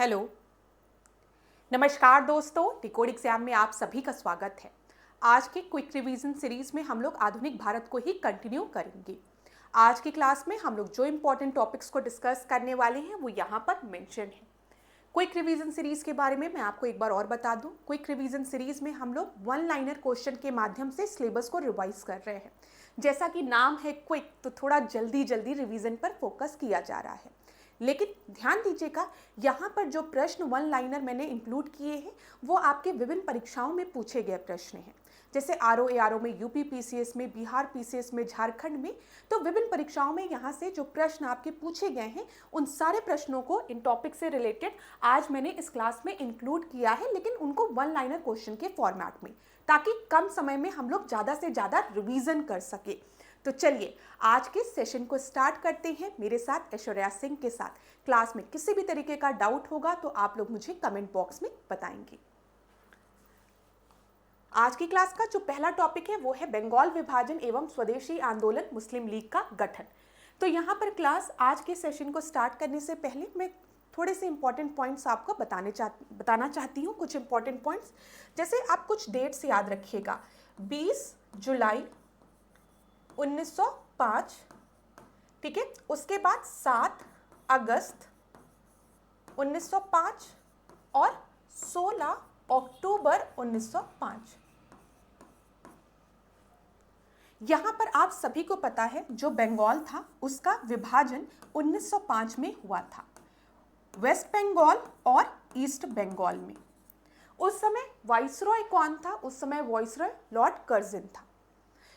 Hello, नमस्कार दोस्तों, decode exam में आप सभी का स्वागत है। आज के क्विक रिवीजन सीरीज में हम लोग आधुनिक भारत को ही कंटिन्यू करेंगे। आज की क्लास में हम लोग जो इंपॉर्टेंट टॉपिक्स को डिस्कस करने वाले हैं वो यहाँ पर मेंशन है। क्विक रिवीजन सीरीज के बारे में मैं आपको एक बार और बता दूं। क्विक रिवीजन सीरीज में हम लोग वन लाइनर क्वेश्चन के माध्यम से सिलेबस को रिवाइज कर रहे हैं। जैसा कि नाम है क्विक, तो थोड़ा जल्दी जल्दी रिवीजन पर फोकस किया जा रहा है। लेकिन ध्यान दीजिएगा, यहाँ पर जो प्रश्न वन लाइनर मैंने इंक्लूड किए हैं वो आपके विभिन्न परीक्षाओं में पूछे गए प्रश्न हैं। जैसे आरओ एआरओ में, यूपी पीसीएस में, बिहार पीसीएस में, झारखंड में, तो विभिन्न परीक्षाओं में यहाँ से जो प्रश्न आपके पूछे गए हैं उन सारे प्रश्नों को इन टॉपिक से रिलेटेड आज मैंने इस क्लास में इंक्लूड किया है, लेकिन उनको वन लाइनर क्वेश्चन के फॉर्मेट में, ताकि कम समय में हम लोग ज़्यादा से ज़्यादा रिविजन कर सके। तो चलिए आज के सेशन को स्टार्ट करते हैं मेरे साथ ऐश्वर्या सिंह के साथ। क्लास में किसी भी तरीके का डाउट होगा तो आप लोग मुझे कमेंट बॉक्स में बताएंगे। आज की क्लास का जो पहला टॉपिक है वो है बंगाल विभाजन एवं स्वदेशी आंदोलन मुस्लिम लीग का गठन। तो यहाँ पर क्लास आज के सेशन को स्टार्ट करने से पहले मैं थोड़े से इंपॉर्टेंट पॉइंट्स आपको बताना चाहती हूँ। कुछ इंपॉर्टेंट पॉइंट्स, जैसे आप कुछ डेट्स याद रखिएगा। 20 जुलाई 1905, ठीक है। उसके बाद 7 अगस्त 1905 और 16 अक्टूबर 1905। यहां पर आप सभी को पता है जो बंगाल था उसका विभाजन 1905 में हुआ था, वेस्ट बंगाल और ईस्ट बंगाल में। उस समय वाइसरॉय कौन था? उस समय वाइसरॉय लॉर्ड कर्जन था।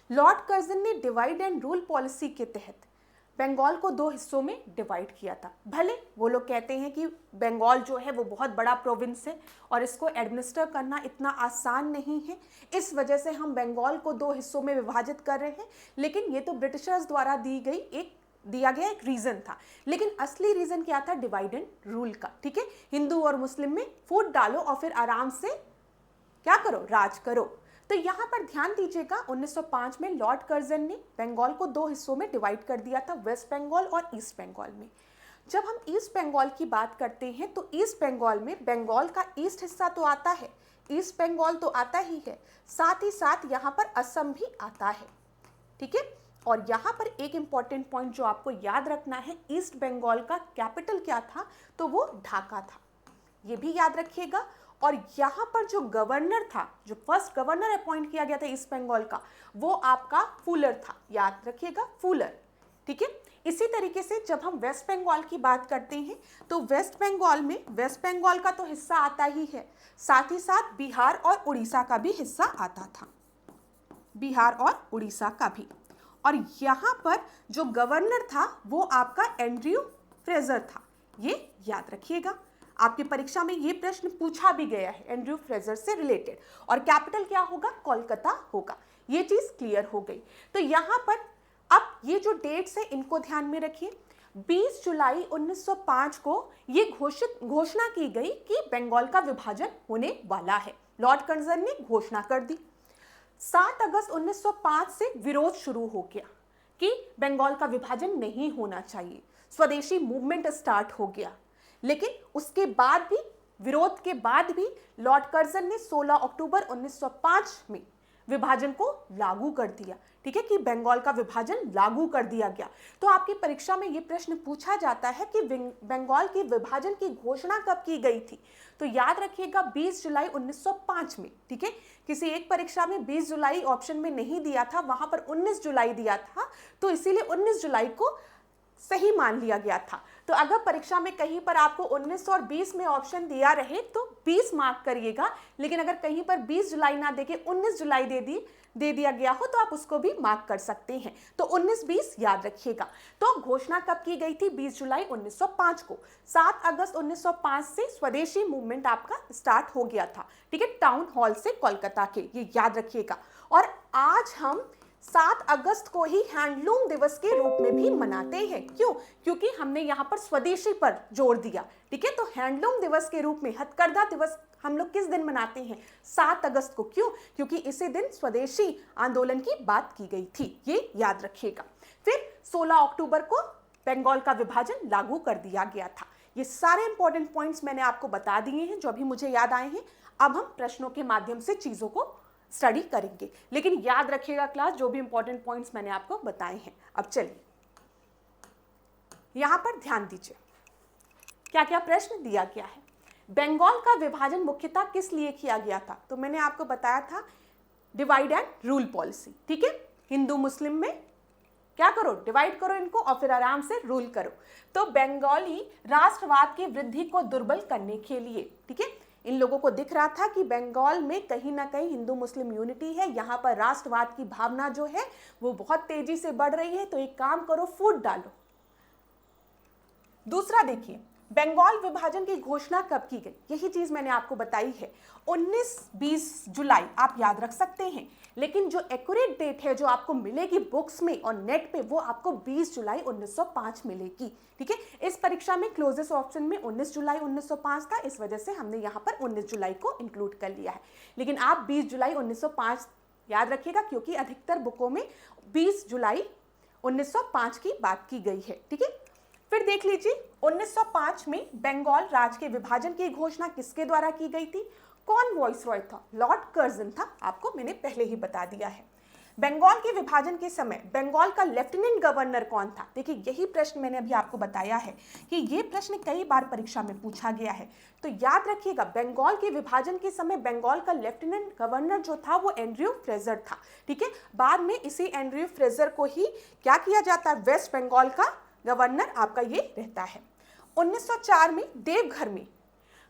लॉर्ड कर्जन ने डिवाइड एंड रूल पॉलिसी के तहत बंगाल को 2 हिस्सों में डिवाइड किया था। भले वो लोग कहते हैं कि बंगाल जो है वो बहुत बड़ा प्रोविंस है और इसको एडमिनिस्टर करना इतना आसान नहीं है, इस वजह से हम बंगाल को 2 हिस्सों में विभाजित कर रहे हैं। लेकिन ये तो ब्रिटिशर्स द्वारा दिया गया एक रीजन था, लेकिन असली रीजन क्या था? डिवाइड एंड रूल का, ठीक है। हिंदू और मुस्लिम में फूट डालो और फिर आराम से क्या करो? राज करो। तो यहाँ पर ध्यान दीजिएगा, 1905 में लॉर्ड कर्जन ने बंगाल को 2 हिस्सों में डिवाइड कर दिया था, वेस्ट बंगाल और ईस्ट बंगाल में। जब हम ईस्ट बंगाल की बात करते हैं तो ईस्ट बंगाल में बंगाल का ईस्ट हिस्सा तो आता है, ईस्ट बंगाल तो आता ही है, साथ ही साथ यहाँ पर असम भी आता है, ठीक है। और यहाँ पर एक इंपॉर्टेंट पॉइंट जो आपको याद रखना है, ईस्ट बंगाल का कैपिटल क्या था? तो वो ढाका था, ये भी याद रखिएगा। और यहाँ पर जो गवर्नर था, जो फर्स्ट गवर्नर अपॉइंट किया गया था ईस्ट बंगाल का, वो आपका फुलर था, याद रखिएगा, फुलर, ठीक है। इसी तरीके से जब हम वेस्ट बंगाल की बात करते हैं तो वेस्ट बंगाल में वेस्ट बंगाल का तो हिस्सा आता ही है, साथ ही साथ बिहार और उड़ीसा का भी हिस्सा आता था, बिहार और उड़ीसा का भी। और यहाँ पर जो गवर्नर था वो आपका एंड्रयू फ्रेजर था, ये याद रखिएगा। आपकी परीक्षा में ये प्रश्न पूछा भी गया है एंड्रयू फ्रेजर से रिलेटेड। और कैपिटल क्या होगा? कोलकाता होगा। ये चीज क्लियर हो गई। तो यहाँ पर अब ये जो डेट्स है इनको ध्यान में रखिए। 20 जुलाई 1905 को ये घोषणा की गई कि बंगाल का विभाजन होने वाला है, लॉर्ड कर्जन ने घोषणा कर दी। 7 अगस्त 1905 से विरोध शुरू हो गया कि बंगाल का विभाजन नहीं होना चाहिए, स्वदेशी मूवमेंट स्टार्ट हो गया। लेकिन उसके बाद भी, विरोध के बाद भी, लॉर्ड कर्जन ने 16 अक्टूबर 1905 में विभाजन को लागू कर दिया, ठीक है, कि बंगाल का विभाजन लागू कर दिया गया। तो आपकी परीक्षा में यह प्रश्न पूछा जाता है कि बंगाल के विभाजन की घोषणा कब की गई थी? तो याद रखिएगा 20 जुलाई 1905 में, ठीक है। किसी एक परीक्षा में 20 जुलाई ऑप्शन में नहीं दिया था, वहां पर 19 जुलाई दिया था, तो इसीलिए 19 जुलाई को सही मान लिया गया था। तो अगर परीक्षा में कहीं पर आपको 19 और 20 में ऑप्शन दिया रहे तो 20 मार्क करिएगा, लेकिन अगर कहीं पर 20 जुलाई ना देके 19 जुलाई दे दिया गया हो तो आप उसको भी मार्क कर सकते हैं। तो 19-20 याद रखिएगा। तो घोषणा कब की गई थी? 20 जुलाई 1905 को। 7 अगस्त 1905 से स्वदेशी मूवमेंट आपका स्टार्ट हो गया था, ठीक है, टाउन हॉल से कोलकाता के, ये याद रखिएगा। और आज हम 7 अगस्त को ही हैंडलूम दिवस के रूप में भी मनाते हैं। क्यों? क्योंकि हमने यहाँ पर स्वदेशी पर जोर दिया, ठीक है। तो हैंडलूम दिवस के रूप में हथकरघा दिवस हम लोग किस दिन मनाते हैं? 7 अगस्त को। क्यों? क्योंकि इसी दिन स्वदेशी आंदोलन की बात की गई थी, ये याद रखिएगा। फिर 16 अक्टूबर को बंगाल का विभाजन लागू कर दिया गया था। ये सारे इंपॉर्टेंट पॉइंट्स मैंने आपको बता दिए हैं जो अभी मुझे याद आए हैं। अब हम प्रश्नों के माध्यम से चीजों को स्टडी करेंगे, लेकिन याद रखिएगा क्लास जो भी इंपॉर्टेंट पॉइंट्स मैंने आपको बताए हैं। अब चलिए यहां पर ध्यान दीजिए, क्या क्या प्रश्न दिया गया है। बंगाल का विभाजन मुख्यतः किस लिए किया गया था? तो मैंने आपको बताया था डिवाइड एंड रूल पॉलिसी, ठीक है। हिंदू मुस्लिम में क्या करो, डिवाइड करो इनको और फिर आराम से रूल करो। तो बंगाली राष्ट्रवाद की वृद्धि को दुर्बल करने के लिए, ठीक है, इन लोगों को दिख रहा था कि बंगाल में कहीं ना कहीं हिंदू मुस्लिम यूनिटी है, यहाँ पर राष्ट्रवाद की भावना जो है वो बहुत तेजी से बढ़ रही है, तो एक काम करो फूट डालो। दूसरा देखिए, बंगाल विभाजन की घोषणा कब की गई? यही चीज मैंने आपको बताई है, 19-20 जुलाई आप याद रख सकते हैं, लेकिन जो एक्यूरेट डेट है जो आपको मिलेगी बुक्स में और नेट पे वो आपको 20 जुलाई 1905 मिलेगी, ठीक है। इस परीक्षा में क्लोजेस्ट ऑप्शन में 19 जुलाई 1905 था, इस वजह से हमने यहाँ पर 19 जुलाई को इंक्लूड कर लिया है, लेकिन आप 20 जुलाई 1905 याद रखिएगा क्योंकि अधिकतर बुकों में 20 जुलाई 1905 की बात की गई है, ठीक है। फिर देख लीजिए 1905 में बंगाल राज्य के विभाजन की घोषणा किसके द्वारा की गई थी? कौन वॉइसरॉय था? लॉर्ड कर्जन था, आपको मैंने पहले ही बता दिया है। बंगाल के विभाजन के समय बंगाल का लेफ्टिनेंट गवर्नर कौन था? देखिए यही प्रश्न मैंने अभी आपको बताया है कि ये प्रश्न कई बार परीक्षा में पूछा गया है, तो याद रखिएगा बंगाल के विभाजन के समय बंगाल का लेफ्टिनेंट गवर्नर जो था वो एंड्रयू फ्रेजर था, ठीक है। बाद में इसी एंड्रयू फ्रेजर को ही क्या किया जाता है, वेस्ट बंगाल का गवर्नर आपका ये रहता है। 1904 में देवघर में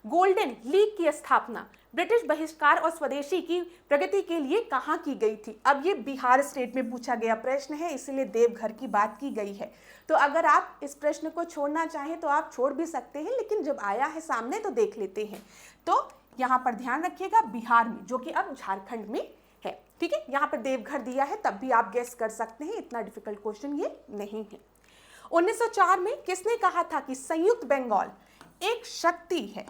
गोल्डन लीग की स्थापना ब्रिटिश बहिष्कार और स्वदेशी की प्रगति के लिए कहाँ की गई थी? अब ये बिहार स्टेट में पूछा गया प्रश्न है, इसीलिए देवघर की बात की गई है। तो अगर आप इस प्रश्न को छोड़ना चाहें तो आप छोड़ भी सकते हैं, लेकिन जब आया है सामने तो देख लेते हैं। तो यहाँ पर ध्यान रखिएगा बिहार में, जो कि अब झारखंड में है, ठीक है। यहाँ पर देवघर दिया है, तब भी आप गेस कर सकते हैं, इतना डिफिकल्ट क्वेश्चन ये नहीं है। 1904 में किसने कहा था कि संयुक्त बंगाल एक शक्ति है,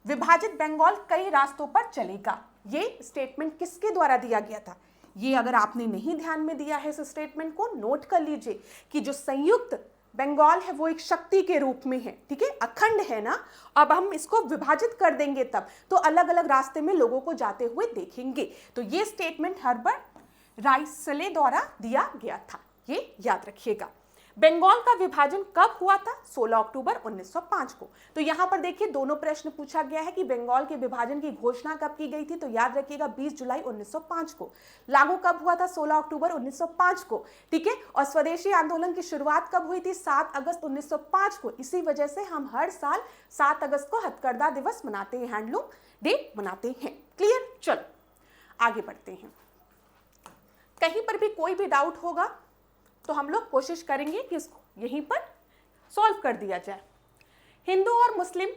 विभाजित बंगाल कई रास्तों पर चलेगा? ये स्टेटमेंट किसके द्वारा दिया गया था? ये अगर आपने नहीं ध्यान में दिया है इस स्टेटमेंट को नोट कर लीजिए कि जो संयुक्त बंगाल है वो एक शक्ति के रूप में है, ठीक है, अखंड है ना। अब हम इसको विभाजित कर देंगे तब तो अलग अलग रास्ते में लोगों को जाते हुए देखेंगे। तो ये स्टेटमेंट हर्बर्ट राइसले द्वारा दिया गया था, ये याद रखिएगा। बंगाल का विभाजन कब हुआ था? 16 अक्टूबर 1905 को। तो यहाँ पर देखिए दोनों प्रश्न पूछा गया है कि बंगाल के विभाजन की घोषणा कब की गई थी, तो याद रखिएगा 20 जुलाई 1905 को। लागू कब हुआ था? 16 अक्टूबर 1905 को, ठीक है। और स्वदेशी आंदोलन की शुरुआत कब हुई थी? 7 अगस्त 1905 को। इसी वजह से हम हर साल 7 अगस्त को हथकरघा दिवस मनाते हैं, हैंडलूम डे मनाते हैं। क्लियर? चलो आगे बढ़ते हैं। कहीं पर भी कोई भी डाउट होगा तो हम लोग कोशिश करेंगे कि इसको यहीं पर सॉल्व कर दिया जाए। हिंदू और मुस्लिम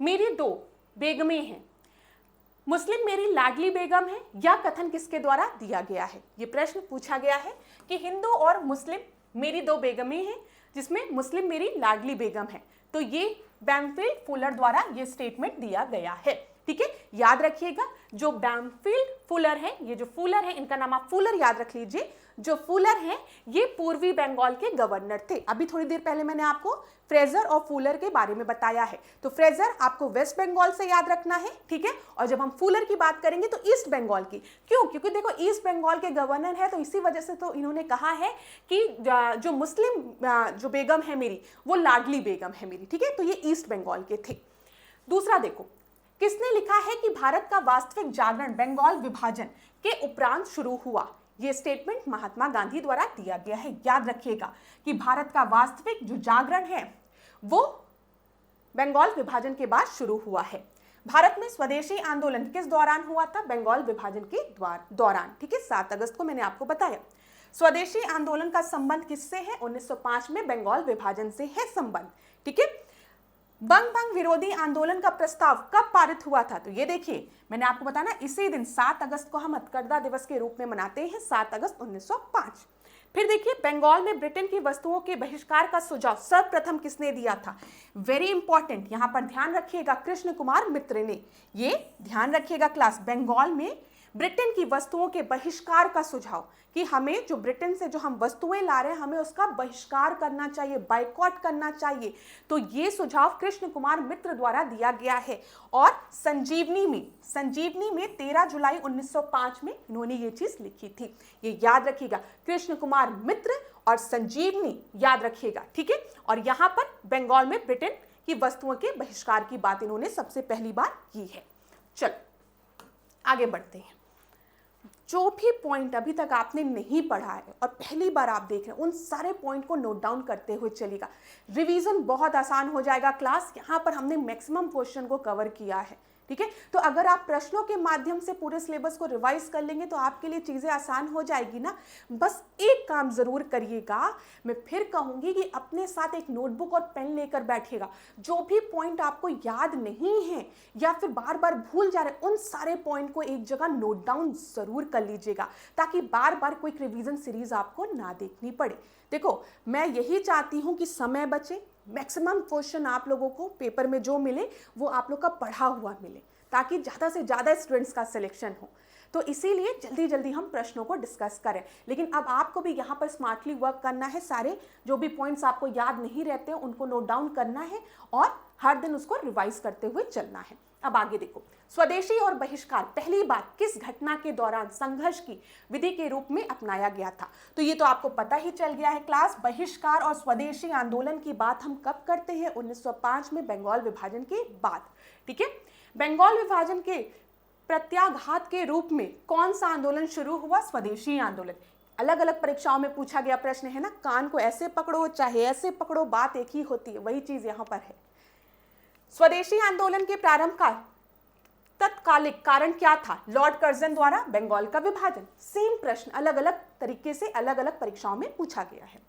मेरी दो बेगमें हैं, मुस्लिम मेरी लाडली बेगम है, यह कथन किसके द्वारा दिया गया है? ये प्रश्न पूछा गया है कि हिंदू और मुस्लिम मेरी दो बेगमें हैं जिसमें मुस्लिम मेरी लाडली बेगम है, तो ये बैमफील्ड फुलर द्वारा ये स्टेटमेंट दिया गया है, ठीक है। याद रखिएगा जो बैमफील्ड फुलर है, ये जो फुलर है इनका नाम आप फुलर याद रख लीजिए। जो फुलर है ये पूर्वी बंगाल के गवर्नर थे। अभी थोड़ी देर पहले मैंने आपको फ्रेजर और फुलर के बारे में बताया है, तो फ्रेजर आपको वेस्ट बंगाल से याद रखना है, ठीक है। और जब हम फुलर की बात करेंगे तो ईस्ट बंगाल की, क्यों? क्योंकि देखो ईस्ट बंगाल के गवर्नर है, तो इसी वजह से तो इन्होंने कहा है कि जो मुस्लिम जो बेगम है मेरी वो लाडली बेगम है मेरी, ठीक है। तो ये ईस्ट बंगाल के थे। दूसरा देखो, किसने लिखा है कि भारत का वास्तविक जागरण बंगाल विभाजन के उपरांत शुरू हुआ? ये स्टेटमेंट महात्मा गांधी द्वारा दिया गया है। याद रखिएगा कि भारत का वास्तविक जो जागरण है वो बंगाल विभाजन के बाद शुरू हुआ है। भारत में स्वदेशी आंदोलन किस दौरान हुआ था? बंगाल विभाजन के दौरान, ठीक है। 7 अगस्त को मैंने आपको बताया। स्वदेशी आंदोलन का संबंध किससे है? 1905 में बंगाल विभाजन से है संबंध, ठीक है। बंग विरोधी आंदोलन का प्रस्ताव कब पारित हुआ था? तो ये देखिए मैंने आपको बताया ना, इसी दिन 7 अगस्त को हम हथकरघा दिवस के रूप में मनाते हैं, 7 अगस्त 1905। फिर देखिए बंगाल में ब्रिटेन की वस्तुओं के बहिष्कार का सुझाव सर्वप्रथम किसने दिया था? वेरी इंपॉर्टेंट, यहाँ पर ध्यान रखिएगा कृष्ण कुमार मित्र ने। ये ध्यान रखिएगा क्लास, बंगाल में ब्रिटेन की वस्तुओं के बहिष्कार का सुझाव कि हमें जो ब्रिटेन से जो हम वस्तुएं ला रहे हैं हमें उसका बहिष्कार करना चाहिए, बाइकॉट करना चाहिए। तो ये सुझाव कृष्ण कुमार मित्र द्वारा दिया गया है। और संजीवनी में 13 जुलाई 1905 में इन्होंने ये चीज लिखी थी। ये याद रखिएगा, कृष्ण कुमार मित्र और संजीवनी याद रखिएगा, ठीक है। और यहां पर बंगाल में ब्रिटेन की वस्तुओं के बहिष्कार की बात इन्होंने सबसे पहली बार की है। चलो आगे बढ़ते हैं। जो भी पॉइंट अभी तक आपने नहीं पढ़ा है और पहली बार आप देख रहे हैं, उन सारे पॉइंट को नोट डाउन करते हुए चलिएगा। रिवीजन बहुत आसान हो जाएगा क्लास। यहाँ पर हमने मैक्सिमम क्वेश्चन को कवर किया है, ठीक है। तो अगर आप प्रश्नों के माध्यम से पूरे सिलेबस को रिवाइज कर लेंगे तो आपके लिए चीजें आसान हो जाएगी ना। बस एक काम जरूर करिएगा, मैं फिर कहूंगी कि अपने साथ एक नोटबुक और पेन लेकर बैठिएगा। जो भी पॉइंट आपको याद नहीं है या फिर बार बार भूल जा रहे, उन सारे पॉइंट को एक जगह नोट डाउन जरूर कर लीजिएगा, ताकि बार बार कोई रिवीजन सीरीज आपको ना देखनी पड़े। देखो, मैं यही चाहती हूं कि समय बचे, मैक्सिमम क्वेश्चन आप लोगों को पेपर में जो मिले वो आप लोग का पढ़ा हुआ मिले, ताकि ज़्यादा से ज़्यादा स्टूडेंट्स का सिलेक्शन हो। तो इसीलिए जल्दी जल्दी हम प्रश्नों को डिस्कस करें। लेकिन अब आपको भी यहाँ पर स्मार्टली वर्क करना है। सारे जो भी पॉइंट्स आपको याद नहीं रहते उनको नोट डाउन करना है और हर दिन उसको रिवाइज करते हुए चलना है। अब आगे देखो, स्वदेशी और बहिष्कार पहली बार किस घटना के दौरान संघर्ष की विधि के रूप में अपनाया गया था? तो ये तो आपको पता ही चल गया है क्लास। बहिष्कार और स्वदेशी आंदोलन की बात हम कब करते हैं? 1905 में बंगाल विभाजन के बाद, ठीक है। बंगाल विभाजन के प्रत्याघात के रूप में कौन सा आंदोलन शुरू हुआ? स्वदेशी आंदोलन। अलग अलग परीक्षाओं में पूछा गया प्रश्न है ना, कान को ऐसे पकड़ो चाहे ऐसे पकड़ो, बात एक ही होती है, वही चीज यहां पर है। स्वदेशी आंदोलन के प्रारंभ का तत्कालिक कारण क्या था? लॉर्ड कर्जन द्वारा बंगाल का विभाजन। सेम प्रश्न अलग अलग तरीके से अलग अलग परीक्षाओं में पूछा गया है।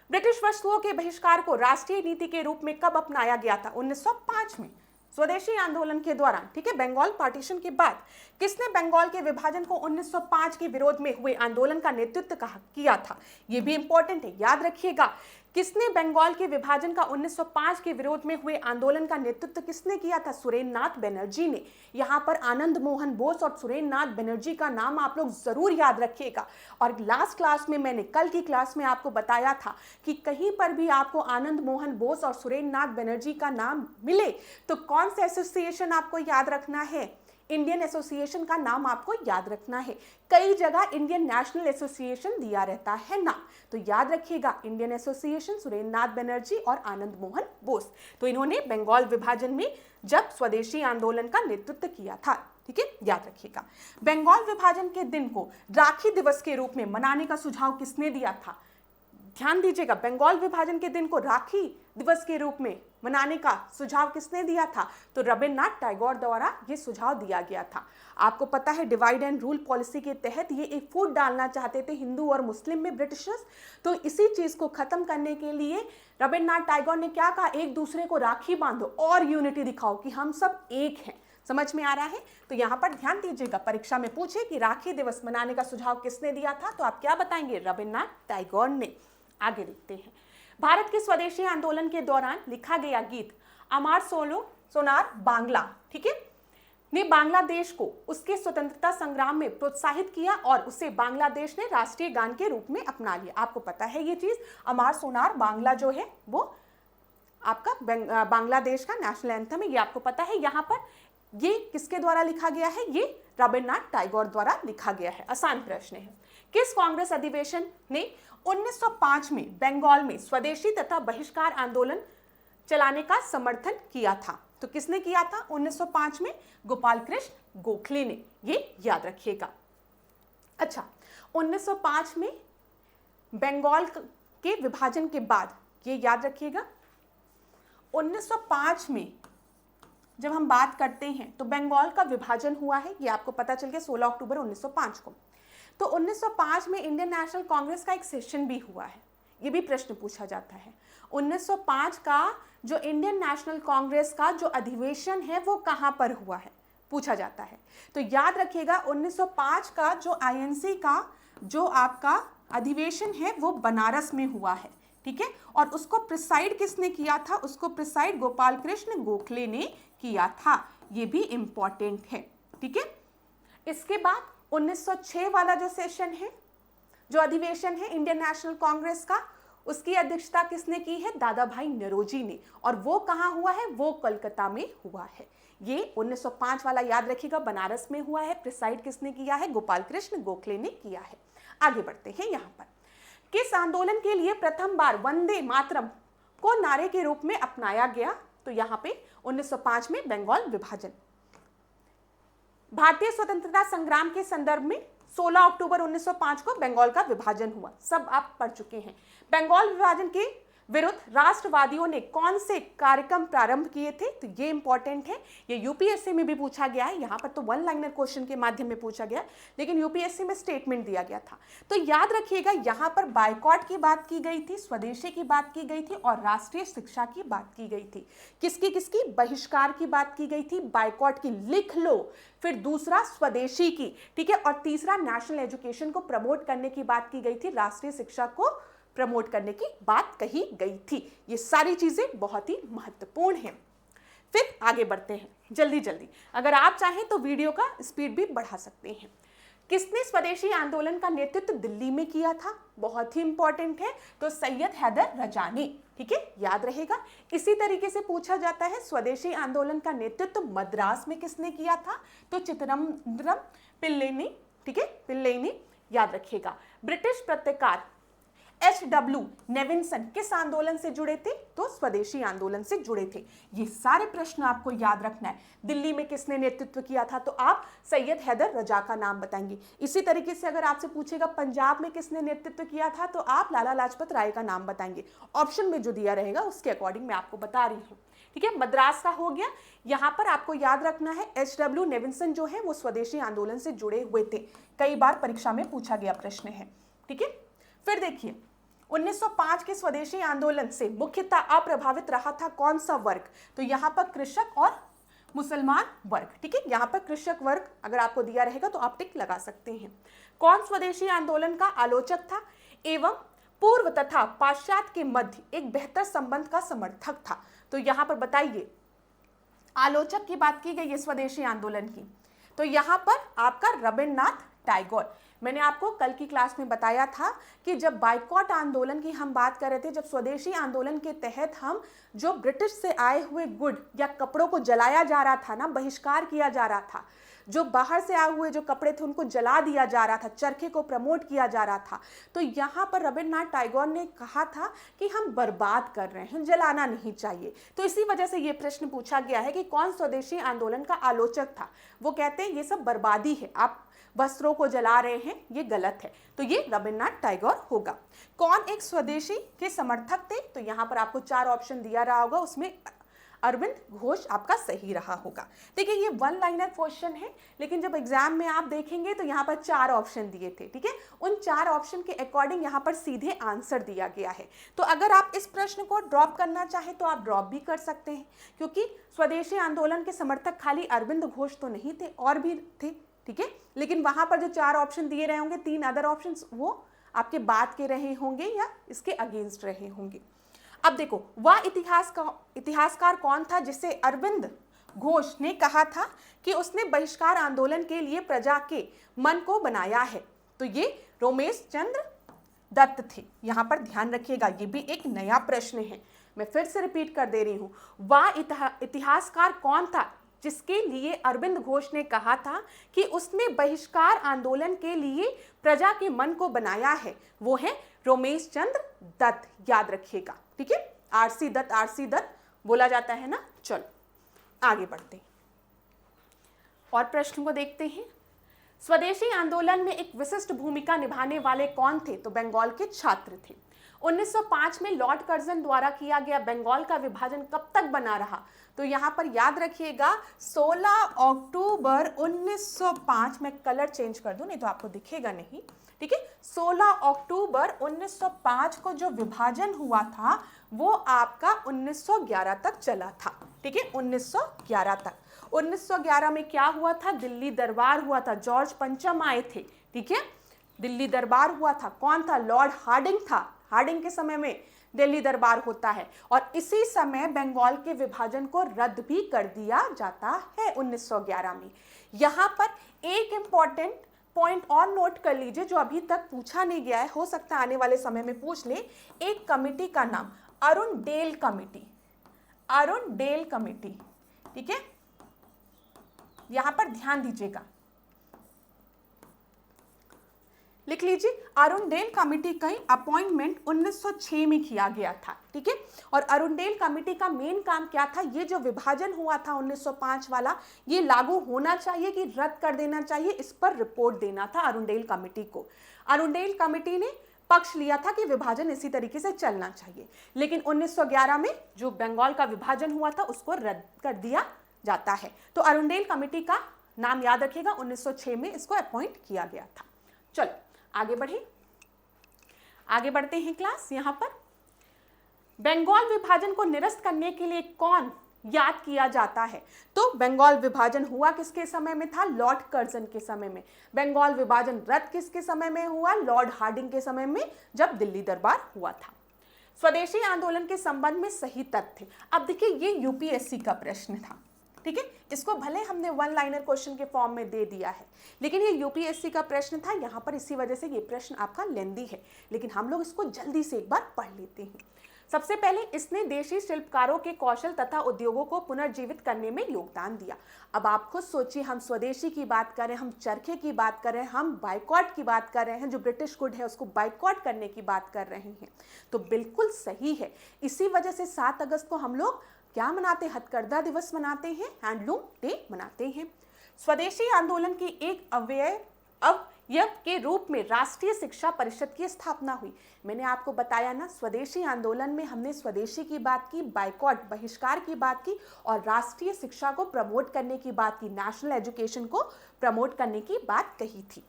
ब्रिटिश वस्तुओं के बहिष्कार को राष्ट्रीय नीति के रूप में कब अपनाया गया था? 1905 में, स्वदेशी आंदोलन के दौरान, ठीक है। बंगाल पार्टीशन के बाद किसने बंगाल के विभाजन को 1905 के विरोध में हुए आंदोलन का नेतृत्व किया था? यह भी इंपॉर्टेंट है, याद रखिएगा। किसने बंगाल के विभाजन का 1905 के विरोध में हुए आंदोलन का नेतृत्व किसने किया था? सुरेंद्रनाथ बनर्जी ने। यहाँ पर आनंद मोहन बोस और सुरेंद्रनाथ बनर्जी का नाम आप लोग जरूर याद रखिएगा। और लास्ट क्लास में मैंने, कल की क्लास में आपको बताया था कि कहीं पर भी आपको आनंद मोहन बोस और सुरेंद्रनाथ बनर्जी का नाम मिले तो कौन सा एसोसिएशन आपको याद रखना है? इंडियन एसोसिएशन का नाम आपको याद रखना है। कई जगह इंडियन नेशनल एसोसिएशन दिया रहता है ना, तो याद रखिएगा इंडियन एसोसिएशन, सुरेंद्रनाथ बनर्जी और आनंद मोहन बोस। तो इन्होंने बंगाल विभाजन में जब स्वदेशी आंदोलन का नेतृत्व किया था, ठीक है, याद रखिएगा। बंगाल विभाजन के दिन को राखी दिवस के रूप में मनाने का सुझाव किसने दिया था? ध्यान दीजिएगा, बंगाल विभाजन के दिन को राखी दिवस के रूप में मनाने का सुझाव किसने दिया था? तो रविन्द्रनाथ टैगोर द्वारा ये सुझाव दिया गया था। आपको पता है डिवाइड एंड रूल पॉलिसी के तहत ये एक फूट डालना चाहते थे हिंदू और मुस्लिम में ब्रिटिशर्स। तो इसी चीज को खत्म करने के लिए रविन्द्रनाथ टैगोर ने क्या कहा? एक दूसरे को राखी बांधो और यूनिटी दिखाओ कि हम सब एक हैं। समझ में आ रहा है? तो यहाँ पर ध्यान दीजिएगा, परीक्षा में पूछे कि राखी दिवस मनाने का सुझाव किसने दिया था, तो आप क्या बताएंगे? रविन्द्रनाथ टैगोर ने। आगे देखते हैं, भारत के स्वदेशी आंदोलन के दौरान लिखा गया गीत अमार सोनार बांग्ला, ठीक है, ने बांग्लादेश को उसके स्वतंत्रता संग्राम में प्रोत्साहित किया और उसे बांग्लादेश ने राष्ट्रीय गान के रूप में अपना लिया। आपको पता है ये चीज, अमार सोनार बांग्ला जो है वो आपका बांग्लादेश का नेशनल एंथम है, ये आपको पता है। यहाँ पर ये किसके द्वारा लिखा गया है? ये रविन्द्रनाथ टैगोर द्वारा लिखा गया है। आसान प्रश्न है। किस कांग्रेस अधिवेशन ने 1905 में बंगाल में स्वदेशी तथा बहिष्कार आंदोलन चलाने का समर्थन किया था? तो किसने किया था 1905 में? गोपाल कृष्ण गोखले ने। ये याद रखिएगा। अच्छा, 1905 में बंगाल के विभाजन के बाद, ये याद रखिएगा, 1905 में जब हम बात करते हैं तो बंगाल का विभाजन हुआ है, ये आपको पता चल गया 16 अक्टूबर 1905 को। तो 1905 में इंडियन नेशनल कांग्रेस का एक सेशन भी हुआ है, ये भी प्रश्न पूछा जाता है। 1905 का जो इंडियन नेशनल कांग्रेस का जो अधिवेशन है वो कहां पर हुआ है, पूछा जाता है। तो याद रखिएगा 1905 का जो आईएनसी का जो आपका अधिवेशन है वो बनारस में हुआ है, ठीक है। और उसको प्रिसाइड किसने किया था? उसको प्रिसाइड गोपाल कृष्ण गोखले ने किया था। ये भी इंपॉर्टेंट है, ठीक है। इसके बाद 1906 वाला जो सेशन है, जो अधिवेशन है इंडियन नेशनल कांग्रेस का, उसकी अध्यक्षता किसने की है? दादा भाई नौरोजी ने। और वो कहाँ हुआ है? वो कोलकाता में हुआ है। ये 1905 वाला याद रखिएगा, बनारस में हुआ है। प्रिसाइड किसने किया है? गोपाल कृष्ण गोखले ने किया है। आगे बढ़ते हैं। यहाँ पर किस आंदोलन के लिए प्रथम बार वंदे मातरम को नारे के रूप में अपनाया गया? तो यहाँ पे 1905 में बंगाल विभाजन। भारतीय स्वतंत्रता संग्राम के संदर्भ में 16 अक्टूबर 1905 को बंगाल का विभाजन हुआ, सब आप पढ़ चुके हैं। बंगाल विभाजन के विरुद्ध राष्ट्रवादियों ने कौन से कार्यक्रम प्रारंभ किए थे? तो ये इंपॉर्टेंट है, ये यूपीएससी में भी पूछा गया है। यहाँ पर तो वन लाइनर क्वेश्चन के माध्यम में पूछा गया, लेकिन यूपीएससी में स्टेटमेंट दिया गया था। तो याद रखिएगा, यहाँ पर बायकॉट की बात की गई थी, स्वदेशी की बात की गई थी और राष्ट्रीय शिक्षा की बात की गई थी। किसकी किसकी? बहिष्कार की बात की गई थी, बायकॉट की, लिख लो। फिर दूसरा स्वदेशी की, ठीक है, और तीसरा नेशनल एजुकेशन को प्रमोट करने की बात की गई थी, राष्ट्रीय शिक्षा को प्रमोट करने की बात कही गई थी। ये सारी चीजें बहुत ही महत्वपूर्ण हैं। फिर आगे बढ़ते हैं जल्दी जल्दी। अगर आप चाहें तो वीडियो का स्पीड भी बढ़ा सकते हैं। किसने स्वदेशी आंदोलन का नेतृत्व दिल्ली में किया था? बहुत ही इंपॉर्टेंट है, तो सैयद हैदर रजा ने, ठीक है, याद रहेगा। इसी तरीके से पूछा जाता है स्वदेशी आंदोलन का नेतृत्व मद्रास में किसने किया था? तो चिदम्बरम पिल्ले ने, ठीक है, पिल्ले ने, याद रखिएगा। ब्रिटिश पत्रकार H.W. नेविन्सन किस आंदोलन से जुड़े थे? तो स्वदेशी आंदोलन से जुड़े थे। ये सारे प्रश्न आपको याद रखना है। दिल्ली में किसने नेतृत्व किया था? तो आप सैयद हैदर रजा का नाम बताएंगे। इसी तरीके से अगर आपसे पूछेगा पंजाब में किसने नेतृत्व किया था, तो आप लाला लाजपत राय का नाम बताएंगे। ऑप्शन में जो दिया रहेगा उसके अकॉर्डिंग मैं आपको बता रही हूँ, ठीक है। मद्रास का हो गया। यहाँ पर आपको याद रखना है H.W. नेविन्सन जो है वो स्वदेशी आंदोलन से जुड़े हुए थे। कई बार परीक्षा में पूछा गया प्रश्न है, ठीक है। फिर देखिए 1905 के स्वदेशी आंदोलन से मुख्यतः अप्रभावित रहा था कौन सा वर्ग? तो यहाँ पर कृषक और मुसलमान वर्ग, ठीक है। यहाँ पर कृषक वर्ग अगर आपको दिया रहेगा तो आप टिक लगा सकते हैं। कौन स्वदेशी आंदोलन का आलोचक था एवं पूर्व तथा पाश्चात्य के मध्य एक बेहतर संबंध का समर्थक था? तो यहाँ पर बताइए, आलोचक की बात की गई है स्वदेशी आंदोलन की, तो यहाँ पर आपका रविन्द्रनाथ टैगोर। मैंने आपको कल की क्लास में बताया था कि जब बाइकॉट आंदोलन की हम बात कर रहे थे, जब स्वदेशी आंदोलन के तहत हम जो ब्रिटिश से आए हुए गुड या कपड़ों को जलाया जा रहा था ना, बहिष्कार किया जा रहा था, जो बाहर से आए हुए जो कपड़े थे उनको जला दिया जा रहा था, चरखे को प्रमोट किया जा रहा था। तो यहाँ पर रविन्द्रनाथ टैगोर ने कहा था कि हम बर्बाद कर रहे हैं, जलाना नहीं चाहिए। तो इसी वजह से ये प्रश्न पूछा गया है कि कौन स्वदेशी आंदोलन का आलोचक था। वो कहते हैं ये सब बर्बादी है, आप वस्त्रों को जला रहे हैं, ये गलत है। तो ये रविन्द्रनाथ टैगोर होगा। कौन एक स्वदेशी के समर्थक थे? तो यहाँ पर आपको 4 ऑप्शन दिया रहा होगा, उसमें अरविंद घोष आपका सही रहा होगा। देखिए ये वन लाइनर क्वेश्चन है, लेकिन जब एग्जाम में आप देखेंगे तो यहाँ पर 4 ऑप्शन दिए थे, ठीक है। उन 4 ऑप्शन के अकॉर्डिंग यहाँ पर सीधे आंसर दिया गया है। तो अगर आप इस प्रश्न को ड्रॉप करना चाहें तो आप ड्रॉप भी कर सकते हैं, क्योंकि स्वदेशी आंदोलन के समर्थक खाली अरविंद घोष तो नहीं थे, और भी थे, ठीक है। लेकिन वहां पर जो 4 ऑप्शन दिए रहे होंगे, 3 अदर ऑप्शंस वो आपके बाद के रहे होंगे या इसके अगेंस्ट रहे होंगे। अब देखो, वह इतिहासकार कौन था जिसे अरविंद घोष ने कहा था कि उसने बहिष्कार आंदोलन के लिए प्रजा के मन को बनाया है? तो ये रोमेश चंद्र दत्त थे। यहाँ पर ध्यान रखिएगा, ये भी एक नया प्रश्न है, मैं फिर से रिपीट कर दे रही हूँ। वह इतिहासकार कौन था जिसके लिए अरविंद घोष ने कहा था कि उसने बहिष्कार आंदोलन के लिए प्रजा के मन को बनाया है? वो है रोमेश चंद्र दत्त, याद रखिएगा, ठीक है। आरसी दत्त बोला जाता है ना। चलो आगे बढ़ते हैं और प्रश्न को देखते हैं। स्वदेशी आंदोलन में एक विशिष्ट भूमिका निभाने वाले कौन थे? तो बंगाल के छात्र थे। 1905 में लॉर्ड कर्जन द्वारा किया गया बंगाल का विभाजन कब तक बना रहा? तो यहाँ पर याद रखिएगा 16 अक्टूबर 1905, मैं कलर चेंज कर दूं नहीं तो आपको दिखेगा नहीं, ठीक है। 16 अक्टूबर 1905 को जो विभाजन हुआ था वो आपका 1911 तक चला था, ठीक है, 1911 तक। 1911 में क्या हुआ था? दिल्ली दरबार हुआ था, जॉर्ज पंचम आए थे, ठीक है, दिल्ली दरबार हुआ था। कौन था? लॉर्ड हार्डिंग था। हार्डिंग के समय में दिल्ली दरबार होता है और इसी समय बंगाल के विभाजन को रद्द भी कर दिया जाता है 1911 में। यहाँ पर एक इंपॉर्टेंट पॉइंट और नोट कर लीजिए जो अभी तक पूछा नहीं गया है, हो सकता है आने वाले समय में पूछ ले। एक कमिटी का नाम अरुणडेल कमिटी, अरुणडेल कमिटी, ठीक है, यहां पर ध्यान दीजिएगा, लिख लीजिए। अरुणडेल कमिटी का अपॉइंटमेंट 1906 में किया गया था, ठीक है। और अरुणडेल कमिटी का मेन काम क्या था, ये जो विभाजन हुआ था 1905 वाला, ये लागू होना चाहिए कि रद्द कर देना चाहिए, इस पर रिपोर्ट देना था अरुणडेल कमिटी को। अरुणडेल कमिटी ने पक्ष लिया था कि विभाजन इसी तरीके से चलना चाहिए, लेकिन 1911 में जो बंगाल का विभाजन हुआ था उसको रद्द कर दिया जाता है। तो अरुणडेल कमिटी का नाम याद रखिएगा, 1906 में इसको अपॉइंट किया गया था। चलो आगे बढ़े, आगे बढ़ते हैं क्लास। यहां पर बंगाल विभाजन को निरस्त करने के लिए कौन याद किया जाता है? तो बंगाल विभाजन हुआ किसके समय में था? लॉर्ड कर्जन के समय में। बंगाल विभाजन रद्द किसके समय में हुआ? लॉर्ड हार्डिंग के समय में, जब दिल्ली दरबार हुआ था। स्वदेशी आंदोलन के संबंध में सही तथ्य। अब देखिए ये यूपीएससी का प्रश्न था, ठीक है, इसको भले हमने वन लाइनर क्वेश्चन के फॉर्म में दे दिया है, लेकिन ये यूपीएससी का प्रश्न था यहाँ पर, इसी वजह से ये प्रश्न आपका लेंदी है, लेकिन हम लोग इसको जल्दी से एक बार पढ़ लेते हैं। सबसे पहले इसने देशी शिल्पकारों के कौशल तथा उद्योगों को पुनर्जीवित करने में योगदान दिया। अब आप खुद सोचिए, हम स्वदेशी की बात कर रहे हैं, हम चरखे की बात कर रहे हैं, हम बाइकॉट की बात कर रहे हैं, जो ब्रिटिश गुड है उसको बाइकॉट करने की बात कर रहे हैं, तो बिल्कुल सही है। इसी वजह से 7 अगस्त को हम लोग क्या मनाते हैं? हथकरघा दिवस मनाते हैं, हैंडलूम डे मनाते हैं। स्वदेशी आंदोलन की एक अवयव के रूप में राष्ट्रीय शिक्षा परिषद की स्थापना हुई। मैंने आपको बताया ना, स्वदेशी आंदोलन में हमने स्वदेशी की बात की, बाइकॉट बहिष्कार की बात की, और राष्ट्रीय शिक्षा को प्रमोट करने की बात की, नेशनल एजुकेशन को प्रमोट करने की बात कही थी।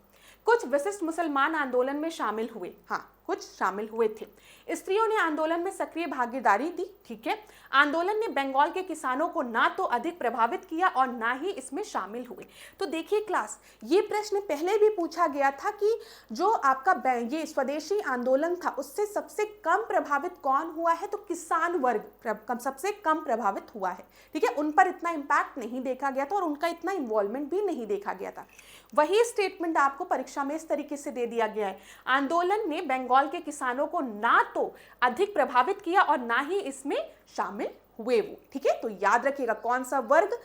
कुछ विशिष्ट मुसलमान आंदोलन में शामिल हुए, हाँ कुछ शामिल हुए थे। स्त्रियों ने आंदोलन में सक्रिय भागीदारी दी, ठीक है। आंदोलन ने बंगाल के किसानों को ना तो अधिक प्रभावित किया और ना ही इसमें शामिल हुए। तो देखिए क्लास, ये प्रश्न पहले भी पूछा गया था कि जो आपका ये स्वदेशी आंदोलन था उससे सबसे कम प्रभावित कौन हुआ है? तो किसान वर्ग सबसे कम प्रभावित हुआ है, ठीक है। उन पर इतना इम्पैक्ट नहीं देखा गया था और उनका इतना इन्वॉल्वमेंट भी नहीं देखा गया था। वही स्टेटमेंट आपको परीक्षा में इस तरीके से दे दिया गया है, आंदोलन ने बंगाल के किसानों को ना तो अधिक प्रभावित किया और ना ही इसमें शामिल हुए वो, ठीक है। तो याद रखिएगा कौन सा वर्ग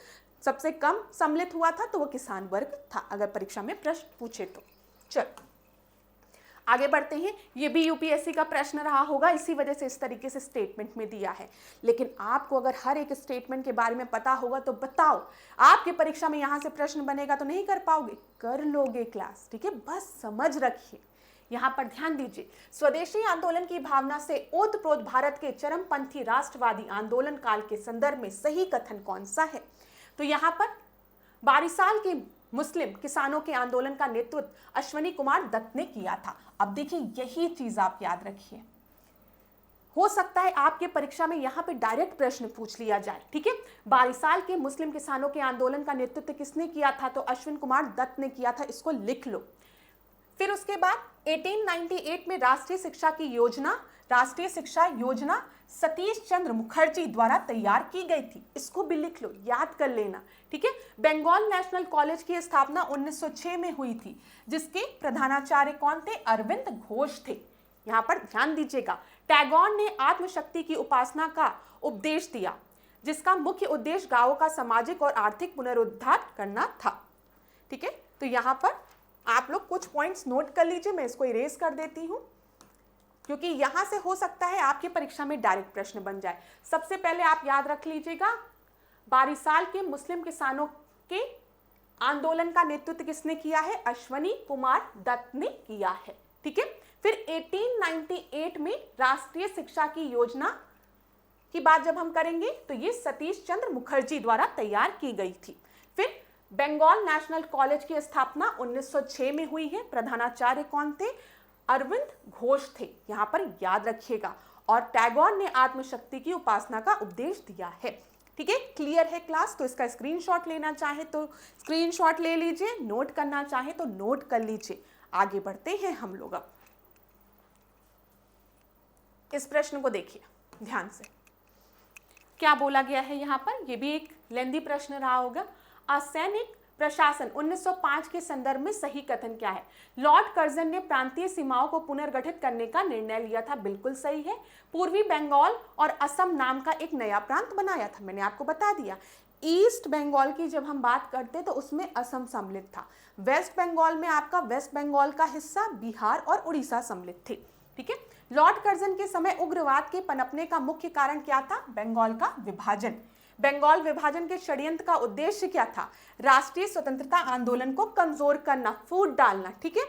सबसे कम सम्मिलित हुआ था, तो वो किसान वर्ग था, अगर परीक्षा में प्रश्न पूछे तो। चलो आगे बढ़ते हैं। ये भी यूपीएससी का प्रश्न रहा होगा, इसी वजह से इस तरीके से स्टेटमेंट में दिया है। लेकिन आपको अगर हर एक स्टेटमेंट के बारे में पता होगा तो बताओ, आपकी परीक्षा में यहां से प्रश्न बनेगा तो नहीं कर पाओगे? कर लोगे क्लास, ठीक है, बस समझ रखिए। यहां पर ध्यान दीजिए, स्वदेशी आंदोलन की भावना से ओतप्रोत भारत के चरमपंथी राष्ट्रवादी आंदोलन काल के संदर्भ में सही कथन कौन सा है? तो यहां पर बारिसाल के मुस्लिम किसानों के आंदोलन का नेतृत्व अश्वनी कुमार दत्त ने किया था। अब देखिए यही चीज आप याद रखिए, हो सकता है आपके परीक्षा में यहां पे डायरेक्ट प्रश्न पूछ लिया जाए, ठीक है। बारिसाल के मुस्लिम किसानों के आंदोलन का नेतृत्व किसने किया था? तो अश्विन कुमार दत्त ने किया था, इसको लिख लो। फिर उसके बाद 1898 में राष्ट्रीय शिक्षा योजना सतीश चंद्र मुखर्जी द्वारा तैयार की गई थी, इसको भी लिख लो, याद कर लेना, ठीक है। बंगाल नेशनल कॉलेज की स्थापना 1906 में हुई थी, जिसके प्रधानाचार्य कौन थे? अरविंद घोष थे। यहां पर ध्यान दीजिएगा, टैगोर ने आत्मशक्ति की उपासना का उपदेश दिया, जिसका मुख्य उद्देश्य गांवों का सामाजिक और आर्थिक पुनरुद्धार करना था, ठीक है। तो यहां पर आप लोग कुछ पॉइंट्स नोट कर लीजिए, मैं इसको इरेज कर देती हूं, क्योंकि यहां से हो सकता है आपकी परीक्षा में डायरेक्ट प्रश्न बन जाए। सबसे पहले आप याद रख लीजिएगा, बारिसाल के मुस्लिम किसानों के आंदोलन का नेतृत्व किसने किया है? अश्वनी कुमार दत्त ने किया है, ठीक है। फिर 1898 में राष्ट्रीय शिक्षा की योजना की बात जब हम करेंगे तो ये सतीश चंद्र मुखर्जी द्वारा तैयार की गई थी। फिर बंगाल नेशनल कॉलेज की स्थापना 1906 में हुई है, प्रधानाचार्य कौन थे? अरविंद घोष थे, यहां पर याद रखिएगा। और टैगोर ने आत्मशक्ति की उपासना का उपदेश दिया है, ठीक है। क्लियर है क्लास? तो इसका स्क्रीनशॉट लेना चाहे तो स्क्रीनशॉट ले लीजिए, नोट करना चाहे तो नोट कर लीजिए। आगे बढ़ते हैं हम लोग। अब इस प्रश्न को देखिए ध्यान से, क्या बोला गया है यहां पर, यह भी एक लेंदी प्रश्न रहा होगा। A सैनिक प्रशासन 1905 के संदर्भ में सही कथन क्या है? लॉर्ड कर्जन ने प्रांतीय सीमाओं को पुनर्गठित करने का निर्णय लिया था, बिल्कुल सही है। पूर्वी बंगाल और असम नाम का एक नया प्रांत बनाया था, मैंने आपको बता दिया। ईस्ट बंगाल की जब हम बात करते तो उसमें असम सम्मिलित था। वेस्ट बंगाल में आपका वेस्ट बंगाल का हिस्सा बिहार और उड़ीसा सम्मिलित थे, ठीक है। लॉर्ड कर्जन के समय उग्रवाद के पनपने का मुख्य कारण क्या था? बंगाल का विभाजन। बंगाल विभाजन के षड्यंत्र का उद्देश्य क्या था? राष्ट्रीय स्वतंत्रता आंदोलन को कमजोर करना, फूट डालना, ठीक है।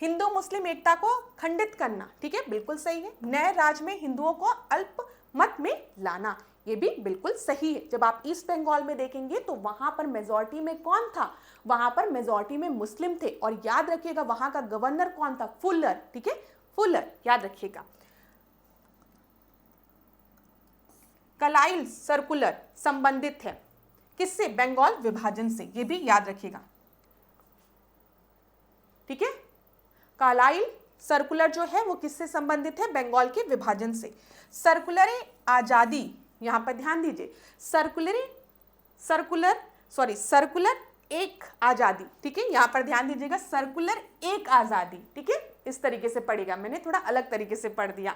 हिंदू मुस्लिम एकता को खंडित करना, ठीक है, बिल्कुल सही है। नए राज्य में हिंदुओं को अल्प मत में लाना, ये भी बिल्कुल सही है। जब आप ईस्ट बंगाल में देखेंगे तो वहां पर मेजॉरिटी में कौन था? वहां पर मेजॉरिटी में मुस्लिम थे। और याद रखिएगा वहां का गवर्नर कौन था? फुलर, ठीक है, फुलर, याद रखिएगा। कलाइल सर्कुलर संबंधित है किससे? बंगाल विभाजन से, ये भी याद रखिएगा, ठीक है। कलाइल सर्कुलर जो है वो किससे संबंधित है? बंगाल के विभाजन से। सर्कुलर आजादी, यहां पर ध्यान दीजिए, सर्कुलर एक आजादी, ठीक है, यहां पर ध्यान दीजिएगा, सर्कुलर एक आजादी, ठीक है, इस तरीके से पढ़ेगा, मैंने थोड़ा अलग तरीके से पढ़ दिया।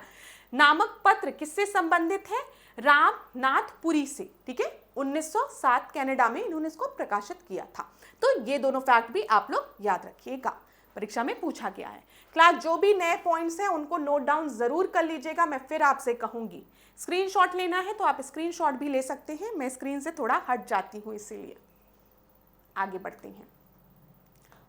नामक पत्र किससे संबंधित है? रामनाथपुरी से, ठीक है, 1907 कनाडा में इन्होंने इसको प्रकाशित किया था। तो ये दोनों फैक्ट भी आप लोग याद रखिएगा, परीक्षा में पूछा गया है। क्लास जो भी नए पॉइंट्स हैं उनको नोट डाउन जरूर कर लीजिएगा, मैं फिर आपसे कहूंगी। स्क्रीनशॉट लेना है तो आप स्क्रीनशॉट भी ले सकते हैं, मैं स्क्रीन से थोड़ा हट जाती हूं, इसीलिए आगे बढ़ते हैं।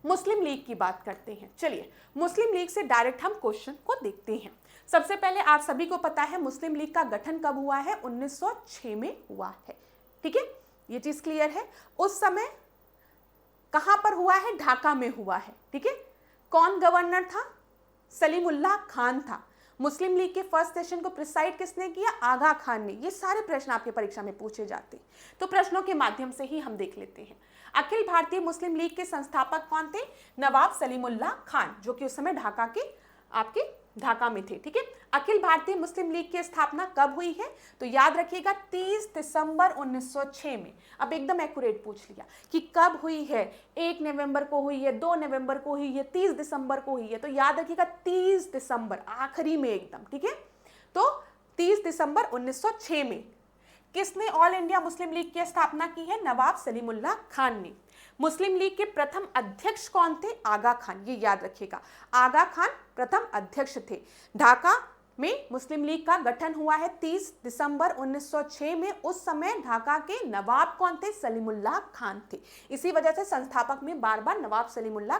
मुस्लिम लीग की बात करते हैं। चलिए मुस्लिम लीग से डायरेक्ट हम क्वेश्चन को देखते हैं। सबसे पहले आप सभी को पता है मुस्लिम लीग का गठन कब हुआ है? 1906 में हुआ है, ठीक है, ये चीज क्लियर है। उस समय कहां पर हुआ है? ढाका में हुआ है, ठीक है। कौन गवर्नर था? सलीमुल्लाह खान था। मुस्लिम लीग के फर्स्ट सेशन को प्रिसाइड किसने किया? आगा खान ने। ये सारे प्रश्न आपके परीक्षा में पूछे जाते हैं, तो प्रश्नों के माध्यम से ही हम देख लेते हैं। अखिल भारतीय मुस्लिम लीग के संस्थापक कौन थे? नवाब सलीमुल्लाह खान, जो कि उस समय ढाका में थे, ठीक है। अखिल भारतीय मुस्लिम लीग की स्थापना कब हुई है? तो याद रखिएगा 30 दिसंबर 1906 में। अब एकदम एक्यूरेट पूछ लिया कि कब हुई है, 1 नवंबर को हुई है, 2 नवंबर को हुई है, 30 दिसंबर को हुई है, तो याद रखिएगा 30 दिसंबर, आखिरी में एकदम, ठीक है। तो 30 दिसंबर 1906 में किसने ऑल इंडिया मुस्लिम लीग की स्थापना की है? नवाब सलीमुल्लाह खान ने। मुस्लिम लीग के प्रथम अध्यक्ष कौन थे? आगा खान, ये याद रखिएगा, आगा खान प्रथम अध्यक्ष थे। ढाका में मुस्लिम लीग का गठन हुआ है 30 दिसंबर 1906 में। उस समय ढाका के नवाब कौन थे? सलीमुल्लाह खान थे। इसी वजह से संस्थापक में बार बार नवाब सलीमुल्लाह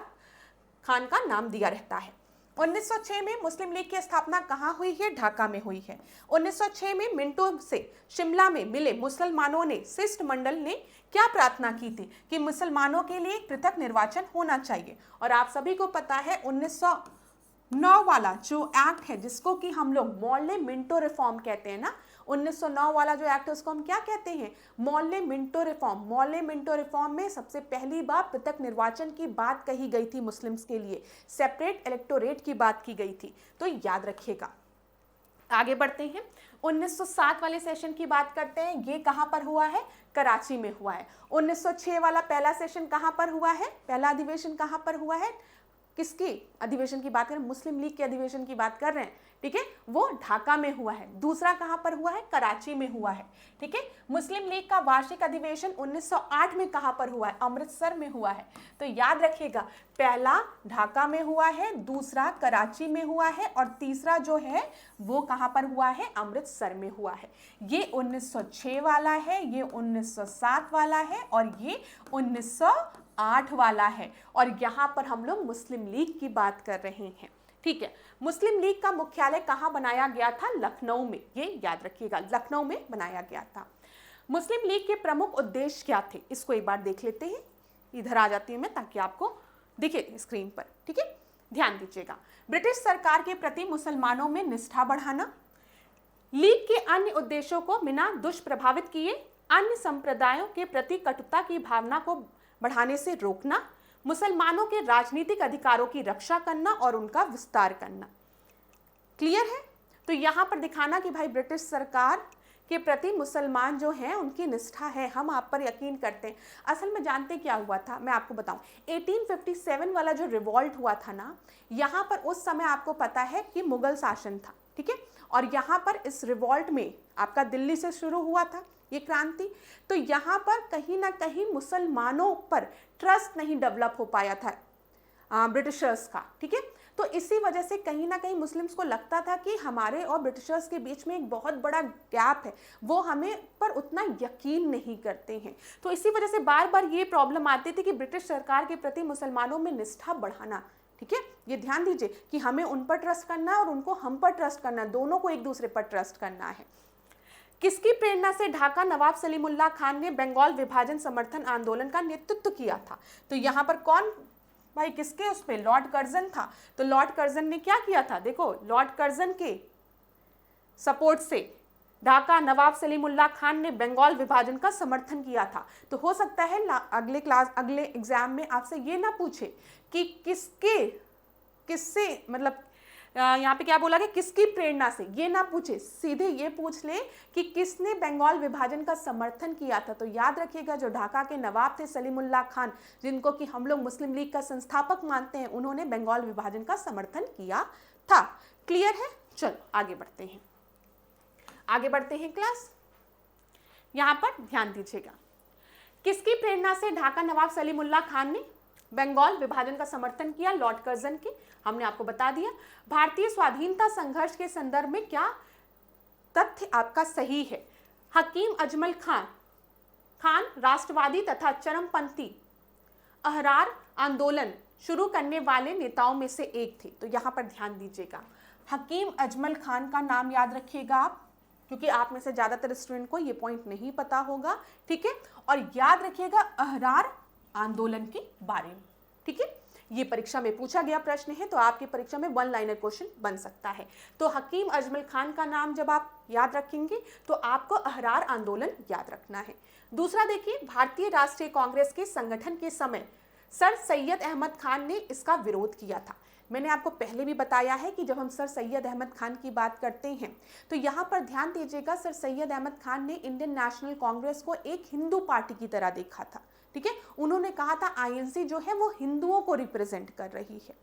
खान का नाम दिया रहता है। 1906 में मुस्लिम लीग की स्थापना कहाँ हुई है? ढाका में हुई है। 1906 में मिंटो से शिमला में मिले मुसलमानों ने, शिष्टमंडल ने क्या प्रार्थना की थी? कि मुसलमानों के लिए एक पृथक निर्वाचन होना चाहिए। और आप सभी को पता है 1909 वाला जो एक्ट है, जिसको कि हम लोग मोर्ले मिंटो रिफॉर्म कहते हैं ना, 1909 वाला जो एक्ट है उसको हम क्या कहते हैं? Morley Minto reform. Morley Minto reform में सबसे पहली बार पृथक निर्वाचन की बात कही गई थी मुस्लिम्स के लिए, सेपरेट इलेक्टोरेट की बात की गई थी, तो याद रखिएगा। आगे बढ़ते हैं, 1907 वाले सेशन की बात करते हैं। ये कहां पर हुआ है? कराची में हुआ है। 1906 वाला पहला सेशन कहां पर हुआ है? पहला अधिवेशन कहां पर हुआ है? किसकी अधिवेशन की बात कर रहे हैं? मुस्लिम लीग के अधिवेशन की बात कर रहे हैं, ठीक है, वो ढाका में हुआ है। दूसरा कहां पर हुआ है? कराची में हुआ है, ठीक है। मुस्लिम लीग का वार्षिक अधिवेशन 1908 में कहां पर हुआ है? अमृतसर में हुआ है। तो याद रखिएगा, पहला ढाका में हुआ है, दूसरा कराची में हुआ है, और तीसरा जो है वो कहां पर हुआ है? अमृतसर में हुआ है। ये 1906 वाला है, ये 1907 वाला है, और ये 1908 वाला है। और यहाँ पर हम लोग मुस्लिम लीग की बात कर रहे हैं, ठीक है। मुस्लिम लीग का मुख्यालय कहाँ बनाया गया था? लखनऊ में, ये याद रखिएगा, लखनऊ में बनाया गया था। मुस्लिम लीग के प्रमुख उद्देश्य क्या थे? इसको एक बार देख लेते हैं। इधर आ जाती हूँ मैं ताकि आपको दिखे स्क्रीन पर, ठीक है, ध्यान दीजिएगा। ब्रिटिश सरकार के प्रति मुसलमानों में निष्ठा बढ़ाना, लीग के अन्य उद्देश्यों को बिना दुष्प्रभावित किए अन्य संप्रदायों के प्रति कटुता की भावना को बढ़ाने से रोकना, मुसलमानों के राजनीतिक अधिकारों की रक्षा करना और उनका विस्तार करना। क्लियर है? तो यहां पर दिखाना कि भाई ब्रिटिश सरकार के प्रति मुसलमान जो हैं उनकी निष्ठा है, हम आप पर यकीन करते हैं। असल में जानते क्या हुआ था, मैं आपको बताऊं, 1857 वाला जो रिवॉल्ट हुआ था ना, यहाँ पर उस समय आपको पता है कि मुगल शासन था, ठीक है, और यहाँ पर इस रिवॉल्ट में आपका दिल्ली से शुरू हुआ था ये क्रांति, तो यहाँ पर कहीं ना कहीं मुसलमानों पर ट्रस्ट नहीं डेवलप हो पाया था ब्रिटिशर्स का, ठीक है। तो इसी वजह से कहीं ना कहीं मुस्लिम्स को लगता था कि हमारे और ब्रिटिशर्स के बीच में एक बहुत बड़ा गैप है, वो हमें पर उतना यकीन नहीं करते हैं। तो इसी वजह से बार बार ये प्रॉब्लम आती थी कि ब्रिटिश सरकार के प्रति मुसलमानों में निष्ठा बढ़ाना, ठीक है। ये ध्यान दीजिए कि हमें उन पर ट्रस्ट करना है और उनको हम पर ट्रस्ट करना है, दोनों को एक दूसरे पर ट्रस्ट करना है। किसकी प्रेरणा से ढाका नवाब सलीमुल्लाह खान ने बंगाल विभाजन समर्थन आंदोलन का नेतृत्व किया था? तो यहाँ पर कौन भाई, किसके उस पे? लॉर्ड कर्जन था। तो लॉर्ड कर्जन ने क्या किया था? देखो, लॉर्ड कर्जन के सपोर्ट से ढाका नवाब सलीमुल्लाह खान ने बंगाल विभाजन का समर्थन किया था। तो हो सकता है अगले एग्जाम में आपसे ये ना पूछे कि किससे मतलब यहाँ पे क्या बोला गया, किसकी प्रेरणा से, ये ना पूछे, सीधे ये पूछ ले कि किसने बंगाल विभाजन का समर्थन किया था। तो याद रखिएगा, जो ढाका के नवाब थे सलीमुल्लाह खान, जिनको कि हम लोग मुस्लिम लीग का संस्थापक मानते हैं, उन्होंने बंगाल विभाजन का समर्थन किया था। क्लियर है? चलो आगे बढ़ते हैं क्लास। यहां पर ध्यान दीजिएगा, किसकी प्रेरणा से ढाका नवाब सलीमुल्लाह खान ने बंगाल विभाजन का समर्थन किया? लॉर्ड कर्जन के, हमने आपको बता दिया। भारतीय स्वाधीनता संघर्ष के संदर्भ में क्या तथ्य आपका सही है? हकीम अजमल खान राष्ट्रवादी तथा चरमपंथी अहरार आंदोलन शुरू करने वाले नेताओं में से एक थे। तो यहां पर ध्यान दीजिएगा, हकीम अजमल खान का नाम याद रखिएगा आप, क्योंकि आप में से ज्यादातर स्टूडेंट को ये पॉइंट नहीं पता होगा, ठीक है। और याद रखिएगा अहरार आंदोलन के बारे में, ठीक है। ये परीक्षा में पूछा गया प्रश्न है, तो आपकी परीक्षा में 1 लाइनर क्वेश्चन बन सकता है। तो हकीम अजमल खान का नाम जब आप याद रखेंगे तो आपको अहरार आंदोलन याद रखना है। दूसरा देखिए, भारतीय राष्ट्रीय कांग्रेस के संगठन के समय सर सैयद अहमद खान ने इसका विरोध किया था। मैंने आपको पहले भी बताया है कि जब हम सर सैयद अहमद खान की बात करते हैं तो यहाँ पर ध्यान दीजिएगा, सर सैयद अहमद खान ने इंडियन नेशनल कांग्रेस को एक हिंदू पार्टी की तरह देखा था, ठीक है। उन्होंने कहा था आईएनसी जो है वो हिंदुओं को रिप्रेजेंट कर रही है,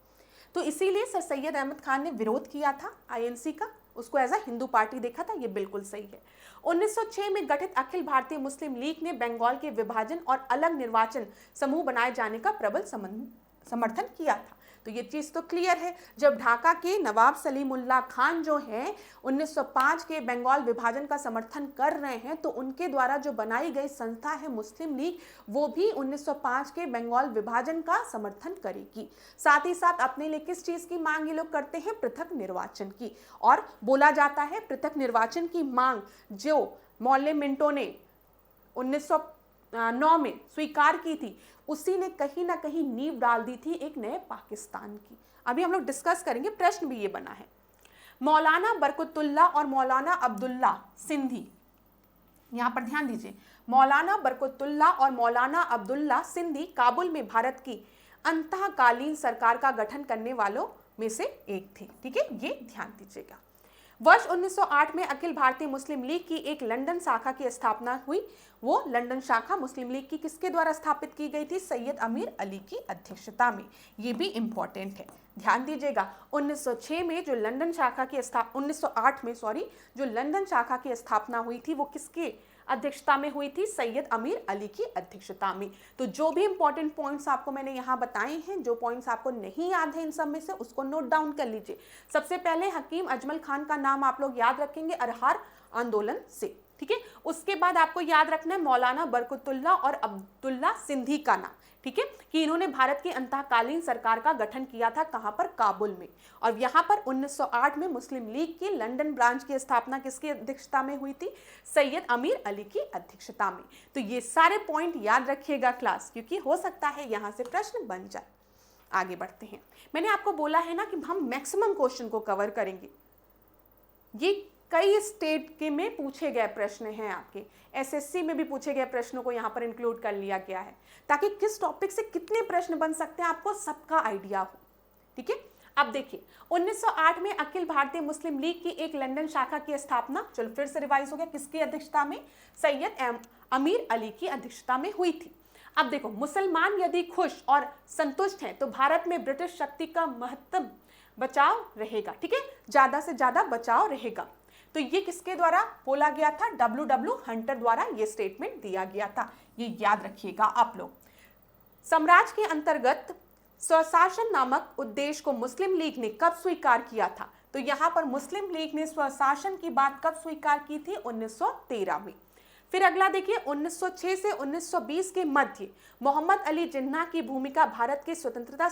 तो इसीलिए सर सैयद अहमद खान ने विरोध किया था आईएनसी का, उसको एज अ हिंदू पार्टी देखा था। ये बिल्कुल सही है। 1906 में गठित अखिल भारतीय मुस्लिम लीग ने बंगाल के विभाजन और अलग निर्वाचन समूह बनाए जाने का प्रबल समर्थन किया था। तो ये चीज तो क्लियर है। जब ढाका के नवाब सलीमुल्लाह खान जो हैं 1905 के बंगाल विभाजन का समर्थन कर रहे हैं, तो उनके द्वारा जो बनाई गई संस्था है मुस्लिम लीग, वो भी 1905 के बंगाल विभाजन का समर्थन करेगी। साथ ही साथ अपने लिए किस चीज की मांग ये लोग करते हैं? पृथक निर्वाचन की। और बोला जाता है पृथक निर्वाचन की मांग जो मौलाना मिंटो ने 1909 में स्वीकार की थी, उसी ने कहीं ना कहीं नींव डाल दी थी एक नए पाकिस्तान की। अभी हम लोग डिस्कस करेंगे, प्रश्न भी ये बना है। मौलाना बरकतुल्लाह और मौलाना अब्दुल्ला सिंधी, यहां पर ध्यान दीजिए, मौलाना बरकतुल्लाह और मौलाना अब्दुल्ला सिंधी काबुल में भारत की अंतःकालीन सरकार का गठन करने वालों में से एक थे, ठीक है, ये ध्यान दीजिएगा। वर्ष 1908 में अखिल भारतीय मुस्लिम लीग की एक लंदन शाखा की स्थापना हुई। वो लंदन शाखा मुस्लिम लीग की किसके द्वारा स्थापित की गई थी? सैयद अमीर अली की अध्यक्षता में। ये भी इंपॉर्टेंट है, ध्यान दीजिएगा। 1906 में जो लंदन शाखा की 1908 में जो लंदन शाखा की स्थापना हुई थी, वो किसके अध्यक्षता में हुई थी? सैयद अमीर अली की अध्यक्षता में। तो जो भी इंपॉर्टेंट पॉइंट्स आपको मैंने यहाँ बताए हैं, जो पॉइंट्स आपको नहीं याद है इन सब में से, उसको नोट डाउन कर लीजिए। सबसे पहले हकीम अजमल खान का नाम आप लोग याद रखेंगे अरहार आंदोलन से, ठीक है। उसके बाद आपको याद रखना है मौलाना बरकतुल्लाह और अब्दुल्ला सिंधी का नाम, ठीक है, कि इन्होंने भारत की अंतःकालीन सरकार का गठन किया था, कहां पर? काबुल में। और यहां पर 1908 में मुस्लिम लीग की लंदन ब्रांच की स्थापना किसकी अध्यक्षता में हुई थी? सैयद अमीर अली की अध्यक्षता में। तो ये सारे पॉइंट याद रखिएगा क्लास, क्योंकि हो सकता है यहां से प्रश्न बन जाए। आगे बढ़ते हैं। मैंने आपको बोला है ना कि हम मैक्सिमम क्वेश्चन को कवर करेंगे। ये कई स्टेट के में पूछे गए प्रश्न हैं, आपके एसएससी में भी पूछे गए प्रश्नों को यहाँ पर इंक्लूड कर लिया गया है, ताकि किस टॉपिक से कितने प्रश्न बन सकते हैं आपको सबका आइडिया हो, ठीक है। अब देखिए 1908 में अखिल भारतीय मुस्लिम लीग की एक लंदन शाखा की स्थापना, चलो फिर से रिवाइज हो गया, किसकी अध्यक्षता में? सैयद अमीर अली की अध्यक्षता में हुई थी। अब देखो, मुसलमान यदि खुश और संतुष्ट हैं तो भारत में ब्रिटिश शक्ति का महत्तम बचाव रहेगा, ठीक है, ज्यादा से ज्यादा बचाव रहेगा। तो ये किसके द्वारा बोला गया था? W. हंटर द्वारा ये स्टेटमेंट दिया गया था, ये याद रखिएगा आप लोग। साम्राज्य के अंतर्गत स्वशासन नामक उद्देश्य को मुस्लिम लीग ने कब स्वीकार किया था? तो यहां पर मुस्लिम लीग ने स्वशासन की बात कब स्वीकार की थी? 1913 में। फिर अगला देखिए, 1906 से 1920 के मध्य मोहम्मद अली जिन्ना की भूमिका भारत के स्वतंत्रता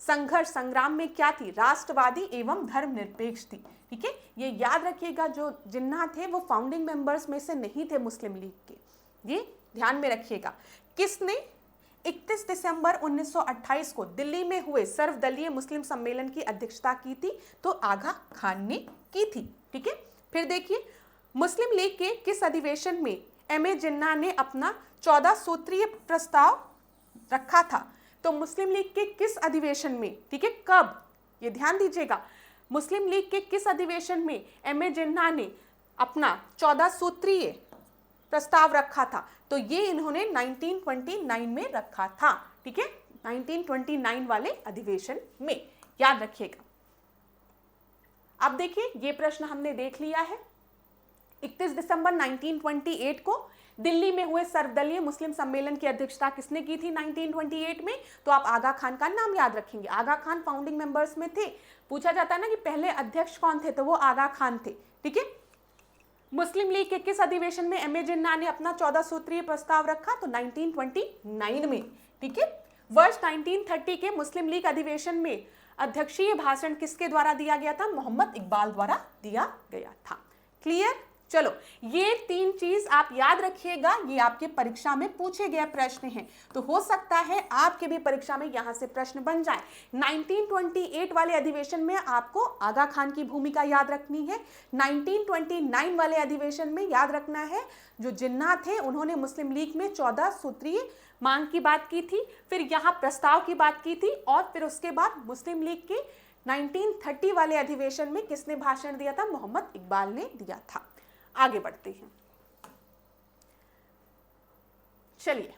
संघर्ष संग्राम में क्या थी? राष्ट्रवादी एवं धर्मनिरपेक्ष थी, ठीक है, ये याद रखिएगा। जो जिन्ना थे वो फाउंडिंग मेंबर्स में से नहीं थे मुस्लिम लीग के, ये ध्यान में रखिएगा। किसने 31 दिसंबर 1928 को दिल्ली में हुए सर्वदलीय मुस्लिम सम्मेलन की अध्यक्षता की थी? तो आगा खान ने की थी, ठीक है। फिर देखिए, मुस्लिम लीग के किस अधिवेशन में M.A. जिन्ना ने अपना 14 सूत्रीय प्रस्ताव रखा था? तो मुस्लिम लीग के किस अधिवेशन में, ठीक है, कब, ये ध्यान दीजिएगा, मुस्लिम लीग के किस अधिवेशन में M.A. जिन्ना ने अपना 14 सूत्रीय प्रस्ताव रखा था? तो ये इन्होंने 1929 में रखा था, ठीक है, 1929 वाले अधिवेशन में, याद रखिएगा। अब देखिए, ये प्रश्न हमने देख लिया है। 31 दिसंबर 1928 को दिल्ली में हुए सर्वदलीय मुस्लिम सम्मेलन की अध्यक्षता किसने की थी 1928 में? तो आप आगा खान का नाम याद रखेंगे। आगा खान फाउंडिंग मेंबर्स में थे। पूछा जाता है ना कि पहले अध्यक्ष कौन थे, तो वो आगा खान थे, ठीक है। मुस्लिम लीग के किस अधिवेशन में M.A. जिन्ना ने अपना 14 सूत्रीय प्रस्ताव रखा? तो 1929 में, ठीक है। वर्ष 1930 के मुस्लिम लीग अधिवेशन में अध्यक्षीय भाषण किसके द्वारा दिया गया था? मोहम्मद इकबाल द्वारा दिया गया था। क्लियर? चलो, ये 3 चीज आप याद रखिएगा, ये आपके परीक्षा में पूछे गए प्रश्न हैं, तो हो सकता है आपके भी परीक्षा में यहां से प्रश्न बन जाए। 1928 वाले अधिवेशन में आपको आगा खान की भूमिका याद रखनी है। 1929 वाले अधिवेशन में याद रखना है जो जिन्ना थे उन्होंने मुस्लिम लीग में 14 सूत्रीय मांग की बात की थी, फिर यहाँ प्रस्ताव की बात की थी, और फिर उसके बाद मुस्लिम लीग के 1930 वाले अधिवेशन में किसने भाषण दिया था? मोहम्मद इकबाल ने दिया था। आगे बढ़ते हैं, चलिए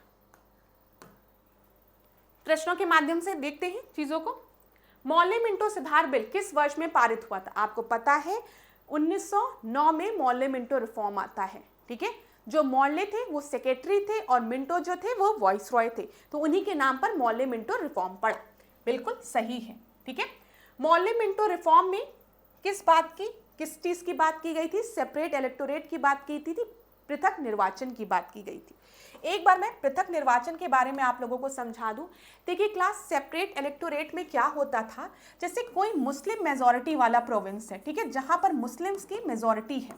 प्रश्नों के माध्यम से देखते हैं चीजों को। मौले मिंटो सुधार बिल किस वर्ष में पारित हुआ था? आपको पता है 1909 में मौले मिंटो रिफॉर्म आता है, ठीक है। जो मौले थे वो सेक्रेटरी थे और मिंटो जो थे वो वॉइस रॉय थे, तो उन्हीं के नाम पर मौले मिंटो रिफॉर्म पड़ा। बिल्कुल सही है, ठीक है। मौले मिंटो रिफॉर्म में किस चीज की बात की गई थी? सेपरेट इलेक्टोरेट की बात की थी, पृथक निर्वाचन की बात की गई थी। एक बार मैं पृथक निर्वाचन के बारे में आप लोगों को समझा दूं। देखिए क्लास, सेपरेट इलेक्टोरेट में क्या होता था, जैसे कोई मुस्लिम मेजॉरिटी वाला प्रोविंस है, ठीक है, जहां पर मुस्लिम्स की मेजॉरिटी है,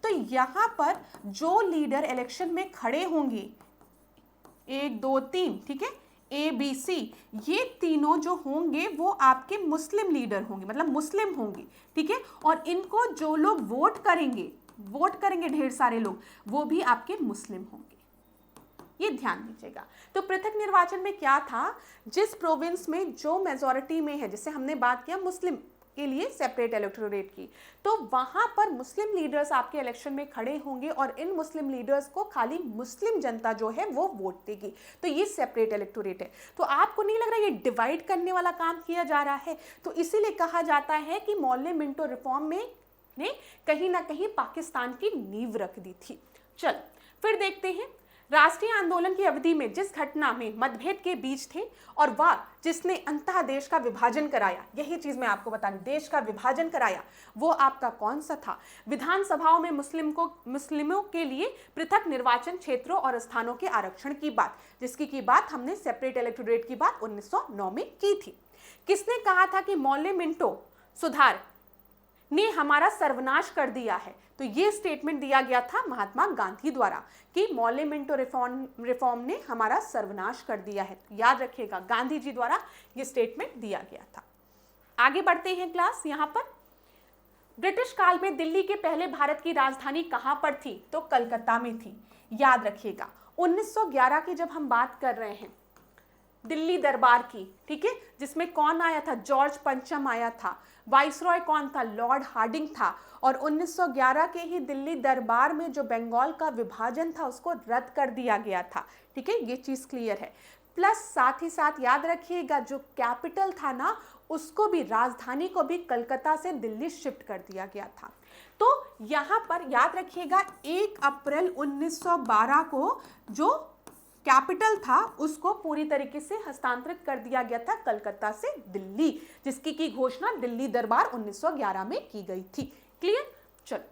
तो यहां पर जो लीडर इलेक्शन में खड़े होंगे 1 2 3, ठीक है, ABC, ये तीनों जो होंगे वो आपके मुस्लिम लीडर होंगे, मतलब मुस्लिम होंगे, ठीक है। और इनको जो लोग वोट करेंगे ढेर सारे लोग, वो भी आपके मुस्लिम होंगे, ये ध्यान दीजिएगा। तो पृथक निर्वाचन में क्या था, जिस प्रोविंस में जो मेजॉरिटी में है, जैसे हमने बात किया मुस्लिम के लिए सेपरेट इलेक्टोरेट की, तो वहां पर मुस्लिम लीडर्स आपके इलेक्शन में खड़े होंगे और इन मुस्लिम लीडर्स को खाली मुस्लिम जनता जो है वो वोट देगी, तो ये सेपरेट इलेक्टोरेट है। तो आपको नहीं लग रहा ये डिवाइड करने वाला काम किया जा रहा है? तो इसीलिए कहा जाता है कि मौले मिंटो रिफॉर्म में ने कहीं ना कहीं पाकिस्तान की नींव रख दी थी। चल फिर देखते हैं, राष्ट्रीय आंदोलन की अवधि में जिस घटना में मतभेद के बीच थे और वह जिसने अंततः देश का विभाजन कराया, यही चीज मैं आपको बता दूं, देश का विभाजन कराया, वो आपका कौन सा था? विधानसभाओं में मुस्लिमों के लिए पृथक निर्वाचन क्षेत्रों और स्थानों के आरक्षण की बात, जिसकी की बात हमने सेपरेट इलेक्टोरेट की बात 1909 में की थी। किसने कहा था कि मौले मिंटो सुधार ने हमारा सर्वनाश कर दिया है? तो ये स्टेटमेंट दिया गया था महात्मा गांधी द्वारा कि मौले मिंटो रिफॉर्म ने हमारा सर्वनाश कर दिया है। याद रखिएगा, गांधी जी द्वारा ये स्टेटमेंट दिया गया था। आगे बढ़ते हैं क्लास। यहाँ पर ब्रिटिश काल में दिल्ली के पहले भारत की राजधानी कहाँ पर थी? तो कलकत्ता में थी। याद रखिएगा 1911 की जब हम बात कर रहे हैं, दिल्ली दरबार की, ठीक है, जिसमें कौन आया था, जॉर्ज पंचम आया था। वाइसरॉय कौन था, लॉर्ड हार्डिंग था। और 1911 के ही दिल्ली दरबार में जो बंगाल का विभाजन था उसको रद्द कर दिया गया था, ठीक है, ये चीज क्लियर है। प्लस साथ ही साथ याद रखिएगा जो कैपिटल था ना उसको भी, राजधानी को भी कलकत्ता से दिल्ली शिफ्ट कर दिया गया था। तो यहां पर याद रखिएगा 1 अप्रैल 1912 को जो कैपिटल था उसको पूरी तरीके से हस्तांतरित कर दिया गया था कलकत्ता से दिल्ली, जिसकी की घोषणा दिल्ली दरबार 1911 में की गई थी। क्लियर? चलो,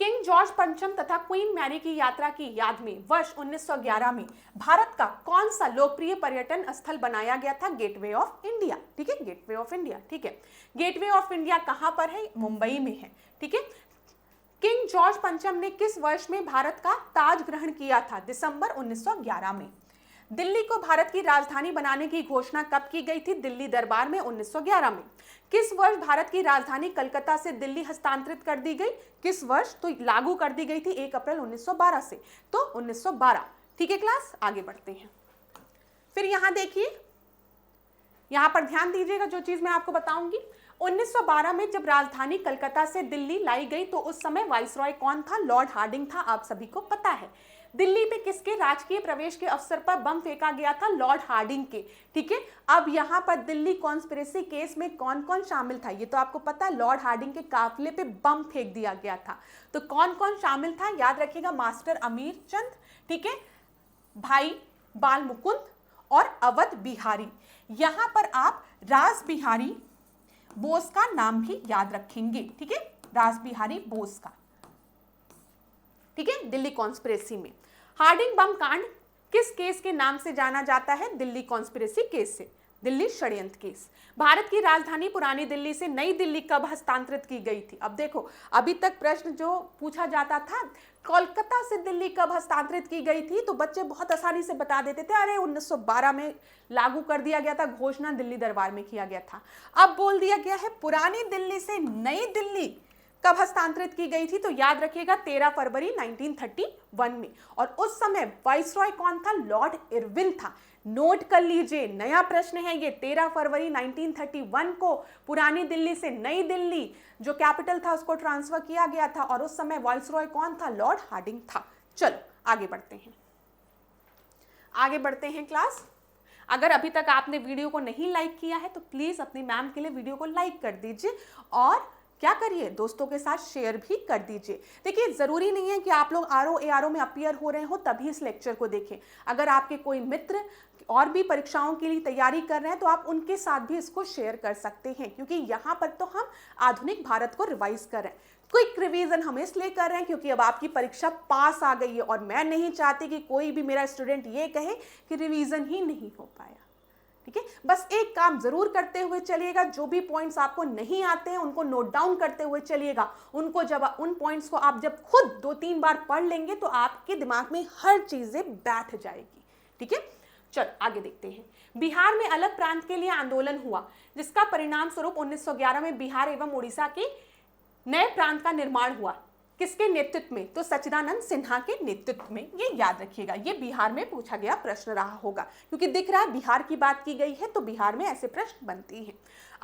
किंग जॉर्ज पंचम तथा क्वीन मैरी की यात्रा की याद में वर्ष 1911 में भारत का कौन सा लोकप्रिय पर्यटन स्थल बनाया गया था, गेटवे ऑफ इंडिया, ठीक है, गेटवे ऑफ इंडिया, ठीक है। गेटवे ऑफ इंडिया कहां पर है, मुंबई में है, ठीक है। किंग जॉर्ज पंचम ने किस वर्ष में भारत का ताज ग्रहण किया था, दिसंबर 1911 में। दिल्ली को भारत की राजधानी बनाने की घोषणा कब की गई थी, दिल्ली दरबार में 1911 में। किस वर्ष भारत की राजधानी कलकत्ता से दिल्ली हस्तांतरित कर दी गई, किस वर्ष, तो लागू कर दी गई थी 1 अप्रैल 1912 से, तो 1912, ठीक है क्लास। आगे बढ़ते हैं। फिर यहां देखिए, यहां पर ध्यान दीजिएगा जो चीज मैं आपको बताऊंगी। 1912 में जब राजधानी कलकत्ता से दिल्ली लाई गई तो उस समय वाइसरॉय कौन था, लॉर्ड हार्डिंग था, आप सभी को पता है। दिल्ली पे किसके राजकीय प्रवेश के अवसर पर बम फेंका गया था, लॉर्ड हार्डिंग के, ठीक है। अब यहाँ पर दिल्ली कॉन्स्पिरेसी केस में कौन कौन शामिल था ये तो आपको पता है, लॉर्ड हार्डिंग के काफिले पे बम फेंक दिया गया था। तो कौन कौन शामिल था, याद रखिएगा, मास्टर अमीर चंद, ठीक है, भाई बाल मुकुंद और अवध बिहारी। यहां पर आप रास बिहारी बोस का नाम भी याद रखेंगे, ठीक है, रास बिहारी बोस का, ठीक है, दिल्ली कॉन्स्पिरेसी में। हार्डिंग बम कांड किस केस के नाम से जाना जाता है, दिल्ली कॉन्स्पिरेसी केस से, दिल्ली षड्यंत्र केस। भारत की राजधानी पुरानी दिल्ली से नई दिल्ली कब हस्तांतरित की गई थी। अब देखो, अभी तक प्रश्न जो पूछा जाता था कोलकाता से दिल्ली कब हस्तांतरित की गई थी, तो बच्चे बहुत आसानी से बता देते थे, अरे 1912 में लागू कर दिया गया था, घोषणा दिल्ली दरबार में किया गया था। अब बोल दिया गया है पुरानी दिल्ली से नई दिल्ली कब हस्तांतरित की गई थी, तो याद रखिएगा 13 फरवरी 1931 में। और उस समय वाइसरॉय कौन था, लॉर्ड इरविन था। नोट कर लीजिए, नया प्रश्न है ये, 13 फरवरी 1931 को पुरानी दिल्ली से नई दिल्ली जो कैपिटल था उसको ट्रांसफर किया गया था और उस समय वाइसरॉय कौन था, लॉर्ड हार्डिंग था। चलो आगे बढ़ते हैं, आगे बढ़ते हैं क्लास। अगर अभी तक आपने वीडियो को नहीं लाइक किया है तो प्लीज अपनी मैम के लिए वीडियो को लाइक कर दीजिए और क्या करिए, दोस्तों के साथ शेयर भी कर दीजिए। देखिए, जरूरी नहीं है कि आप लोग आरओ एआरओ में अपीयर हो रहे हो तभी इस लेक्चर को देखें। अगर आपके कोई मित्र और भी परीक्षाओं के लिए तैयारी कर रहे हैं तो आप उनके साथ भी इसको शेयर कर सकते हैं, क्योंकि यहाँ पर तो हम आधुनिक भारत को रिवाइज कर रहे हैं। क्विक रिवीजन हम इसलिए कर रहे हैं क्योंकि अब आपकी परीक्षा पास आ गई है और मैं नहीं चाहती कि कोई भी मेरा स्टूडेंट ये कहे कि रिवीजन ही नहीं हो पाया, ठीक है। बस एक काम जरूर करते हुए चलिएगा, जो भी पॉइंट्स आपको नहीं आते हैं उनको नोट डाउन करते हुए चलिएगा। उनको जब उन पॉइंट्स को आप जब खुद 2-3 बार पढ़ लेंगे तो आपके दिमाग में हर चीजें बैठ जाएगी, ठीक है। चल आगे देखते हैं। बिहार में अलग प्रांत के लिए आंदोलन हुआ जिसका परिणाम स्वरूप 1911 में बिहार एवं उड़ीसा के नए प्रांत का निर्माण हुआ। किसके नेतृत्व में, तो सच्चिदानंद सिन्हा के नेतृत्व में। ये याद रखिएगा, ये बिहार में पूछा गया प्रश्न रहा होगा, क्योंकि दिख रहा है बिहार की बात की गई है तो बिहार में ऐसे प्रश्न बनती हैं।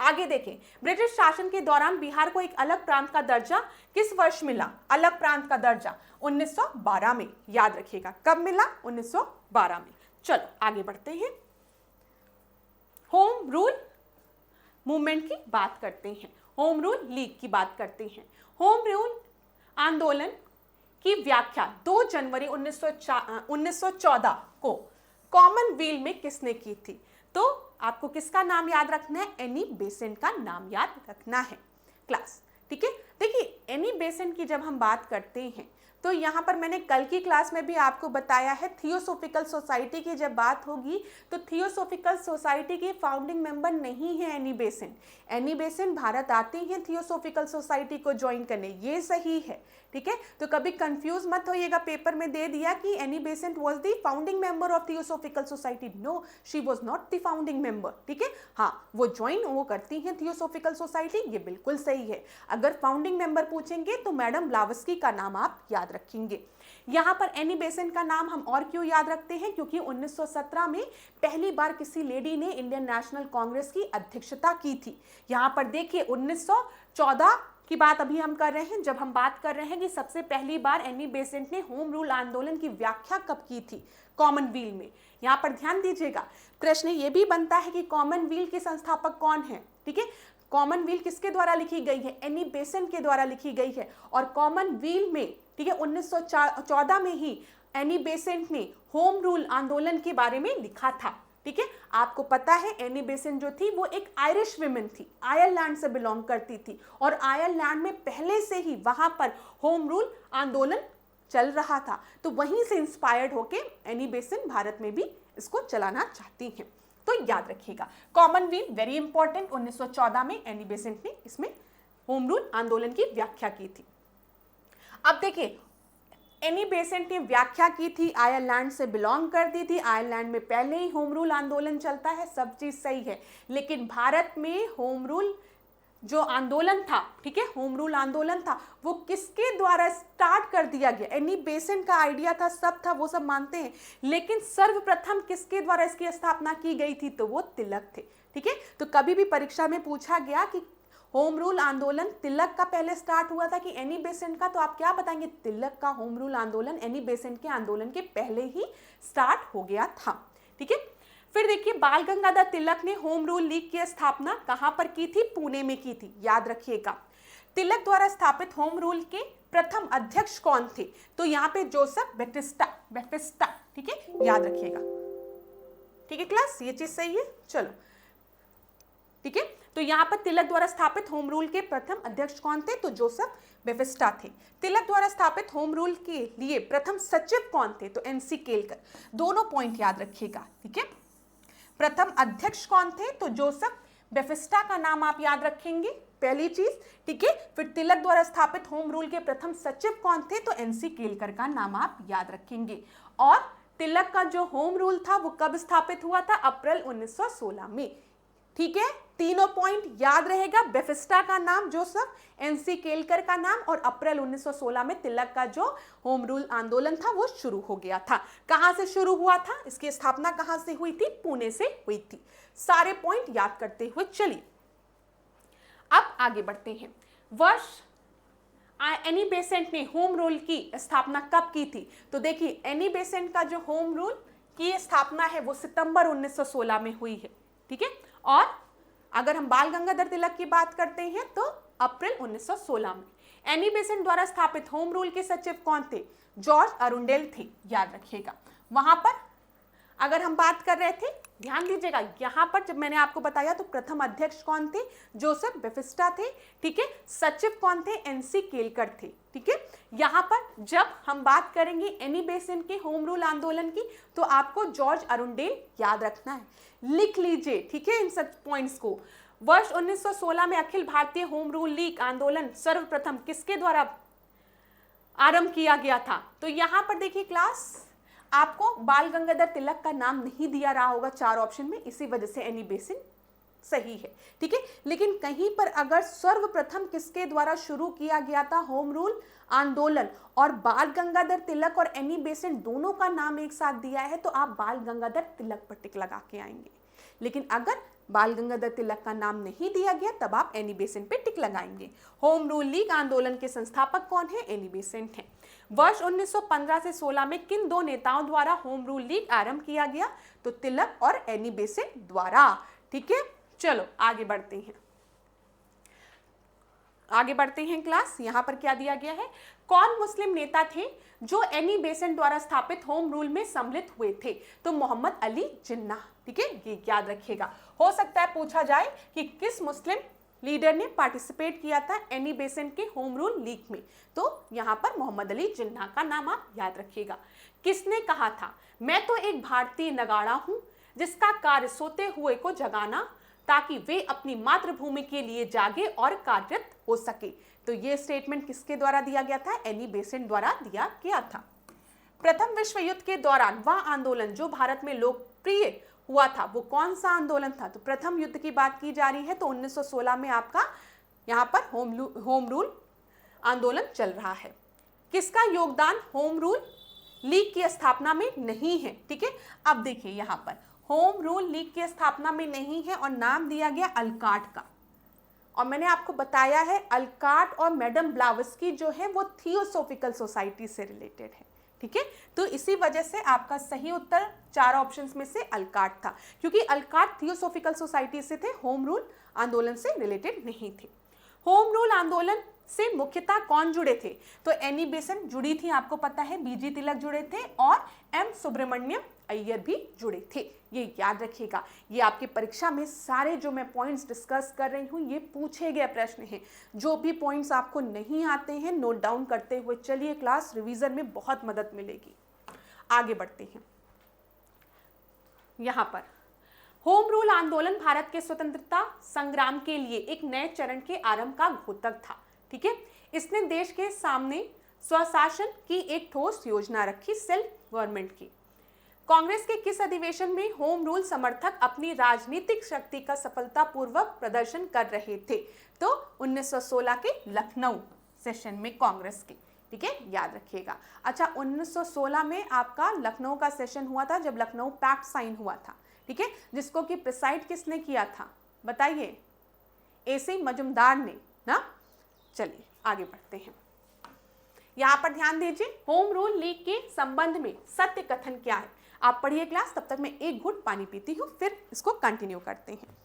आगे देखें, ब्रिटिश शासन के दौरान बिहार को एक अलग प्रांत का दर्जा किस वर्ष मिला, अलग प्रांत का दर्जा 1912 में। याद रखिएगा कब मिला, 1912 में। चलो आगे बढ़ते हैं, होम रूल मूवमेंट की बात करते हैं, होम रूल लीग की बात करते हैं। होम रूल आंदोलन की व्याख्या 2 जनवरी 1914 को कॉमनवेल्थ में किसने की थी, तो आपको किसका नाम याद रखना है, एनी बेसेंट का नाम याद रखना है क्लास, ठीक है। देखिए, एनी बेसेंट की जब हम बात करते हैं तो यहाँ पर मैंने कल की क्लास में भी आपको बताया है, थियोसोफिकल सोसाइटी की जब बात होगी तो थियोसोफिकल सोसाइटी की फाउंडिंग मेंबर नहीं है Annie Besant. Annie Besant Bharat आते हैं थियोसोफिकल सोसाइटी को ज्वाइन करने, ये सही है, ठीक है। तो कभी कंफ्यूज मत होइएगा, पेपर में दे दिया कि Annie Besant was the founding member of theosophical society, no she was not the founding member, ठीक है। हाँ, वो ज्वाइन वो करती हैं थियोसोफिकल सोसाइटी, ये बिल्कुल सही है। अगर फाउंडिंग मेंबर पूछेंगे तो मैडम ब्लावस्की का नाम आप याद रखेंगे। यहाँ पर एनी बेसेंट का नाम हम और क्यों याद रखते हैं, क्योंकि 1917 में पहली बार किसी लेडी ने इंडियन नेशनल कांग्रेस की अध्यक्षता की थी। यहाँ पर देखिए 1914 की बात अभी हम कर रहे हैं, जब हम बात कर रहे हैं कि सबसे पहली बार एनी बेसेंट ने होम रूल आंदोलन की व्याख्या कब की थी, कॉमनवेल्थ में। यहाँ पर ध्यान दीजिएगा, प्रश्न ये भी बनता है कि कॉमनवेल्थ के संस्थापक कौन है, ठीक है। कॉमनवेल्थ किसके द्वारा लिखी गई है, एनी बेसेंट के द्वारा लिखी गई है। और कॉमनवेल्थ में, ठीक है, 1914 में ही एनी बेसेंट ने होम रूल आंदोलन के बारे में लिखा था, ठीक है। आपको पता है एनी बेसेंट जो थी वो एक आयरिश विमेन थी, आयरलैंड से बिलोंग करती थी, और आयरलैंड में पहले से ही वहां पर होम रूल आंदोलन चल रहा था, तो वहीं से इंस्पायर्ड होके एनी बेसेंट भारत में भी इसको चलाना चाहती हैं। तो याद रखिएगा, कॉमनवेल्थ वेरी इंपॉर्टेंट, 1914 में एनी बेसेंट ने इसमें होम रूल आंदोलन की व्याख्या की थी। अब देखिए, एनी बेसेंट ने व्याख्या की थी, आयरलैंड से बिलोंग करती थी, आयरलैंड में पहले ही होम रूल आंदोलन चलता है, सब चीज सही है। लेकिन भारत में होम रूल जो आंदोलन था, ठीक है, होम रूल आंदोलन था, वो किसके द्वारा स्टार्ट कर दिया गया। एनी बेसेंट का आइडिया था, सब था, वो सब मानते हैं, लेकिन सर्वप्रथम किसके द्वारा इसकी स्थापना की गई थी, तो वो तिलक थे, ठीक है। तो कभी भी परीक्षा में पूछा गया कि होम रूल आंदोलन तिलक का पहले स्टार्ट हुआ था कि एनी बेसेंट का, तो आप क्या बताएंगे, तिलक का होम रूल आंदोलन एनी बेसेंट के आंदोलन के पहले ही स्टार्ट हो गया था, ठीक है। फिर देखिए, बाल गंगाधर तिलक ने होम रूल लीग की स्थापना कहां पर की थी, पुणे में की थी, याद रखिएगा। तिलक द्वारा स्थापित होम रूल के प्रथम अध्यक्ष कौन थे, तो यहाँ पे जोसेफ बैप्टिस्टा, ठीक है, याद रखिएगा, ठीक है क्लास, ये चीज सही है। चलो, ठीक है, तो यहाँ पर तिलक द्वारा स्थापित होम रूल के प्रथम अध्यक्ष कौन थे, तो जोसेफ बैप्टिस्टा थे। तिलक द्वारा स्थापित होम रूल के लिए प्रथम सचिव कौन थे, तो एनसी केलकर। दोनों पॉइंट याद रखिएगा, ठीक है। प्रथम अध्यक्ष कौन थे, तो जोसेफ बैप्टिस्टा का नाम आप याद रखेंगे, पहली चीज, ठीक है। फिर तिलक द्वारा स्थापित होम रूल के प्रथम सचिव कौन थे, तो एनसी केलकर का नाम आप याद रखेंगे। और तिलक का जो होम रूल था वो कब स्थापित हुआ था, अप्रैल 1916 में, ठीक है। तीनों पॉइंट याद रहेगा, बैप्टिस्टा का नाम जोसेफ, एनसी केलकर का नाम, और अप्रैल 1916 में तिलक का जो होम रूल आंदोलन था वो शुरू हो गया था। कहां से शुरू हुआ था, इसकी स्थापना कहां से हुई थी, पुणे से हुई थी। सारे पॉइंट याद करते हुए चलिए अब आगे बढ़ते हैं। वर्ष एनी बेसेंट ने होम रूल की स्थापना कब की थी, तो देखिए एनी बेसेंट का जो होम रूल की स्थापना है वो सितंबर 1916 में हुई है, ठीक है। और अगर हम बाल गंगाधर तिलक की बात करते हैं तो अप्रैल 1916 में। एनी बेसेंट द्वारा स्थापित होम रूल के सचिव कौन थे, जॉर्ज अरुंडेल थे, याद रखिएगा। वहां पर अगर हम बात कर रहे थे, ध्यान दीजिएगा, यहां पर जब मैंने आपको बताया तो प्रथम अध्यक्ष कौन थे, जोसेफ बैप्टिस्टा थे, ठीक है। सचिव कौन थे, एनसी केलकर थे, ठीक है। यहां पर जब हम बात करेंगे एनी बेसेंट के होम रूल आंदोलन की, तो आपको जॉर्ज अरुंडेल याद रखना है, लिख लीजिए, ठीक है, इन सब पॉइंट्स को। वर्ष 1916 में Akhil Bharatiya home Rule league आंदोलन सर्वप्रथम किसके द्वारा आरंभ किया गया था, तो यहां पर देखिए क्लास, आपको बाल गंगाधर तिलक का नाम नहीं दिया रहा होगा चार ऑप्शन में, इसी वजह से एनी बेसेंट सही है, ठीक है। लेकिन कहीं पर अगर सर्वप्रथम किसके द्वारा शुरू किया गया था होम रूल आंदोलन, और बाल गंगाधर तिलक और एनी बेसेंट दोनों का नाम एक साथ दिया है, तो आप बाल गंगाधर तिलक पर टिक लगा के आएंगे। लेकिन अगर बाल गंगाधर तिलक का नाम नहीं दिया गया, तब आप एनी बेसेंट पे टिक लगाएंगे। होम रूल लीग आंदोलन के संस्थापक कौन है, एनी बेसेंट है। वर्ष 1915 से 16 में किन दो नेताओं द्वारा होम रूल लीग आरंभ किया गया, तो तिलक और एनी बेसेंट द्वारा, ठीक है। चलो आगे बढ़ते हैं, आगे बढ़ते हैं क्लास। यहां पर क्या दिया गया है, कौन मुस्लिम नेता थे जो एनी बेसेंट द्वारा स्थापित होम रूल में सम्मिलित हुए थे, तो मोहम्मद अली जिन्ना, ठीक है, ये याद रखिएगा। हो सकता है पूछा जाए कि किस मुस्लिम लीडर ने पार्टिसिपेट किया था एनी बेसेंट के होम रूल लीग में, तो यहां पर मोहम्मद अली जिन्ना का नाम आप याद रखिएगा। किसने कहा था, मैं तो एक भारतीय नगाड़ा हूं जिसका कार्य सोते हुए को जगाना, ताकि वे अपनी मातृभूमि के लिए जागे और कार्यरत हो सके, तो ये स्टेटमेंट किसके द्वारा दिया गया था, एनी बेसेंट द्वारा दिया गया था। प्रथम विश्व युद्ध के दौरान वह आंदोलन जो भारत में लोकप्रिय हुआ था वो कौन सा आंदोलन था, तो प्रथम युद्ध की बात की जा रही है, तो 1916 में आपका यहाँ पर होम रूल आंदोलन चल रहा है, किसका योगदान होम रूल लीग की स्थापना में नहीं है। ठीक है, अब देखिए यहाँ पर होम रूल लीग की स्थापना में नहीं है और नाम दिया गया अल्काट का, और मैंने आपको बताया है अल्काट और मैडम ब्लावस्की जो है वो थियोसोफिकल सोसाइटी से रिलेटेड है। ठीक है, तो इसी वजह से आपका सही उत्तर 4 ऑप्शंस में से अल्काट था, क्योंकि अल्काट थियोसोफिकल सोसाइटी से थे, होम रूल आंदोलन से रिलेटेड नहीं थे। होम रूल आंदोलन से मुख्यतः कौन जुड़े थे? तो एनी बेसेंट जुड़ी थी, आपको पता है, बीजी तिलक जुड़े थे और एम सुब्रमण्यम अय्यर भी जुड़े थे। ये याद रखिएगा, ये आपकी परीक्षा में सारे जो मैं पॉइंट्स डिस्कस कर रही हूँ ये पूछे गए प्रश्न हैं। जो भी पॉइंट्स आपको नहीं आते हैं नोट डाउन करते हुए चलिए, क्लास रिवीजन में बहुत मदद मिलेगी। आगे बढ़ते हैं। यहाँ पर होम रूल आंदोलन भारत के स्वतंत्रता संग्राम के लिए एक नए चरण के आरंभ का घोतक था। ठीक है, इसने देश के सामने स्वशासन की एक ठोस योजना रखी, सेल्फ गवर्नमेंट की। कांग्रेस के किस अधिवेशन में होम रूल समर्थक अपनी राजनीतिक शक्ति का सफलतापूर्वक प्रदर्शन कर रहे थे? तो 1916 के लखनऊ सेशन में कांग्रेस के। ठीक है, याद रखिएगा। अच्छा, 1916 में आपका लखनऊ का सेशन हुआ था जब लखनऊ पैक्ट साइन हुआ था। ठीक है, जिसको कि प्रिसाइड किसने किया था बताइए? एसी मजुमदार ने ना। चलिए आगे बढ़ते हैं। यहाँ पर ध्यान दीजिए, होम रूल लीग के संबंध में सत्य कथन क्या है? आप पढ़िए क्लास, तब तक मैं एक घूंट पानी पीती हूँ, फिर इसको कंटिन्यू करते हैं।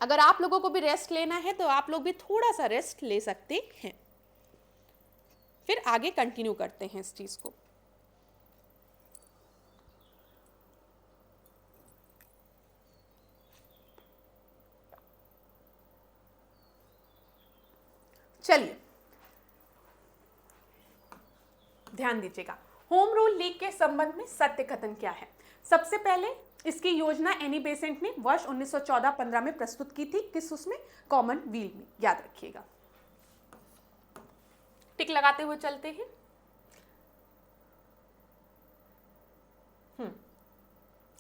अगर आप लोगों को भी रेस्ट लेना है तो आप लोग भी थोड़ा सा रेस्ट ले सकते हैं, फिर आगे कंटिन्यू करते हैं इस चीज को। चलिए ध्यान दीजिएगा, होम रूल लीग के संबंध में सत्य कथन क्या है। सबसे पहले इसकी योजना एनी बेसेंट ने वर्ष 1914-15 में प्रस्तुत की थी। किस उसमें? कॉमनवेल्थ में, याद रखिएगा। टिक लगाते हुए चलते हैं।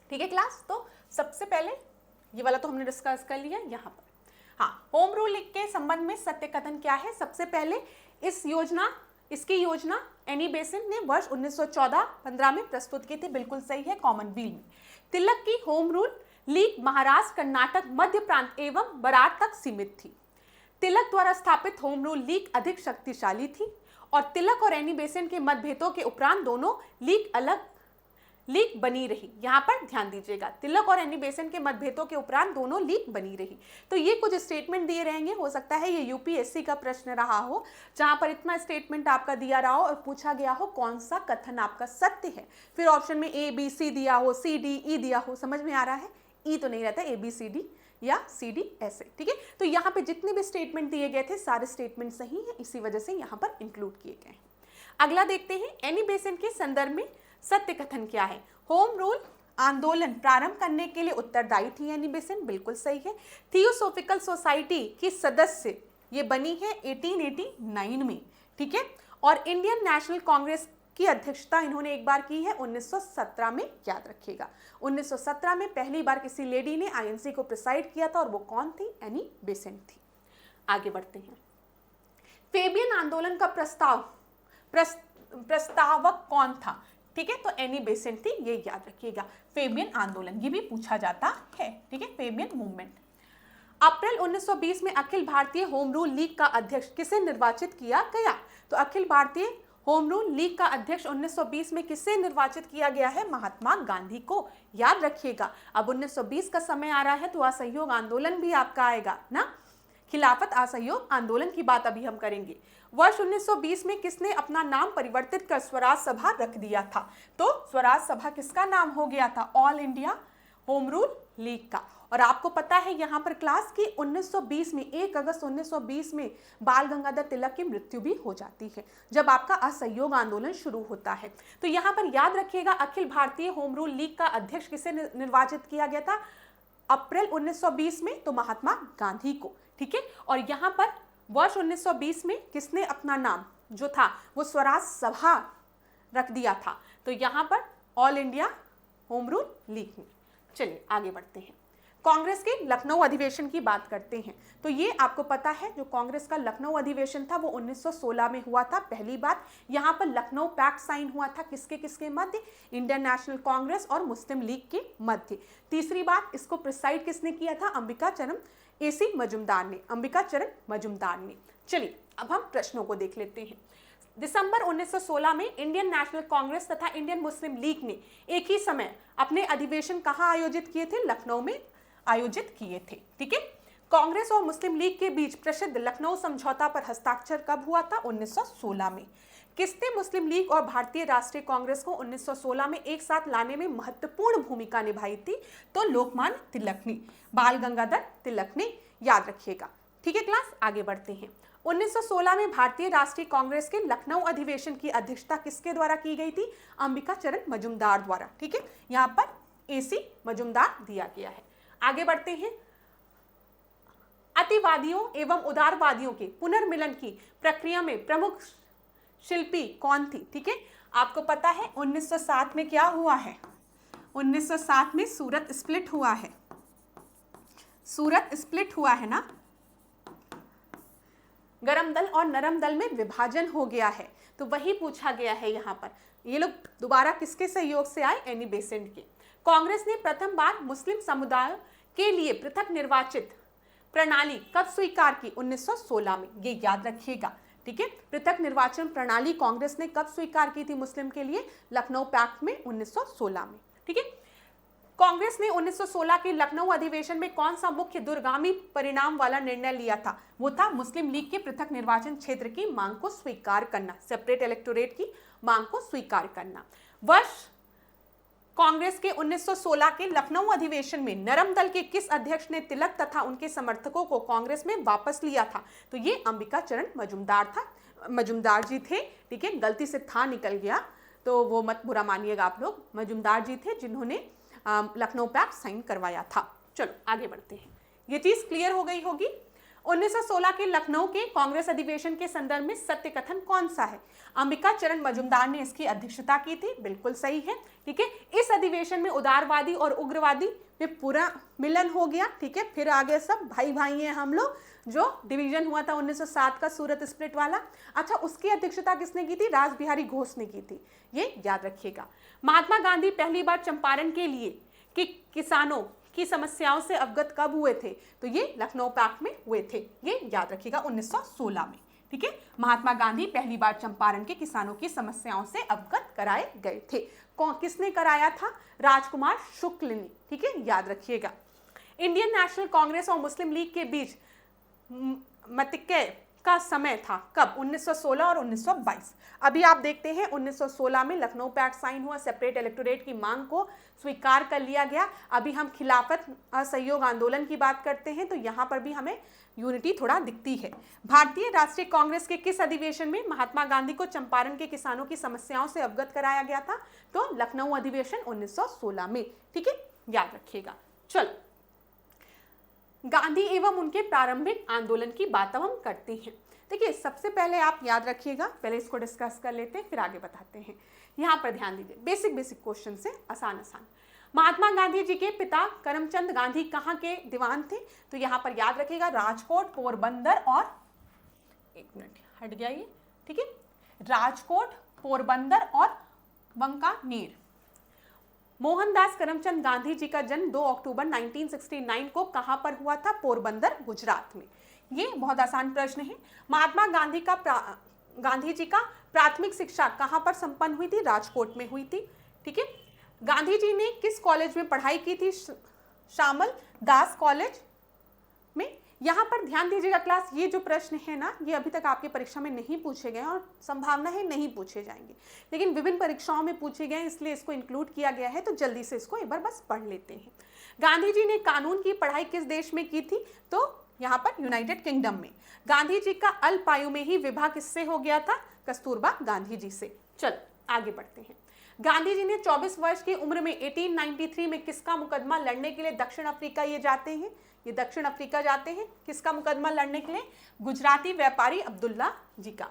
ठीक है क्लास, तो सबसे पहले ये वाला तो हमने डिस्कस कर लिया। यहाँ पर हाँ, होम रूल लीग के संबंध में सत्य कथन क्या है। सबसे पहले इसकी योजना एनी बेसेंट ने वर्ष 1914-15 में प्रस्तुत की थी, बिल्कुल सही है, कॉमनवेल्थ में। तिलक की Home Rule League Maharashtra, Karnataka, Madhya Prant एवं बरार तक सीमित थी। तिलक द्वारा स्थापित होम रूल लीग अधिक शक्तिशाली थी और तिलक और एनी बेसेंट के मतभेदों के उपरांत दोनों लीग बनी रही। यहाँ पर ध्यान दीजिएगा, तिलक और एनी बेसेंट के मतभेदों के उपरांत दोनों लीग बनी रही। तो ये कुछ स्टेटमेंट दिए रहेंगे, हो सकता है ये यूपीएससी का प्रश्न रहा हो जहाँ पर इतना स्टेटमेंट आपका दिया रहा हो और पूछा गया हो कौन सा कथन आपका सत्य है। फिर ऑप्शन में ए बी सी दिया हो, सी डी ई दिया हो, समझ में आ रहा है? ई तो नहीं रहता, ए बी सी डी या सी डी ऐसे। ठीक है, तो यहाँ पे जितने भी स्टेटमेंट दिए गए थे सारे स्टेटमेंट सही है, इसी वजह से यहाँ पर इंक्लूड किए गए हैं। अगला देखते हैं, एनी बेसेंट के संदर्भ में सत्य कथन क्या है। होम रूल आंदोलन प्रारंभ करने के लिए उत्तरदायी थी एनी बेसेंट, बिल्कुल सही है। थियोसोफिकल सोसाइटी की सदस्य ये बनी है 1889 में। ठीक है, और इंडियन नेशनल कांग्रेस की अध्यक्षता इन्होंने एक बार की है 1917 में, याद रखिएगा। 1917 में पहली बार किसी लेडी ने आईएनसी को प्रिसाइड किया था और वो कौन थी? एनी बेसेंट थी। आगे बढ़ते हैं। फेबियन आंदोलन का प्रस्तावक कौन था? ठीक है, तो एनी बेसेंट थी, ये याद रखिएगा। फेबियन आंदोलन ये भी पूछा जाता है। ठीक है, फेबियन मूवमेंट। अप्रैल 1920 में Akhil Bharatiya home Rule league का अध्यक्ष किसे निर्वाचित किया गया? तो Akhil Bharatiya home Rule league का अध्यक्ष 1920 में किसे निर्वाचित किया गया है? महात्मा गांधी को, याद रखिएगा। अब 1920 का समय आ रहा है तो असहयोग आंदोलन भी आपका आएगा ना, खिलाफत असहयोग आंदोलन की बात अभी हम करेंगे। वर्ष 1920 में किसने अपना नाम परिवर्तित कर स्वराज सभा रख दिया था? तो स्वराज सभा किसका नाम हो गया था? All India home Rule league का। और आपको पता है यहाँ पर क्लास की 1920 में 1 अगस्त 1920 में बाल गंगाधर तिलक की मृत्यु भी हो जाती है जब आपका असहयोग आंदोलन शुरू होता है। तो यहाँ पर याद रखिएगा, Akhil Bharatiya home Rule league का अध्यक्ष किसे निर्वाचित किया गया था अप्रैल 1920 में? तो महात्मा गांधी को। ठीक है, और यहाँ पर वर्ष 1920 में किसने अपना नाम जो था वो स्वराज सभा रख दिया था? तो यहाँ पर all India home Rule league में। चलिए आगे बढ़ते हैं। कांग्रेस के लखनऊ अधिवेशन की बात करते हैं तो ये आपको पता है, जो कांग्रेस का लखनऊ अधिवेशन था वो 1916 में हुआ था। पहली बात, यहाँ पर लखनऊ पैक्ट साइन हुआ था किसके किसके मध्य? इंडियन नेशनल कांग्रेस और मुस्लिम लीग के मध्य। तीसरी बात, इसको प्रिसाइड किसने किया था? अंबिका चरण एसी मजुमदार ने, अंबिका चरण मजुमदार ने। चलिए अब हम प्रश्नों को देख लेते हैं। दिसंबर 1916 में इंडियन नेशनल कांग्रेस तथा इंडियन मुस्लिम लीग ने एक ही समय अपने अधिवेशन कहाँ आयोजित किए थे? लखनऊ में आयोजित किए थे। ठीक है, कांग्रेस और मुस्लिम लीग के बीच प्रसिद्ध लखनऊ समझौता पर हस्ताक्षर कब हुआ था? 1916 में। किसने मुस्लिम लीग और भारतीय राष्ट्रीय कांग्रेस को 1916 में एक साथ लाने में महत्वपूर्ण भूमिका निभाई थी? तो लोकमान्य तिलक ने, बाल गंगाधर तिलक ने, याद रखिएगा। ठीक है क्लास, आगे बढ़ते हैं। 1916 में भारतीय राष्ट्रीय कांग्रेस के लखनऊ अधिवेशन की अध्यक्षता किसके द्वारा की गई थी? अंबिका चरण मजुमदार द्वारा। ठीक है, यहाँ पर एसी मजुमदार दिया गया है। आगे बढ़ते हैं। अतिवादियों एवं उदारवादियों के पुनर्मिलन की प्रक्रिया में प्रमुख शिल्पी कौन थी? ठीक है, आपको पता है 1907 में क्या हुआ है? 1907 में सूरत स्प्लिट हुआ है, सूरत स्प्लिट हुआ है ना, गरम दल और नरम दल में विभाजन हो गया है। तो वही पूछा गया है यहाँ पर। ये लोग दोबारा किसके सहयोग से आए? एनी बेसेंट के। कांग्रेस ने प्रथम बार मुस्लिम समुदाय के लिए पृथक निर्वाचित प्रणाली कब स्वीकार की? 1916 में, ये याद रखिएगा। ठीक है, पृथक निर्वाचन प्रणाली कांग्रेस ने कब स्वीकार की थी मुस्लिम के लिए? लखनऊ पैक्ट में 1916 में। ठीक है, कांग्रेस ने 1916 के लखनऊ अधिवेशन में कौन सा मुख्य दूरगामी परिणाम वाला निर्णय लिया था? वो था मुस्लिम लीग के पृथक निर्वाचन क्षेत्र की मांग को स्वीकार करना, सेपरेट इलेक्टोरेट की मांग को स्वीकार करना। वर्ष कांग्रेस के 1916 के लखनऊ अधिवेशन में नरम दल के किस अध्यक्ष ने तिलक तथा उनके समर्थकों को कांग्रेस में वापस लिया था? तो ये अंबिका चरण मजुमदार जी थे। ठीक है, गलती से था निकल गया तो वो मत बुरा मानिएगा आप लोग। मजुमदार जी थे जिन्होंने लखनऊ पैक्ट साइन करवाया था। चलो आगे बढ़ते हैं, ये चीज क्लियर हो गई होगी। 1916 के लखनऊ के कांग्रेस अधिवेशन के संदर्भ में सत्य कथन कौन सा है? अंबिका चरण मजुमदार ने इसकी अध्यक्षता की थी, बिल्कुल सही है। ठीक है, इस अधिवेशन में उदारवादी और उग्रवादी में पूरा मिलन हो गया। ठीक है, फिर आगे सब भाई भाई हैं हम लोग। जो डिवीजन हुआ था 1907 का सूरत स्प्लिट वाला, अच्छा उसकी अध्यक्षता किसने की थी? रास बिहारी घोष ने की थी, ये याद रखिएगा। महात्मा गांधी पहली बार चंपारण के लिए कि किसानों की समस्याओं से अवगत कब हुए थे? तो ये लखनऊ पैक्ट में हुए थे, ये याद रखिएगा 1916 में। ठीक है, महात्मा गांधी पहली बार चंपारण के किसानों की समस्याओं से अवगत कराए गए थे। किसने कराया था? राजकुमार शुक्ल ने। ठीक है, याद रखिएगा। इंडियन नेशनल कांग्रेस और मुस्लिम लीग के बीच मतैक्य का समय था कब? 1916 और 1922। अभी आप देखते हैं 1916 में लखनऊ पैक्ट साइन हुआ, सेपरेट इलेक्टोरेट की मांग को स्वीकार कर लिया गया। अभी हम खिलाफत असहयोग आंदोलन की बात करते हैं तो यहाँ पर भी हमें यूनिटी थोड़ा दिखती है। भारतीय राष्ट्रीय कांग्रेस के किस अधिवेशन में महात्मा गांधी को चंपारण के किसानों की समस्याओं से अवगत कराया गया था? तो लखनऊ अधिवेशन 1916 में। ठीक है, याद रखिएगा। चलो गांधी एवं उनके प्रारंभिक आंदोलन की बात अब हम करते हैं। देखिए सबसे पहले आप याद रखिएगा, पहले इसको डिस्कस कर लेते हैं फिर आगे बताते हैं। यहाँ पर ध्यान दीजिए, बेसिक क्वेश्चन से आसान। महात्मा गांधी जी के पिता करमचंद गांधी कहाँ के दीवान थे? तो यहाँ पर याद रखिएगा राजकोट, पोरबंदर और एक मिनट हट गया ये। ठीक है, राजकोट, पोरबंदर और बंकानेर। मोहनदास करमचंद गांधी जी का जन्म 2 अक्टूबर 1969 को कहां पर हुआ था? पोरबंदर, गुजरात में। ये बहुत आसान प्रश्न है। महात्मा गांधी जी का प्राथमिक शिक्षा कहां पर संपन्न हुई थी? राजकोट में हुई थी। ठीक है, गांधी जी ने किस कॉलेज में पढ़ाई की थी? श्यामल दास कॉलेज में। यहाँ पर ध्यान दीजिएगा क्लास, ये जो प्रश्न है ना, ये अभी तक आपकी परीक्षा में नहीं पूछे गए और संभावना है नहीं पूछे जाएंगे, लेकिन विभिन्न परीक्षाओं में पूछे गए इसलिए इसको इंक्लूड किया गया है। तो जल्दी से इसको एक बार बस पढ़ लेते हैं। गांधी जी ने कानून की पढ़ाई किस देश में की थी? तो यहाँ पर यूनाइटेड किंगडम में। गांधी जी का अल्प आयु में ही विवाह किससे हो गया था? कस्तूरबा गांधी जी से। चल आगे बढ़ते हैं। गांधी जी ने 24 वर्ष की उम्र में 1893 में किसका मुकदमा लड़ने के लिए दक्षिण अफ्रीका ये जाते हैं? ये दक्षिण अफ्रीका जाते हैं। किसका मुकदमा लड़ने के लिए? गुजराती व्यापारी अब्दुल्ला जी का।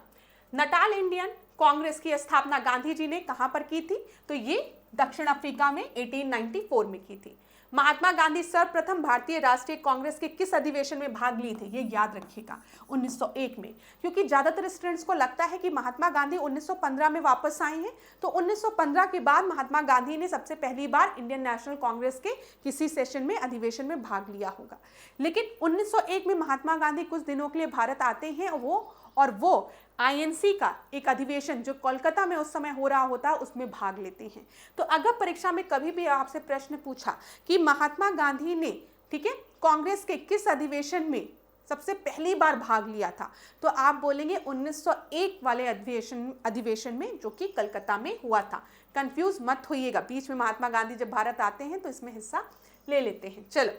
नटाल इंडियन कांग्रेस की स्थापना गांधी जी ने कहां पर की थी? तो ये दक्षिण अफ्रीका में 1894 में की थी। महात्मा गांधी सर्वप्रथम भारतीय राष्ट्रीय कांग्रेस के किस अधिवेशन में भाग लिए थे? ये याद रखिएगा, 1901 में। क्योंकि ज्यादातर स्टूडेंट्स को लगता है कि महात्मा गांधी 1915 में वापस आए हैं, तो 1915 के बाद महात्मा गांधी ने सबसे पहली बार इंडियन नेशनल कांग्रेस के किसी सेशन में, अधिवेशन में भाग लिया होगा। लेकिन 1901 में महात्मा गांधी कुछ दिनों के लिए भारत आते हैं और वो आईएनसी का एक अधिवेशन जो कोलकाता में उस समय हो रहा होता है उसमें भाग लेते हैं। तो अगर परीक्षा में कभी भी आपसे प्रश्न पूछा कि महात्मा गांधी ने, ठीक है, कांग्रेस के किस अधिवेशन में सबसे पहली बार भाग लिया था, तो आप बोलेंगे 1901 वाले अधिवेशन में, जो कि कलकत्ता में हुआ था। कंफ्यूज मत होइएगा, बीच में महात्मा गांधी जब भारत आते हैं तो इसमें हिस्सा ले लेते हैं। चलो,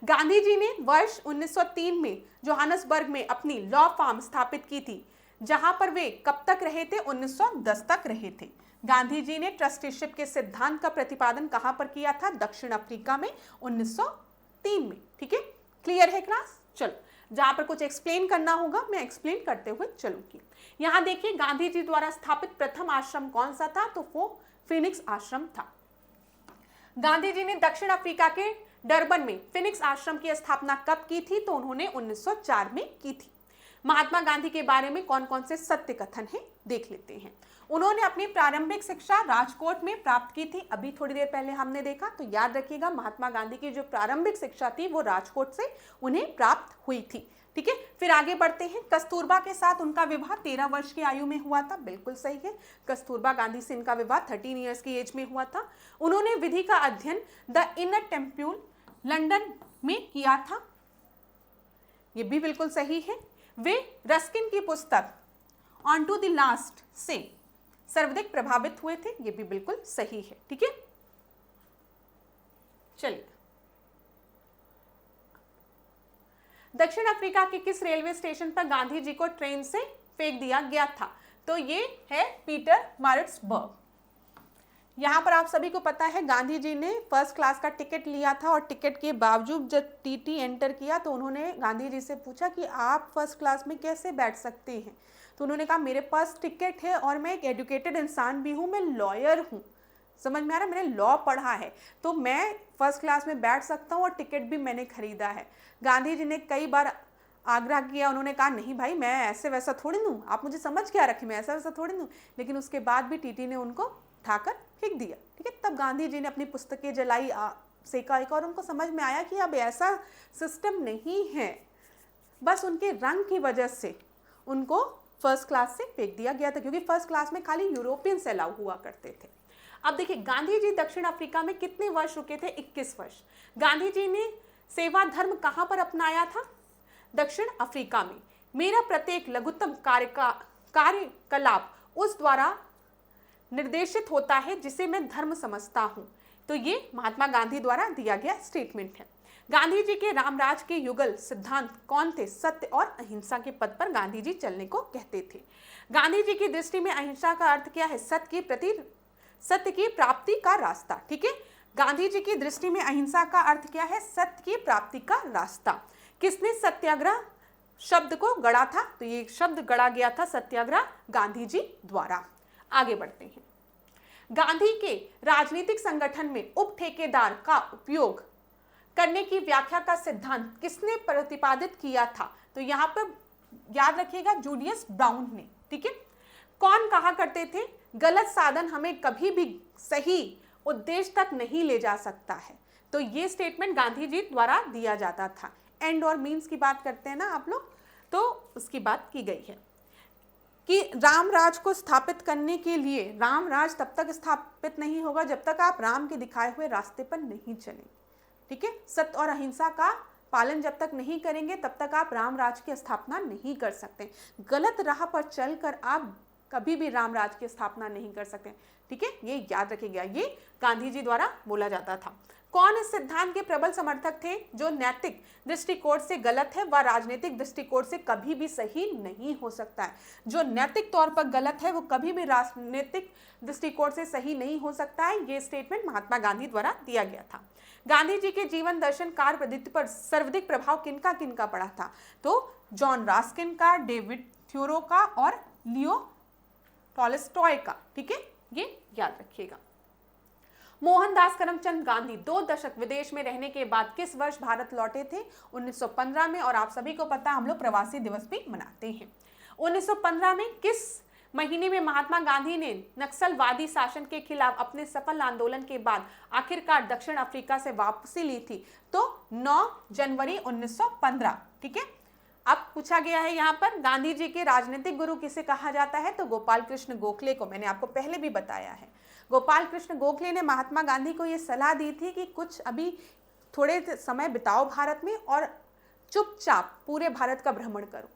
गांधी जी ने वर्ष 1903 में जोहानसबर्ग में अपनी लॉ फार्म स्थापित की थी, जहां पर वे कब तक रहे थे? 1910 तक रहे थे। गांधी जी ने ट्रस्टीशिप के सिद्धांत का प्रतिपादन कहां पर किया था? दक्षिण अफ्रीका में 1903 में। ठीक है, क्लियर है क्लास? चलो, जहां पर कुछ एक्सप्लेन करना होगा मैं एक्सप्लेन करते हुए चलूंगी। यहां देखिए, गांधी जी द्वारा स्थापित प्रथम आश्रम कौन सा था? तो वो फिनिक्स आश्रम था। गांधी जी ने दक्षिण अफ्रीका के डरबन में फिनिक्स आश्रम की स्थापना कब की थी? तो उन्होंने 1904 में की थी। महात्मा गांधी के बारे में कौन कौन से सत्य कथन हैं देख लेते हैं। उन्होंने अपनी प्रारंभिक शिक्षा राजकोट में प्राप्त की थी, अभी थोड़ी देर पहले हमने देखा, तो याद रखिएगा महात्मा गांधी की जो प्रारंभिक शिक्षा थी वो राजकोट से उन्हें प्राप्त हुई थी। ठीक है, फिर आगे बढ़ते हैं। कस्तूरबा के साथ उनका विवाह 13 वर्ष की आयु में हुआ था, बिल्कुल सही है। कस्तूरबा गांधी से इनका विवाह 13 ईयर्स की एज में हुआ था। उन्होंने विधि का अध्ययन द इनर टेम्पल लंदन में किया था, ये भी बिल्कुल सही है। वे रस्किन की पुस्तक ऑन टू द लास्ट से सर्वाधिक प्रभावित हुए थे, ये भी बिल्कुल सही है। ठीक है, चलिए, दक्षिण अफ्रीका के किस रेलवे स्टेशन पर गांधी जी को ट्रेन से फेंक दिया गया था? तो ये है पीटरमारिट्सबर्ग। यहाँ पर आप सभी को पता है गांधी जी ने फर्स्ट क्लास का टिकट लिया था और टिकट के बावजूद जब टीटी एंटर किया तो उन्होंने गांधी जी से पूछा कि आप फर्स्ट क्लास में कैसे बैठ सकते हैं? तो उन्होंने कहा मेरे पास टिकट है और मैं एक एजुकेटेड इंसान भी हूँ, मैं लॉयर हूँ, समझ में आ रहा है, मैंने लॉ पढ़ा है, तो मैं फर्स्ट क्लास में बैठ सकता हूँ और टिकट भी मैंने खरीदा है। गांधी जी ने कई बार आग्रह किया, उन्होंने कहा नहीं भाई मैं ऐसे वैसा थोड़ी दूँ, आप मुझे समझ क्या रखें, मैं ऐसा वैसा थोड़ी दूँ। लेकिन उसके बाद भी टीटी ने उनको उठाकर फेंक दिया। ठीक है, तब गांधी जी ने अपनी पुस्तकें जलाई, सेका एक, और उनको समझ में आया कि अब ऐसा सिस्टम नहीं है, बस उनके रंग की वजह से उनको फर्स्ट क्लास से फेंक दिया गया था, क्योंकि फर्स्ट क्लास में खाली यूरोपियंस अलाउ हुआ करते थे। अब देखिए, गांधी जी दक्षिण अफ्रीका में कितने वर्ष रुके थे? 21 वर्ष। गांधी जी ने सेवा धर्म कहां पर अपनाया था? दक्षिण अफ्रीका में। मेरा प्रत्येक लघुत्तम कार्यकलाप उस द्वारा निर्देशित होता है जिसे मैं धर्म समझता हूं। तो ये महात्मा गांधी द्वारा दिया गया स्टेटमेंट है। गांधी जी के रामराज के युगल सिद्धांत कौन थे? सत्य और अहिंसा के पद पर गांधी जी चलने को कहते थे। गांधी जी की दृष्टि में अहिंसा का अर्थ क्या है? सत्य की प्राप्ति का रास्ता। ठीक है, गांधी जी की दृष्टि में अहिंसा का अर्थ क्या है? सत्य की प्राप्ति का रास्ता। किसने सत्याग्रह शब्द को गढ़ा था? तो ये शब्द गढ़ा गया था सत्याग्रह गांधी जी द्वारा। आगे बढ़ते हैं। गांधी के राजनीतिक संगठन में उप ठेकेदार का उपयोग करने की व्याख्या का सिद्धांत किसने प्रतिपादित किया था? तो यहां पर याद रखिएगा जूलियस ब्राउन ने। ठीक है, कौन कहा करते थे गलत साधन हमें कभी भी सही उद्देश्य तक नहीं ले जा सकता है? तो ये स्टेटमेंट गांधी जी द्वारा दिया जाता था। एंड और मीन्स की बात करते हैं ना आप लोग, तो उसकी बात की गई है कि रामराज को स्थापित करने के लिए रामराज तब तक स्थापित नहीं होगा जब तक आप राम के दिखाए हुए रास्ते पर नहीं चलें। ठीक है, सत्य और अहिंसा का पालन जब तक नहीं करेंगे तब तक आप रामराज की स्थापना नहीं कर सकते। गलत राह पर चलकर आप कभी भी रामराज की स्थापना नहीं कर सकते। ठीक है, ये याद रखिएगा, ये गांधी जी द्वारा बोला जाता था। कौन इस सिद्धांत के प्रबल समर्थक थे? जो नैतिक दृष्टिकोण से गलत है वह राजनीतिक दृष्टिकोण से कभी भी सही नहीं हो सकता है। जो नैतिक तौर पर गलत है वो कभी भी राजनीतिक दृष्टिकोण से सही नहीं हो सकता है। ये स्टेटमेंट महात्मा गांधी द्वारा दिया गया था। गांधी जी के जीवन दर्शन कार्य पद्धति पर सर्वाधिक प्रभाव किनका किनका पड़ा था? तो जॉन रस्किन का, डेविड थ्योरो का और लियो टॉलस्टॉय का, ठीक है, ये याद रखिएगा। मोहनदास करमचंद गांधी 2 दशक विदेश में रहने के बाद किस वर्ष भारत लौटे थे? 1915 में। और आप सभी को पता है हम लोग प्रवासी दिवस भी मनाते हैं। 1915 में किस महीने में महात्मा गांधी ने नक्सलवादी शासन के खिलाफ अपने सफल आंदोलन के बाद आखिरकार दक्षिण अफ्रीका से वापसी ली थी? तो 9 जनवरी 1915, ठीक है। अब पूछा गया है यहाँ पर गांधी जी के राजनीतिक गुरु किसे कहा जाता है? तो गोपाल कृष्ण गोखले को, मैंने आपको पहले भी बताया है। गोपाल कृष्ण गोखले ने महात्मा गांधी को यह सलाह दी थी कि कुछ अभी थोड़े समय बिताओ भारत में और चुपचाप पूरे भारत का भ्रमण करो,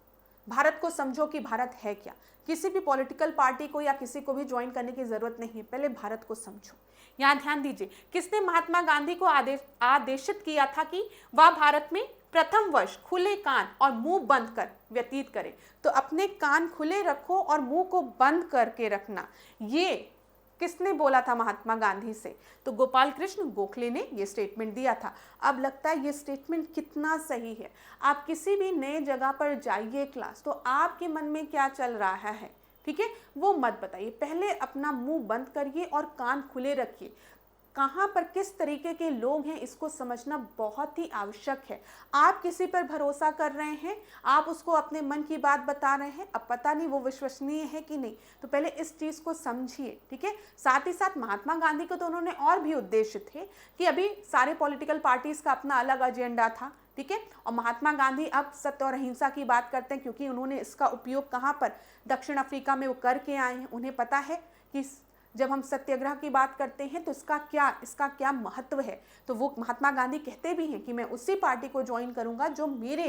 भारत को समझो कि भारत है क्या। किसी भी पॉलिटिकल पार्टी को या किसी को भी ज्वाइन करने की जरूरत नहीं है, पहले भारत को समझो। यहाँ ध्यान दीजिए, किसने महात्मा गांधी को आदेशित किया था कि वह भारत में प्रथम वर्ष खुले कान और मुंह बंद कर व्यतीत करें? तो अपने कान खुले रखो और मुंह को बंद करके रखना, ये किसने बोला था महात्मा गांधी से? तो गोपाल कृष्ण गोखले ने ये स्टेटमेंट दिया था। अब लगता है ये स्टेटमेंट कितना सही है। आप किसी भी नए जगह पर जाइए क्लास, तो आपके मन में क्या चल रहा है, ठीक है, वो मत बताइए, पहले अपना मुंह बंद करिए और कान खुले रखिए। कहाँ पर किस तरीके के लोग हैं इसको समझना बहुत ही आवश्यक है। आप किसी पर भरोसा कर रहे हैं, आप उसको अपने मन की बात बता रहे हैं, अब पता नहीं वो विश्वसनीय है कि नहीं, तो पहले इस चीज़ को समझिए, ठीक है। साथ ही साथ महात्मा गांधी को तो उन्होंने और भी उद्देश्य थे कि अभी सारे पॉलिटिकल पार्टीज का अपना अलग एजेंडा था, ठीक है। और महात्मा गांधी अब सत्य और अहिंसा की बात करते हैं क्योंकि उन्होंने इसका उपयोग कहाँ पर, दक्षिण अफ्रीका में वो करके आए हैं। उन्हें पता है कि जब हम सत्याग्रह की बात करते हैं तो इसका क्या महत्व है। तो वो महात्मा गांधी कहते भी हैं कि मैं उसी पार्टी को ज्वाइन करूंगा जो मेरे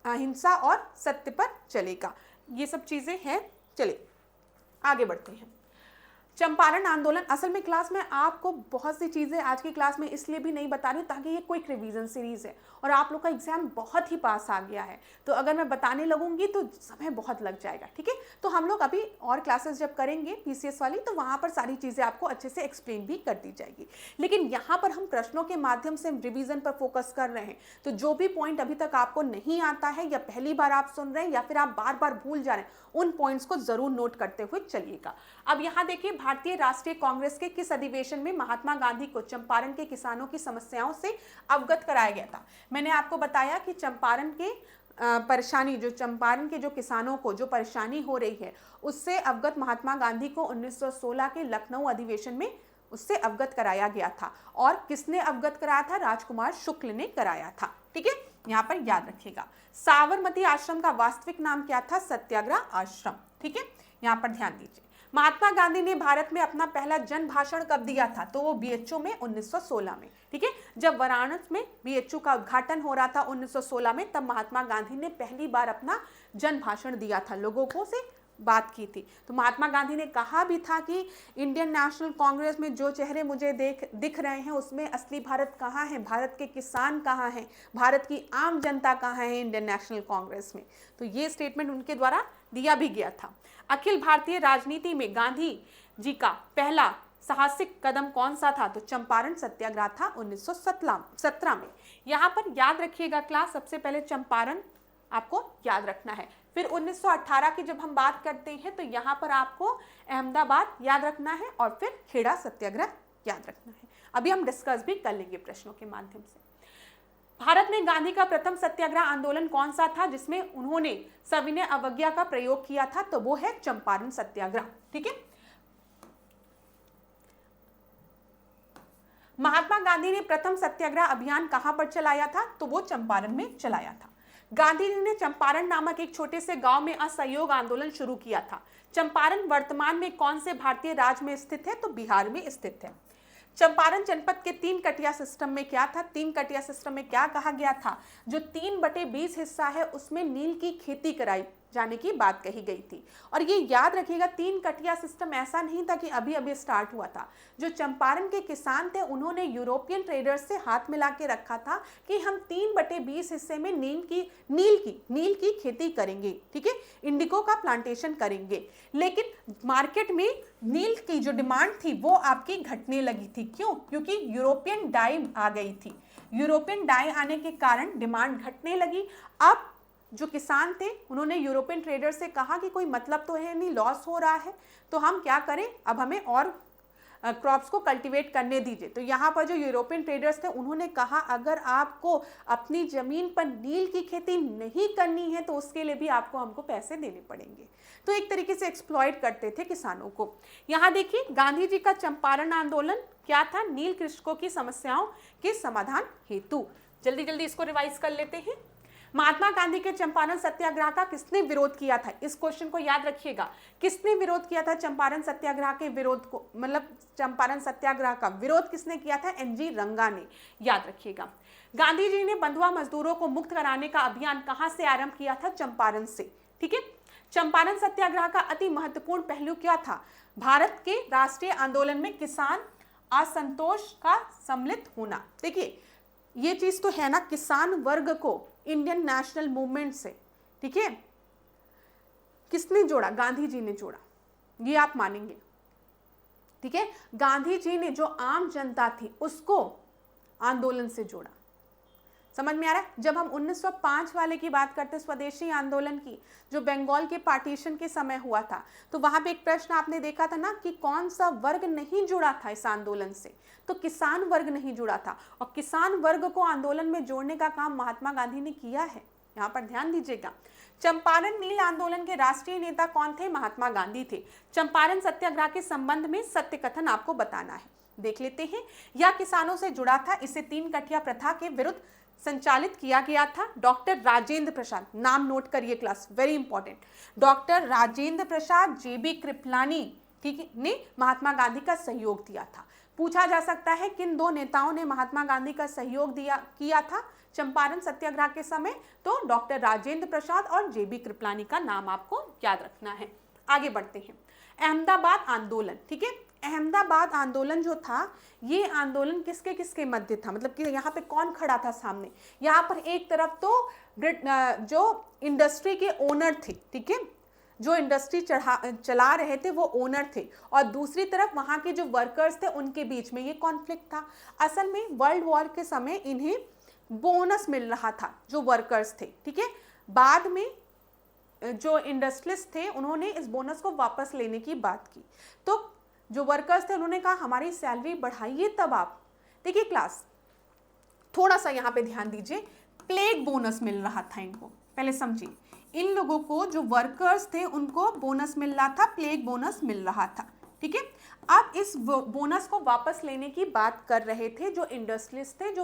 अहिंसा और सत्य पर चलेगा। ये सब चीजें हैं। चलिए आगे बढ़ते हैं। चंपारण आंदोलन, असल में क्लास में आपको बहुत सी चीज़ें आज की क्लास में इसलिए भी नहीं बता रही ताकि ये क्विक रिवीजन सीरीज़ है और आप लोग का एग्जाम बहुत ही पास आ गया है, तो अगर मैं बताने लगूंगी तो समय बहुत लग जाएगा, ठीक है। तो हम लोग अभी और क्लासेस जब करेंगे पीसीएस वाली तो वहाँ पर सारी चीज़ें आपको अच्छे से एक्सप्लेन भी कर दी जाएगी, लेकिन यहाँ पर हम प्रश्नों के माध्यम से रिविजन पर फोकस कर रहे हैं। तो जो भी पॉइंट अभी तक आपको नहीं आता है या पहली बार आप सुन रहे हैं या फिर आप बार बार भूल जा रहे हैं, उन पॉइंट्स को जरूर नोट करते हुए चलिएगा। अब यहाँ देखिए, भारतीय राष्ट्रीय कांग्रेस के किस अधिवेशन में महात्मा गांधी को चंपारण के किसानों की समस्याओं से अवगत कराया गया था? मैंने आपको बताया कि चंपारण के परेशानी, जो चंपारण के जो किसानों को जो परेशानी हो रही है उससे अवगत महात्मा गांधी को 1916 के लखनऊ अधिवेशन में उससे अवगत कराया गया था। और किसने अवगत कराया था? राजकुमार शुक्ल ने कराया था, ठीक है। यहाँ पर याद रखिएगा। साबरमती आश्रम का वास्तविक नाम क्या था? सत्याग्रह आश्रम, ठीक है। यहाँ पर ध्यान दीजिए। महात्मा गांधी ने भारत में अपना पहला जन भाषण कब दिया था? तो वो बीएचयू में 1916 में, ठीक है। जब वाराणसी में बीएचयू का उद्घाटन हो रहा था 1916 में, तब महात्मा गांधी ने पहली बार अपना जन भाषण दिया था, लोगों को से बात की थी। तो महात्मा गांधी ने कहा भी था कि इंडियन नेशनल कांग्रेस में जो चेहरे मुझे दिख रहे हैं उसमें असली भारत कहाँ है, भारत के किसान कहाँ हैं, भारत की आम जनता कहाँ है इंडियन नेशनल कांग्रेस में। तो ये स्टेटमेंट उनके द्वारा दिया भी गया था। अखिल भारतीय राजनीति में गांधी जी का पहला साहसिक कदम कौन सा था? तो चंपारण सत्याग्रह था 1917 में। यहाँ पर याद रखिएगा क्लास, सबसे पहले चंपारण आपको याद रखना है। फिर 1918 की जब हम बात करते हैं तो यहाँ पर आपको अहमदाबाद याद रखना है और फिर खेड़ा सत्याग्रह याद रखना है। अभी हम डिस्कस भी कर लेंगे प्रश्नों के माध्यम से। भारत में गांधी का प्रथम सत्याग्रह आंदोलन कौन सा था जिसमें उन्होंने सविनय अवज्ञा का प्रयोग किया था? तो वो है चंपारण सत्याग्रह, ठीक है। महात्मा गांधी ने प्रथम सत्याग्रह अभियान कहां पर चलाया था? तो वो चंपारण में चलाया था। गांधी जी ने चंपारण नामक एक छोटे से गांव में असहयोग आंदोलन शुरू किया था। चंपारण वर्तमान में कौन से भारतीय राज्य में स्थित है? तो बिहार में स्थित है। चंपारण जनपद के 3 कटिया सिस्टम में क्या था? 3 कटिया सिस्टम में क्या कहा गया था? जो 3/20 हिस्सा है उसमें नील की खेती कराई जाने की बात कही गई थी। और ये याद रखिएगा, 3 कटिया सिस्टम ऐसा नहीं था कि अभी अभी स्टार्ट हुआ था। जो चंपारण के किसान थे उन्होंने यूरोपियन ट्रेडर्स से हाथ मिला के रखा था कि हम 3/20 हिस्से में नील की खेती करेंगे, ठीक है, इंडिगो का प्लांटेशन करेंगे। लेकिन मार्केट में नील की जो डिमांड थी वो आपकी घटने लगी थी। क्यों? क्योंकि यूरोपियन डाई आ गई थी। यूरोपियन डाई आने के कारण डिमांड घटने लगी। अब जो किसान थे उन्होंने यूरोपियन ट्रेडर से कहा कि कोई मतलब तो है नहीं, लॉस हो रहा है, तो हम क्या करें, अब हमें और क्रॉप्स को कल्टीवेट करने दीजिए। तो यहाँ पर जो यूरोपियन ट्रेडर्स थे उन्होंने कहा अगर आपको अपनी जमीन पर नील की खेती नहीं करनी है तो उसके लिए भी आपको हमको पैसे देने पड़ेंगे। तो एक तरीके से एक्सप्लॉइट करते थे किसानों को। यहाँ देखिए गांधी जी का चंपारण आंदोलन क्या था, नील कृषकों की समस्याओं के समाधान हेतु। जल्दी जल्दी इसको रिवाइज कर लेते हैं। महात्मा गांधी के चंपारण सत्याग्रह का किसने विरोध किया था, इस क्वेश्चन को याद रखिएगा। किसने विरोध किया था चंपारण सत्याग्रह के विरोध को, मतलब चंपारण सत्याग्रह का विरोध किसने किया था, एनजी रंगा ने, याद रखिएगा। गांधी जी ने बंधुआ मजदूरों को मुक्त कराने का अभियान कहां से आरंभ किया था, चंपारण से। ठीक है, चंपारण सत्याग्रह का अति महत्वपूर्ण पहलू क्या था, भारत के राष्ट्रीय आंदोलन में किसान असंतोष का सम्मिलित होना। देखिए ये चीज तो है ना, किसान वर्ग को इंडियन नेशनल मूवमेंट से, ठीक है, किसने जोड़ा, गांधी जी ने जोड़ा, ये आप मानेंगे। ठीक है, गांधी जी ने जो आम जनता थी उसको आंदोलन से जोड़ा। समझ में आ रहा है। जब हम 1905 वाले की बात करते हैं, स्वदेशी आंदोलन की, जो बंगाल के पार्टीशन के समय हुआ था, तो वहां पे एक प्रश्न आपने देखा था ना कि कौन सा वर्ग नहीं जुड़ा था इस आंदोलन से, तो किसान वर्ग नहीं जुड़ा था। और किसान वर्ग को आंदोलन में जोड़ने का काम महात्मा गांधी ने किया है, यहाँ पर ध्यान दीजिएगा। चंपारण नील आंदोलन के राष्ट्रीय नेता कौन थे, महात्मा गांधी थे। चंपारण सत्याग्रह के संबंध में सत्य कथन आपको बताना है, देख लेते हैं। यह किसानों से जुड़ा था, इसे 3 कठिया प्रथा के विरुद्ध संचालित किया गया था। डॉक्टर राजेंद्र प्रसाद, नाम नोट करिए class, very important, doctor Rajendra Prasad JB Kripalani, ठीक है, ने महात्मा गांधी का सहयोग दिया था। पूछा जा सकता है किन 2 नेताओं ने महात्मा गांधी का सहयोग किया था चंपारण सत्याग्रह के समय, तो डॉक्टर राजेंद्र प्रसाद और जेबी कृपलानी का नाम आपको याद रखना है। आगे बढ़ते हैं। अहमदाबाद आंदोलन, ठीक है, अहमदाबाद आंदोलन जो था, ये आंदोलन किसके किसके मध्य था, मतलब कि यहाँ पे कौन खड़ा था सामने। यहाँ पर एक तरफ तो जो इंडस्ट्री के ओनर थे, ठीक है, जो इंडस्ट्री चला रहे थे वो ओनर थे, और दूसरी तरफ वहाँ के जो वर्कर्स थे उनके बीच में ये कॉन्फ्लिक्ट था। असल में वर्ल्ड वॉर के समय इन्हें बोनस मिल रहा था जो वर्कर्स थे, ठीक है। बाद में जो इंडस्ट्रियलिस्ट थे उन्होंने इस बोनस को वापस लेने की बात की, तो जो वर्कर्स थे उन्होंने कहा हमारी सैलरी बढ़ाइए तब आप। देखिए क्लास, थोड़ा सा यहाँ पे ध्यान दीजिए, प्लेग बोनस मिल रहा था इनको, पहले समझिए, इन लोगों को जो वर्कर्स थे उनको बोनस मिल रहा था, प्लेग बोनस मिल रहा था, ठीक है। अब इस बोनस को वापस लेने की बात कर रहे थे जो इंडस्ट्रियलिस्ट थे,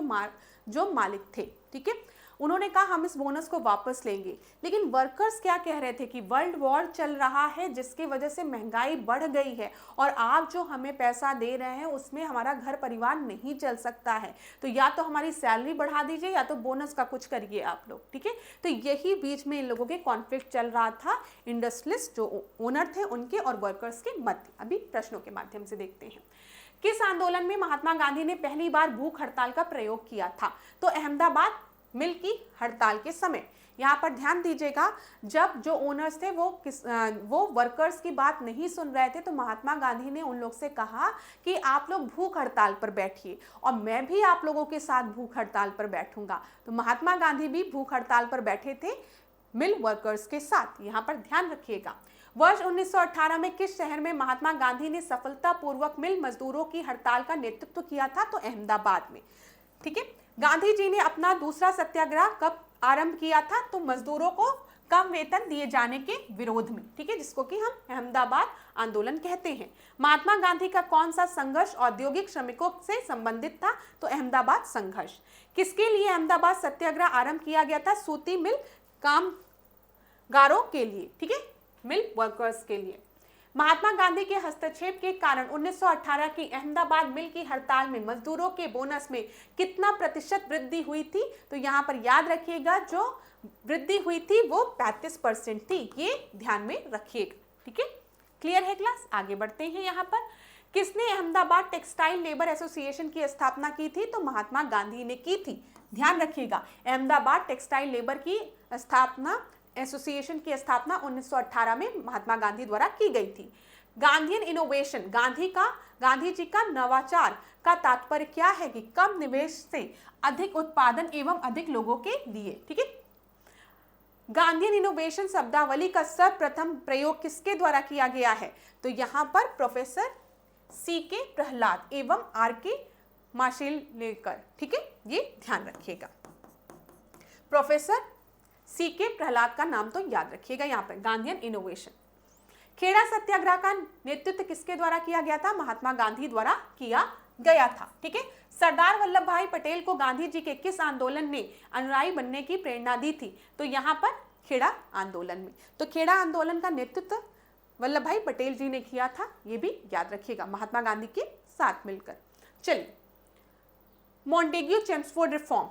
जो मालिक थे, ठीक है। उन्होंने कहा हम इस बोनस को वापस लेंगे, लेकिन वर्कर्स क्या कह रहे थे कि वर्ल्ड वॉर चल रहा है जिसकी वजह से महंगाई बढ़ गई है और आप जो हमें पैसा दे रहे हैं उसमें हमारा घर परिवार नहीं चल सकता है, तो या तो हमारी सैलरी बढ़ा दीजिए या तो बोनस का कुछ करिए आप लोग, ठीक है। तो यही बीच में इन लोगों के कॉन्फ्लिक्ट चल रहा था, इंडस्ट्रियलिस्ट जो ओनर थे उनके और वर्कर्स के मध्य। अभी प्रश्नों के माध्यम से देखते हैं। किस आंदोलन में महात्मा गांधी ने पहली बार भूख हड़ताल का प्रयोग किया था, तो अहमदाबाद मिल की हड़ताल के समय। यहाँ पर ध्यान दीजिएगा, जब जो ओनर्स थे वो वर्कर्स की बात नहीं सुन रहे थे, तो महात्मा गांधी ने उन लोग से कहा कि आप लोग भूख हड़ताल पर बैठिए और मैं भी आप लोगों के साथ भूख हड़ताल पर बैठूंगा। तो महात्मा गांधी भी भूख हड़ताल पर बैठे थे मिल वर्कर्स के साथ, यहाँ पर ध्यान रखिएगा। वर्ष 1918 में किस शहर में महात्मा गांधी ने सफलतापूर्वक मिल मजदूरों की हड़ताल का नेतृत्व किया था, तो अहमदाबाद में, ठीक है। गांधी जी ने अपना दूसरा सत्याग्रह कब आरंभ किया था, तो मजदूरों को कम वेतन दिए जाने के विरोध में, ठीक है, जिसको कि हम अहमदाबाद आंदोलन कहते हैं। महात्मा गांधी का कौन सा संघर्ष औद्योगिक श्रमिकों से संबंधित था, तो अहमदाबाद संघर्ष। किसके लिए अहमदाबाद सत्याग्रह आरंभ किया गया था, सूती मिल कामगारों के लिए, ठीक है, मिल वर्कर्स के लिए। महात्मा गांधी के हस्तक्षेप के कारण 1918 की अहमदाबाद मिल की हड़ताल में मजदूरों के बोनस में कितना प्रतिशत वृद्धि हुई थी, तो यहाँ पर याद रखिएगा जो वृद्धि हुई थी वो 35% थी, ये ध्यान में रखिएगा, ठीक है। क्लियर है क्लास, आगे बढ़ते हैं। यहाँ पर किसने अहमदाबाद टेक्सटाइल लेबर एसोसिएशन की स्थापना की थी, तो महात्मा गांधी ने की थी। ध्यान रखिएगा, अहमदाबाद टेक्सटाइल लेबर की स्थापना एसोसिएशन की स्थापना 1918 में महात्मा गांधी द्वारा की गई थी। गांधीयन इनोवेशन, गांधी जी का नवाचार का तात्पर्य क्या है कि कम निवेश से अधिक उत्पादन एवं अधिक लोगों के लिए, ठीक है। गांधीयन इनोवेशन शब्दावली का सर्वप्रथम प्रयोग किसके द्वारा किया गया है? तो यहाँ पर प्रोफेसर C.K. प्रहलाद एवं R.K. माशेलकर, ठीक है, ये ध्यान रखिएगा। Professor C.K. प्रहलाद का नाम तो याद रखिएगा यहाँ पर। Gandhian innovation. खेड़ा सत्याग्रह का नेतृत्व किसके द्वारा किया गया था? महात्मा गांधी द्वारा किया गया था, ठीक है। सरदार वल्लभ भाई पटेल को गांधी जी के किस आंदोलन ने अनुयायी बनने की प्रेरणा दी थी? तो यहाँ पर खेड़ा आंदोलन में। तो खेड़ा आंदोलन का नेतृत्व वल्लभ भाई पटेल जी ने किया था, ये भी याद रखिएगा, महात्मा गांधी के साथ मिलकर। चलिए, मॉन्टेग्यू चेम्सफोर्ड रिफॉर्म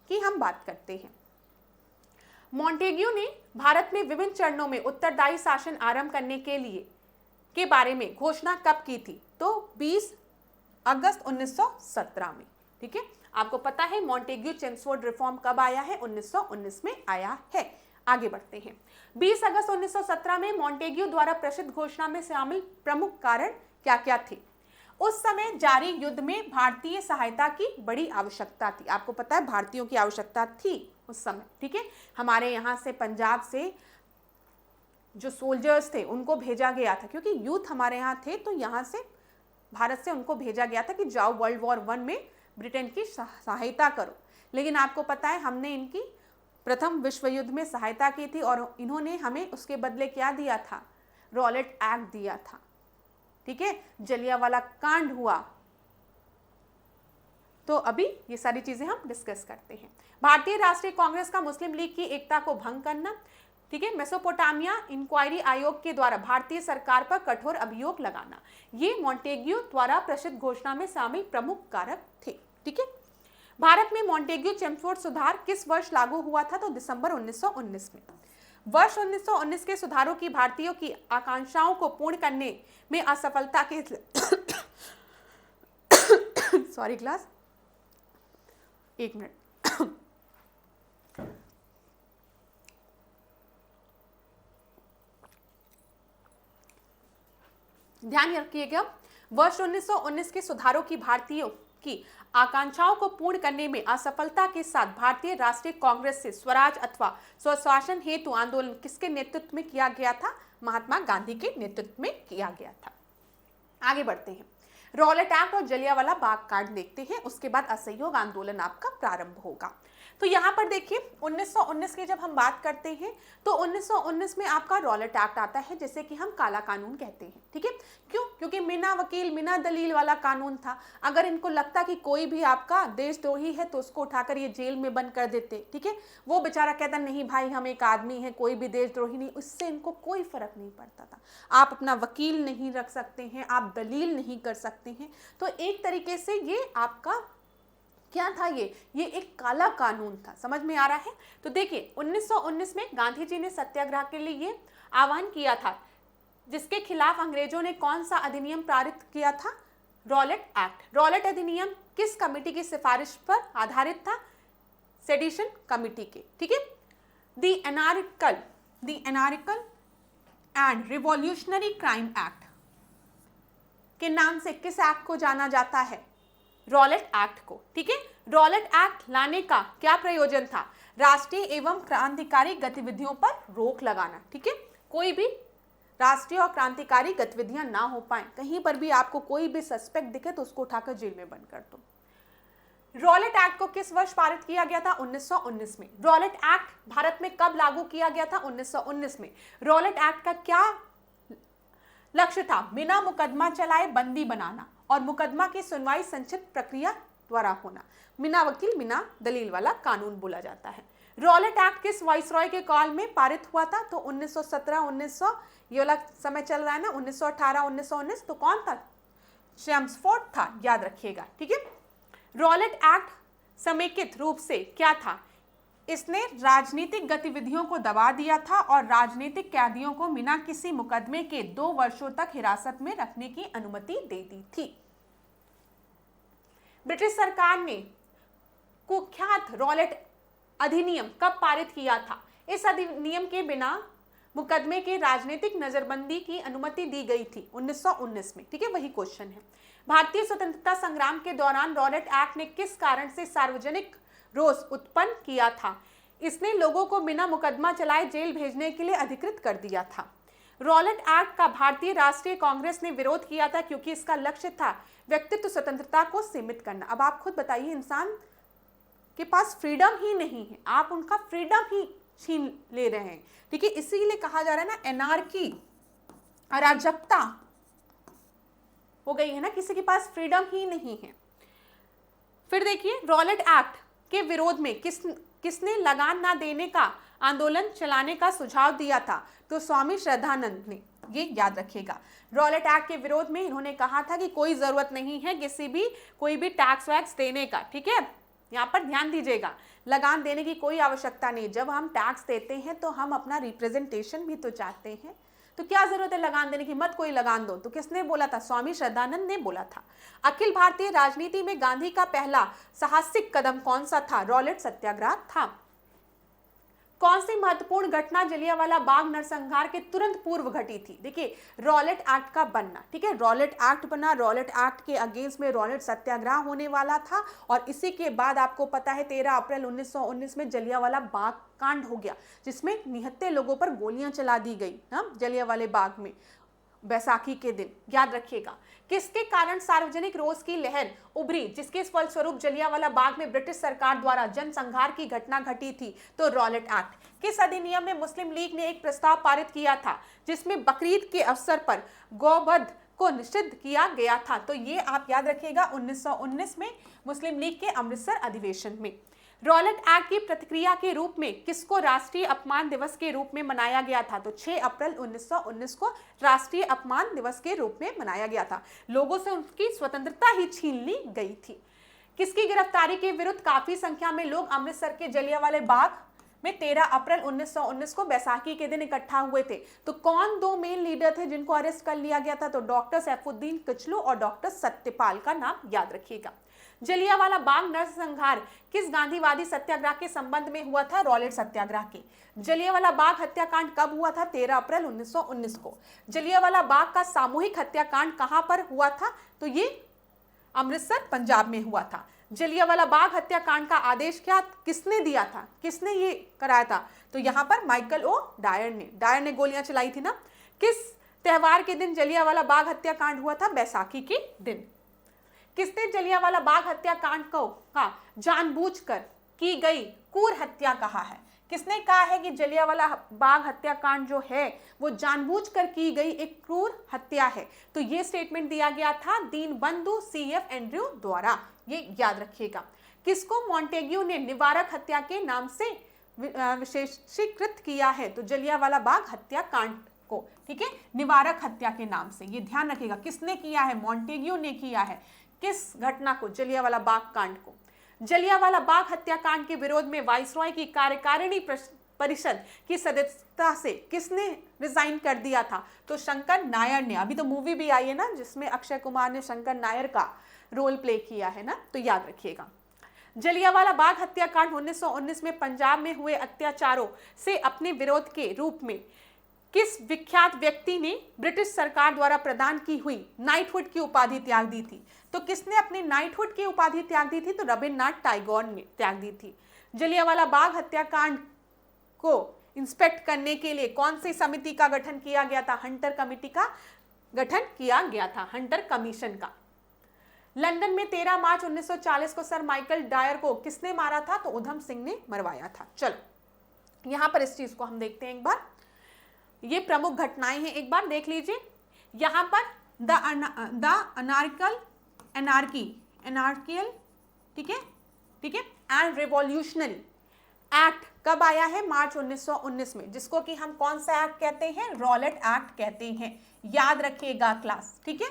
की हम बात करते हैं। मॉन्टेग्यू ने भारत में विभिन्न चरणों में उत्तरदायी शासन आरंभ करने के बारे में घोषणा कब की थी? तो 20 अगस्त 1917 में, ठीक है। आपको पता है मॉन्टेग्यू चेम्सफोर्ड रिफॉर्म कब आया है? 1919 में आया है। आगे बढ़ते हैं। 20 अगस्त 1917 में मॉन्टेग्यू द्वारा प्रसिद्ध घोषणा में शामिल प्रमुख कारण क्या क्या थे? उस समय जारी युद्ध में भारतीय सहायता की बड़ी आवश्यकता थी। आपको पता है भारतीयों की आवश्यकता थी उस समय, ठीक है। हमारे यहाँ से पंजाब से जो सोल्जर्स थे उनको भेजा गया था, क्योंकि यूथ हमारे यहाँ थे, तो यहाँ से भारत से उनको भेजा गया था कि जाओ वर्ल्ड वॉर 1 में ब्रिटेन की सहायता करो। लेकिन आपको पता है हमने इनकी प्रथम विश्व युद्ध में सहायता की थी और इन्होंने हमें उसके बदले क्या दिया था? रॉलेट एक्ट दिया था, ठीक है। जलियांवाला कांड हुआ। तो अभी ये सारी चीजें हम डिस्कस करते हैं। भारतीय राष्ट्रीय कांग्रेस का मुस्लिम लीग की एकता को भंग करना, ठीक है। मेसोपोटामिया इंक्वायरी आयोग के द्वारा भारतीय सरकार पर कठोर अभियोग लगाना, ये मॉन्टेग्यू द्वारा प्रसिद्ध घोषणा में शामिल प्रमुख कारक थे, ठीक है। भारत में मॉन्टेग्यू चेम्सफोर्ड सुधार किस वर्ष लागू हुआ था? तो दिसंबर 1919 में। वर्ष 1919 के सुधारों की भारतीयों की आकांक्षाओं को पूर्ण करने में असफलता के सॉरी क्लास, एक मिनट। ध्यान रखिएगा, वर्ष 1919 के सुधारों की भारतीयों की आकांक्षाओं को पूर्ण करने में असफलता के साथ भारतीय राष्ट्रीय कांग्रेस से स्वराज अथवा स्वशासन हेतु आंदोलन किसके नेतृत्व में किया गया था? महात्मा गांधी के नेतृत्व में किया गया था। आगे बढ़ते हैं। रॉलेट एक्ट और जलियांवाला बाग कांड देखते हैं, उसके बाद असहयोग आंदोलन आपका प्रारंभ होगा। तो यहाँ पर देखिए 1919 की जब हम बात करते हैं तो 1919 में आपका रॉलेट एक्ट आता है, जिसे कि हम काला कानून कहते हैं, ठीक है। क्यों? क्योंकि बिना वकील बिना दलील वाला कानून था। अगर इनको लगता कि कोई भी आपका देशद्रोही है तो उसको उठाकर ये जेल में बंद कर देते, ठीक है। वो बेचारा कहता नहीं भाई हम एक आदमी है, कोई भी देशद्रोही नहीं, उससे इनको कोई फर्क नहीं पड़ता था। आप अपना वकील नहीं रख सकते हैं, आप दलील नहीं कर सकते हैं। तो एक तरीके से ये आपका क्या था? ये एक काला कानून था। समझ में आ रहा है? तो देखिए 1919 में गांधी जी ने सत्याग्रह के लिए आह्वान किया था, जिसके खिलाफ अंग्रेजों ने कौन सा अधिनियम पारित किया था? Rowlatt act. रॉलेट अधिनियम किस कमेटी की सिफारिश पर आधारित था? सेडिशन कमेटी के, ठीक है। The anarchical and revolutionary crime act के नाम से किस एक्ट को जाना जाता है? रॉलेट एक्ट को, ठीक है। रॉलेट एक्ट लाने का क्या प्रयोजन था? राष्ट्रीय एवं क्रांतिकारी गतिविधियों पर रोक लगाना, ठीक है। कोई भी राष्ट्रीय और क्रांतिकारी गतिविधियां ना हो पाए, कहीं पर भी आपको कोई भी सस्पेक्ट दिखे तो उसको उठाकर जेल में बंद कर दो। रॉलेट एक्ट को किस वर्ष पारित किया गया था? 1919 में। रॉलेट एक्ट भारत में कब लागू किया गया था? 1919 में। रॉलेट एक्ट का क्या लक्ष्य था? बिना मुकदमा चलाए बंदी बनाना और मुकदमा की सुनवाई संक्षिप्त प्रक्रिया द्वारा होना। बिना वकील बिना दलील वाला कानून बोला जाता है। रॉलेट एक्ट किस वाइसरॉय के काल में पारित हुआ था? तो 1917 1900 ये वाला समय चल रहा है ना, 1918 1919, तो कौन था? चेम्सफोर्ड था, याद रखिएगा, ठीक है। रॉलेट एक्ट समेकित रूप से क्या था? इसने राजनीतिक गतिविधियों को दबा दिया था और राजनीतिक कैदियों को बिना किसी मुकदमे के 2 वर्षों तक हिरासत में रखने की अनुमति दे दी थी। ब्रिटिश सरकार ने कुख्यात रॉलेट अधिनियम कब पारित किया था? इस अधिनियम के बिना मुकदमे के राजनीतिक नजरबंदी की अनुमति दी गई थी 1919 में, ठीक है। वही क्वेश्चन है। भारतीय स्वतंत्रता संग्राम के दौरान रॉलेट एक्ट ने किस कारण से सार्वजनिक रोष उत्पन्न किया था? इसने लोगों को बिना मुकदमा चलाए जेल भेजने के लिए अधिकृत कर दिया था। रॉलेट एक्ट का भारतीय राष्ट्रीय कांग्रेस ने विरोध किया था क्योंकि इसका लक्ष्य था व्यक्तित्व स्वतंत्रता को सीमित करना। अब आप खुद बताइए, इंसान के पास फ्रीडम ही नहीं है, आप उनका फ्रीडम ही छीन ले रहे हैं। ठीक है, इसीलिए कहा जा रहा है ना, एनार्की, अराजकता हो गई है ना, किसी के पास फ्रीडम ही नहीं है। फिर देखिए, रॉलेट एक्ट के विरोध में किसने लगान ना देने का आंदोलन चलाने का सुझाव दिया था? तो स्वामी श्रद्धानंद ने। ये याद रखिएगा, रॉलेट एक्ट के विरोध में इन्होंने कहा था कि कोई जरूरत नहीं है कोई भी टैक्स वैक्स देने का। ठीक है, यहाँ पर ध्यान दीजिएगा, लगान देने की कोई आवश्यकता नहीं। जब हम टैक्स देते हैं तो हम अपना रिप्रेजेंटेशन भी तो चाहते हैं, तो क्या जरूरत है लगान देने की? मत कोई लगान दो। तो किसने बोला था? स्वामी श्रद्धानंद ने बोला था। अखिल भारतीय राजनीति में गांधी का पहला साहसिक कदम कौन सा था? रॉलेट सत्याग्रह था। कौन सी महत्वपूर्ण घटना जलियांवाला बाग नरसंहार के तुरंत पूर्व घटी थी? देखिए, रॉलेट एक्ट का बनना। ठीक है, रॉलेट एक्ट बना, रॉलेट एक्ट के अगेंस्ट में रॉलेट सत्याग्रह होने वाला था, और इसी के बाद आपको पता है 13 अप्रैल 1919 में जलियांवाला बाग कांड हो गया, जिसमें निहत्थे लोगों पर गोलियां चला दी गई जलियांवाले बाग में बैसाखी के दिन। याद रखिएगा, किसके कारण सार्वजनिक रोष की लहर उभरी, जिसके फलस्वरूप जलियांवाला बाग में ब्रिटिश सरकार द्वारा जनसंहार की घटना घटी थी? तो रॉलेट एक्ट। किस अधिनियम में मुस्लिम लीग ने एक प्रस्ताव पारित किया था जिसमें बकरीद के अवसर पर गौवध को निषिद्ध किया गया था? तो ये आप याद रखिएगा, 1919 में मुस्लिम लीग के अमृतसर अधिवेशन में। रॉलेट एक्ट की प्रतिक्रिया के रूप में किसको राष्ट्रीय अपमान दिवस के रूप में मनाया गया था? तो 6 अप्रैल 1919 को राष्ट्रीय अपमान दिवस के रूप में मनाया गया था। लोगों से उनकी स्वतंत्रता ही छीन ली गई थी। किसकी गिरफ्तारी के विरुद्ध काफी संख्या में लोग अमृतसर के जलियांवाले बाग में 13 अप्रैल 1919 को बैसाखी के दिन इकट्ठा हुए थे? तो कौन दो मेन लीडर थे जिनको अरेस्ट कर लिया गया था? तो डॉक्टर सैफुद्दीन किचलू और डॉक्टर सत्यपाल का नाम याद रखिएगा। जलियांवाला बाग नरसंहार किस गांधीवादी सत्याग्रह के संबंध में हुआ था? रॉलेट सत्याग्रह के। जलियांवाला बाग हत्याकांड कब हुआ था? 13 अप्रैल 1919 को। जलियांवाला बाग का सामूहिक हत्याकांड कहां पर हुआ था? तो ये अमृतसर, पंजाब में हुआ था। जलियांवाला बाग हत्याकांड का आदेश किसने दिया था? किसने ये कराया था? तो यहाँ पर माइकल ओ डायर ने गोलियां चलाई थी ना। किस त्योहार के दिन जलियांवाला बाग हत्याकांड हुआ था? बैसाखी के दिन। किसने जलियांवाला बाग हत्याकांड को जानबूझकर की गई क्रूर हत्या कहा है? किसने कहा है कि जलियांवाला बाग हत्याकांड जो है वो जानबूझकर की गई एक क्रूर हत्या है? तो ये स्टेटमेंट दिया गया था दीनबंधु CF एंड्रयू द्वारा। ये याद रखिएगा। किसको मॉन्टेग्यू ने निवारक हत्या के नाम से विशेषीकृत किया है? तो जलियांवाला बाग हत्याकांड को। ठीक है, निवारक हत्या के नाम से। ये ध्यान रखिएगा, किसने किया है? मॉन्टेग्यू ने किया है। किस घटना को? जलियांवाला बाग कांड को। जलियांवाला बाग हत्याकांड के विरोध में वाइसरॉय की कार्यकारिणी परिषद की सदस्यता से किसने रिजाइन कर दिया था? तो शंकर नायर ने। अभी तो मूवी भी आई है ना, जिसमें अक्षय कुमार ने शंकर नायर का रोल प्ले किया है ना, तो याद रखिएगा। जलियांवाला बाग हत्याकांड 1919 में पंजाब में हुए अत्याचारों से अपने विरोध के रूप में किस विख्यात व्यक्ति ने ब्रिटिश सरकार द्वारा प्रदान की हुई नाइटहुड की उपाधि त्याग दी थी? तो किसने अपनी नाइटहुड की उपाधि त्याग दी थी? तो रविन्द्रनाथ टैगोर ने त्याग दी थी। जलियांवाला बाग हत्याकांड को इंस्पेक्ट करने के लिए कौन सी समिति का गठन किया गया था? हंटर कमेटी का गठन किया गया था, हंटर कमीशन का। लंदन में 13 मार्च 1940 को सर माइकल डायर को किसने मारा था? तो उधम सिंह ने मरवाया था। चलो यहां पर इस चीज को हम देखते हैं एक बार। ये प्रमुख घटनाएं हैं, एक बार देख लीजिए। यहां पर द एनार्कियल ठीक है एंड रिवॉल्यूशनरी एक्ट कब आया है? मार्च 1919 में, जिसको कि हम कौन सा एक्ट कहते हैं? रॉलेट एक्ट कहते हैं। याद रखिएगा क्लास। ठीक है,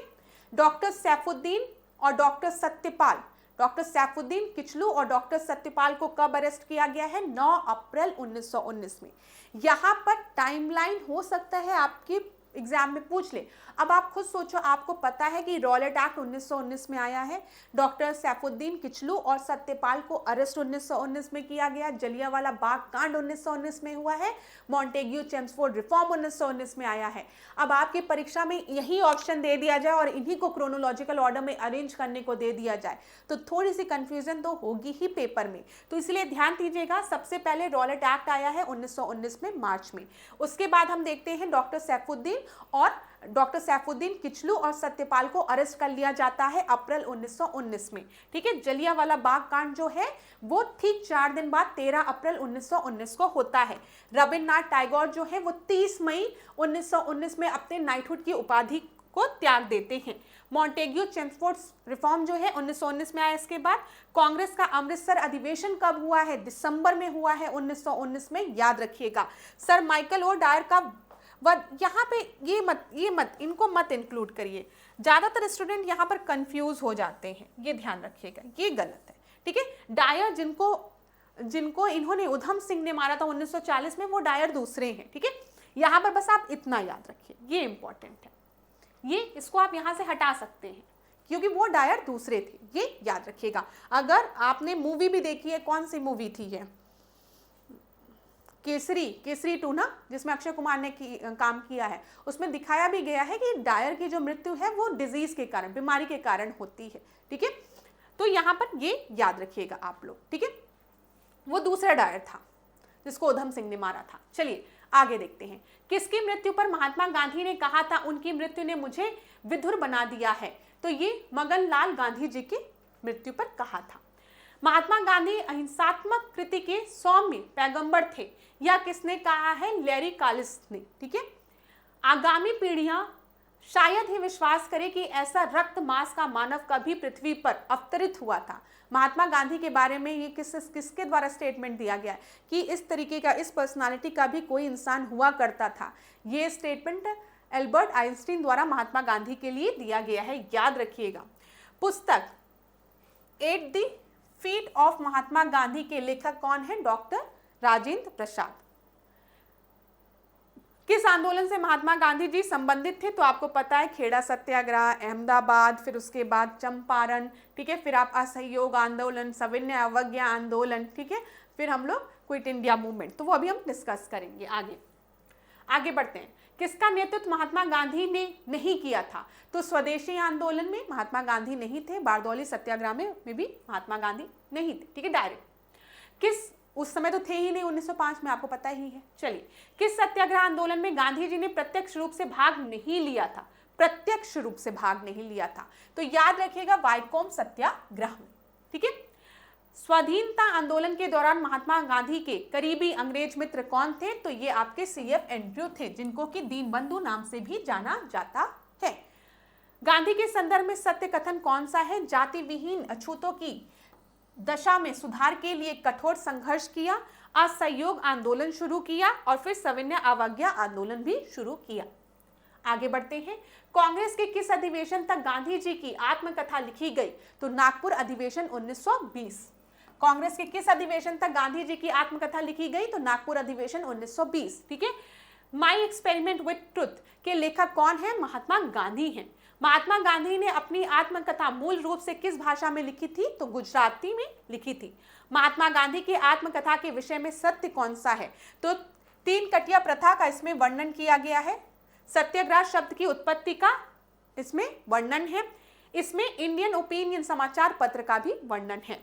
डॉक्टर सैफुद्दीन और डॉक्टर सत्यपाल, डॉक्टर सैफुद्दीन किचलू और डॉक्टर सत्यपाल को कब अरेस्ट किया गया है? 9 अप्रैल 1919 में। यहां पर टाइमलाइन हो सकता है आपकी एग्जाम में पूछ ले। अब आप खुद सोचो, आपको पता है कि रॉलेट एक्ट 1919 में आया है, डॉक्टर सैफुद्दीन किचलू और सत्यपाल को अरेस्ट 1919 में किया गया, जलियांवाला बाग कांड 1919 में हुआ है, मॉन्टेग्यू चेम्सफोर्ड रिफॉर्म 1919 में आया है। अब आपकी परीक्षा में यही ऑप्शन दे दिया जाए और इन्हीं को क्रोनोलॉजिकल ऑर्डर में अरेंज करने को दे दिया जाए तो थोड़ी सी कंफ्यूजन तो होगी ही पेपर में। तो इसलिए ध्यान दीजिएगा, सबसे पहले रॉलेट एक्ट आया है 1919 में मार्च में। उसके बाद हम देखते हैं डॉक्टर सैफुद्दीन किचलू और सत्यपाल को अरेस्ट कर लिया जाता है अप्रैल 1919 में। ठीक है, जलियांवाला बाग कांड जो है वो ठीक 4 दिन बाद 13 अप्रैल 1919 को होता है। रविन्द्रनाथ टैगोर जो है वो 30 मई 1919 में अपने नाइटहुड की उपाधि को त्याग देते हैं। मॉन्टेग्यू चेम्सफोर्ड रिफॉर्म जो है 1919 में आया। इसके बाद कांग्रेस का अमृतसर अधिवेशन कब हुआ है? दिसंबर में हुआ है 1919 में, याद रखिएगा। सर माइकल ओ डायर का यहाँ पे इनको मत इंक्लूड करिए, ज्यादातर स्टूडेंट यहाँ पर कंफ्यूज हो जाते हैं, ये ध्यान रखिएगा, ये गलत है। ठीक है, डायर जिनको इन्होंने उधम सिंह ने मारा था 1940 में, वो डायर दूसरे हैं। ठीक है, यहाँ पर बस आप इतना याद रखिए, ये इंपॉर्टेंट है, ये इसको आप यहाँ से हटा सकते हैं क्योंकि वो डायर दूसरे थे, ये याद रखिएगा। अगर आपने मूवी भी देखी है, कौन सी मूवी थी ये? केसरी 2 ना, जिसमें अक्षय कुमार ने काम किया है, उसमें दिखाया भी गया है कि डायर की जो मृत्यु है वो डिजीज के कारण, बीमारी के कारण होती है। ठीक है, तो यहाँ पर ये याद रखिएगा आप लोग। ठीक है, वो दूसरा डायर था जिसको उधम सिंह ने मारा था। चलिए आगे देखते हैं, किसकी मृत्यु पर महात्मा गांधी ने कहा था उनकी मृत्यु ने मुझे विधुर बना दिया है? तो ये मगन लाल गांधी जी की मृत्यु पर कहा था। महात्मा गांधी अहिंसात्मक कृति के सौम्य पैगंबर थे, या किसने कहा है? लैरी कालिस ने। ठीक है, आगामी पीढ़ियां शायद ही विश्वास करें कि ऐसा रक्त मांस का मानव कभी पृथ्वी पर अवतरित हुआ था। महात्मा गांधी के बारे में ये किसके द्वारा स्टेटमेंट दिया गया है कि इस तरीके का, इस पर्सनालिटी का भी कोई इंसान हुआ करता था? ये स्टेटमेंट एल्बर्ट आइंस्टीन द्वारा महात्मा गांधी के लिए दिया गया है, याद रखिएगा। पुस्तक at the feet of Mahatma Gandhi के लेखक कौन है? डॉक्टर राजेंद्र प्रसाद। किस आंदोलन से महात्मा गांधी जी संबंधित थे? तो आपको पता है, खेड़ा सत्याग्रह, अहमदाबाद, फिर उसके बाद चंपारण, ठीक है, फिर आप असहयोग आंदोलन, सविनय अवज्ञा आंदोलन, ठीक है, फिर हम लोग क्विट इंडिया मूवमेंट, तो वो अभी हम डिस्कस करेंगे। आगे बढ़ते हैं। किसका नेतृत्व महात्मा गांधी ने नहीं किया था? तो स्वदेशी आंदोलन में महात्मा गांधी नहीं थे, बारदौली सत्याग्रह में भी महात्मा गांधी नहीं थे। ठीक है, डायरेक्ट उस समय तो थे ही नहीं, 1905 में, आपको पता ही है। चलिए, किस सत्याग्रह आंदोलन में गांधी जी ने प्रत्यक्ष रूप से भाग नहीं लिया था? प्रत्यक्ष रूप से भाग नहीं लिया था, तो याद रखिएगा वाइकोम सत्याग्रह में। ठीक है, स्वाधीनता आंदोलन के दौरान महात्मा गांधी के करीबी अंग्रेज मित्र कौन थे? तो ये आपके CF एंड्रयू थे, जिनको कि दीनबंधु नाम से भी जाना जाता है। गांधी के संदर्भ में सत्य कथन कौन सा है? जाति विहीन अछूतों की दशा में सुधार के लिए कठोर संघर्ष किया, असहयोग आंदोलन शुरू किया और फिर सविनय अवज्ञा आंदोलन भी शुरू किया। आगे बढ़ते हैं। कांग्रेस के किस अधिवेशन तक गांधी जी की आत्मकथा लिखी गई? तो नागपुर अधिवेशन 1920। कांग्रेस के किस अधिवेशन तक गांधी जी की आत्मकथा लिखी गई? तो नागपुर अधिवेशन 1920। ठीक है, माई एक्सपेरिमेंट विथ ट्रुथ के लेखक कौन है? महात्मा गांधी हैं। महात्मा गांधी ने अपनी आत्मकथा मूल रूप से किस भाषा में लिखी थी? तो गुजराती में लिखी थी। महात्मा गांधी की आत्मकथा के विषय में सत्य कौन सा है? तो 3 कटिया प्रथा का इसमें वर्णन किया गया है। सत्याग्रह शब्द की उत्पत्ति का इसमें वर्णन है। इसमें इंडियन ओपिनियन समाचार पत्र का भी वर्णन है।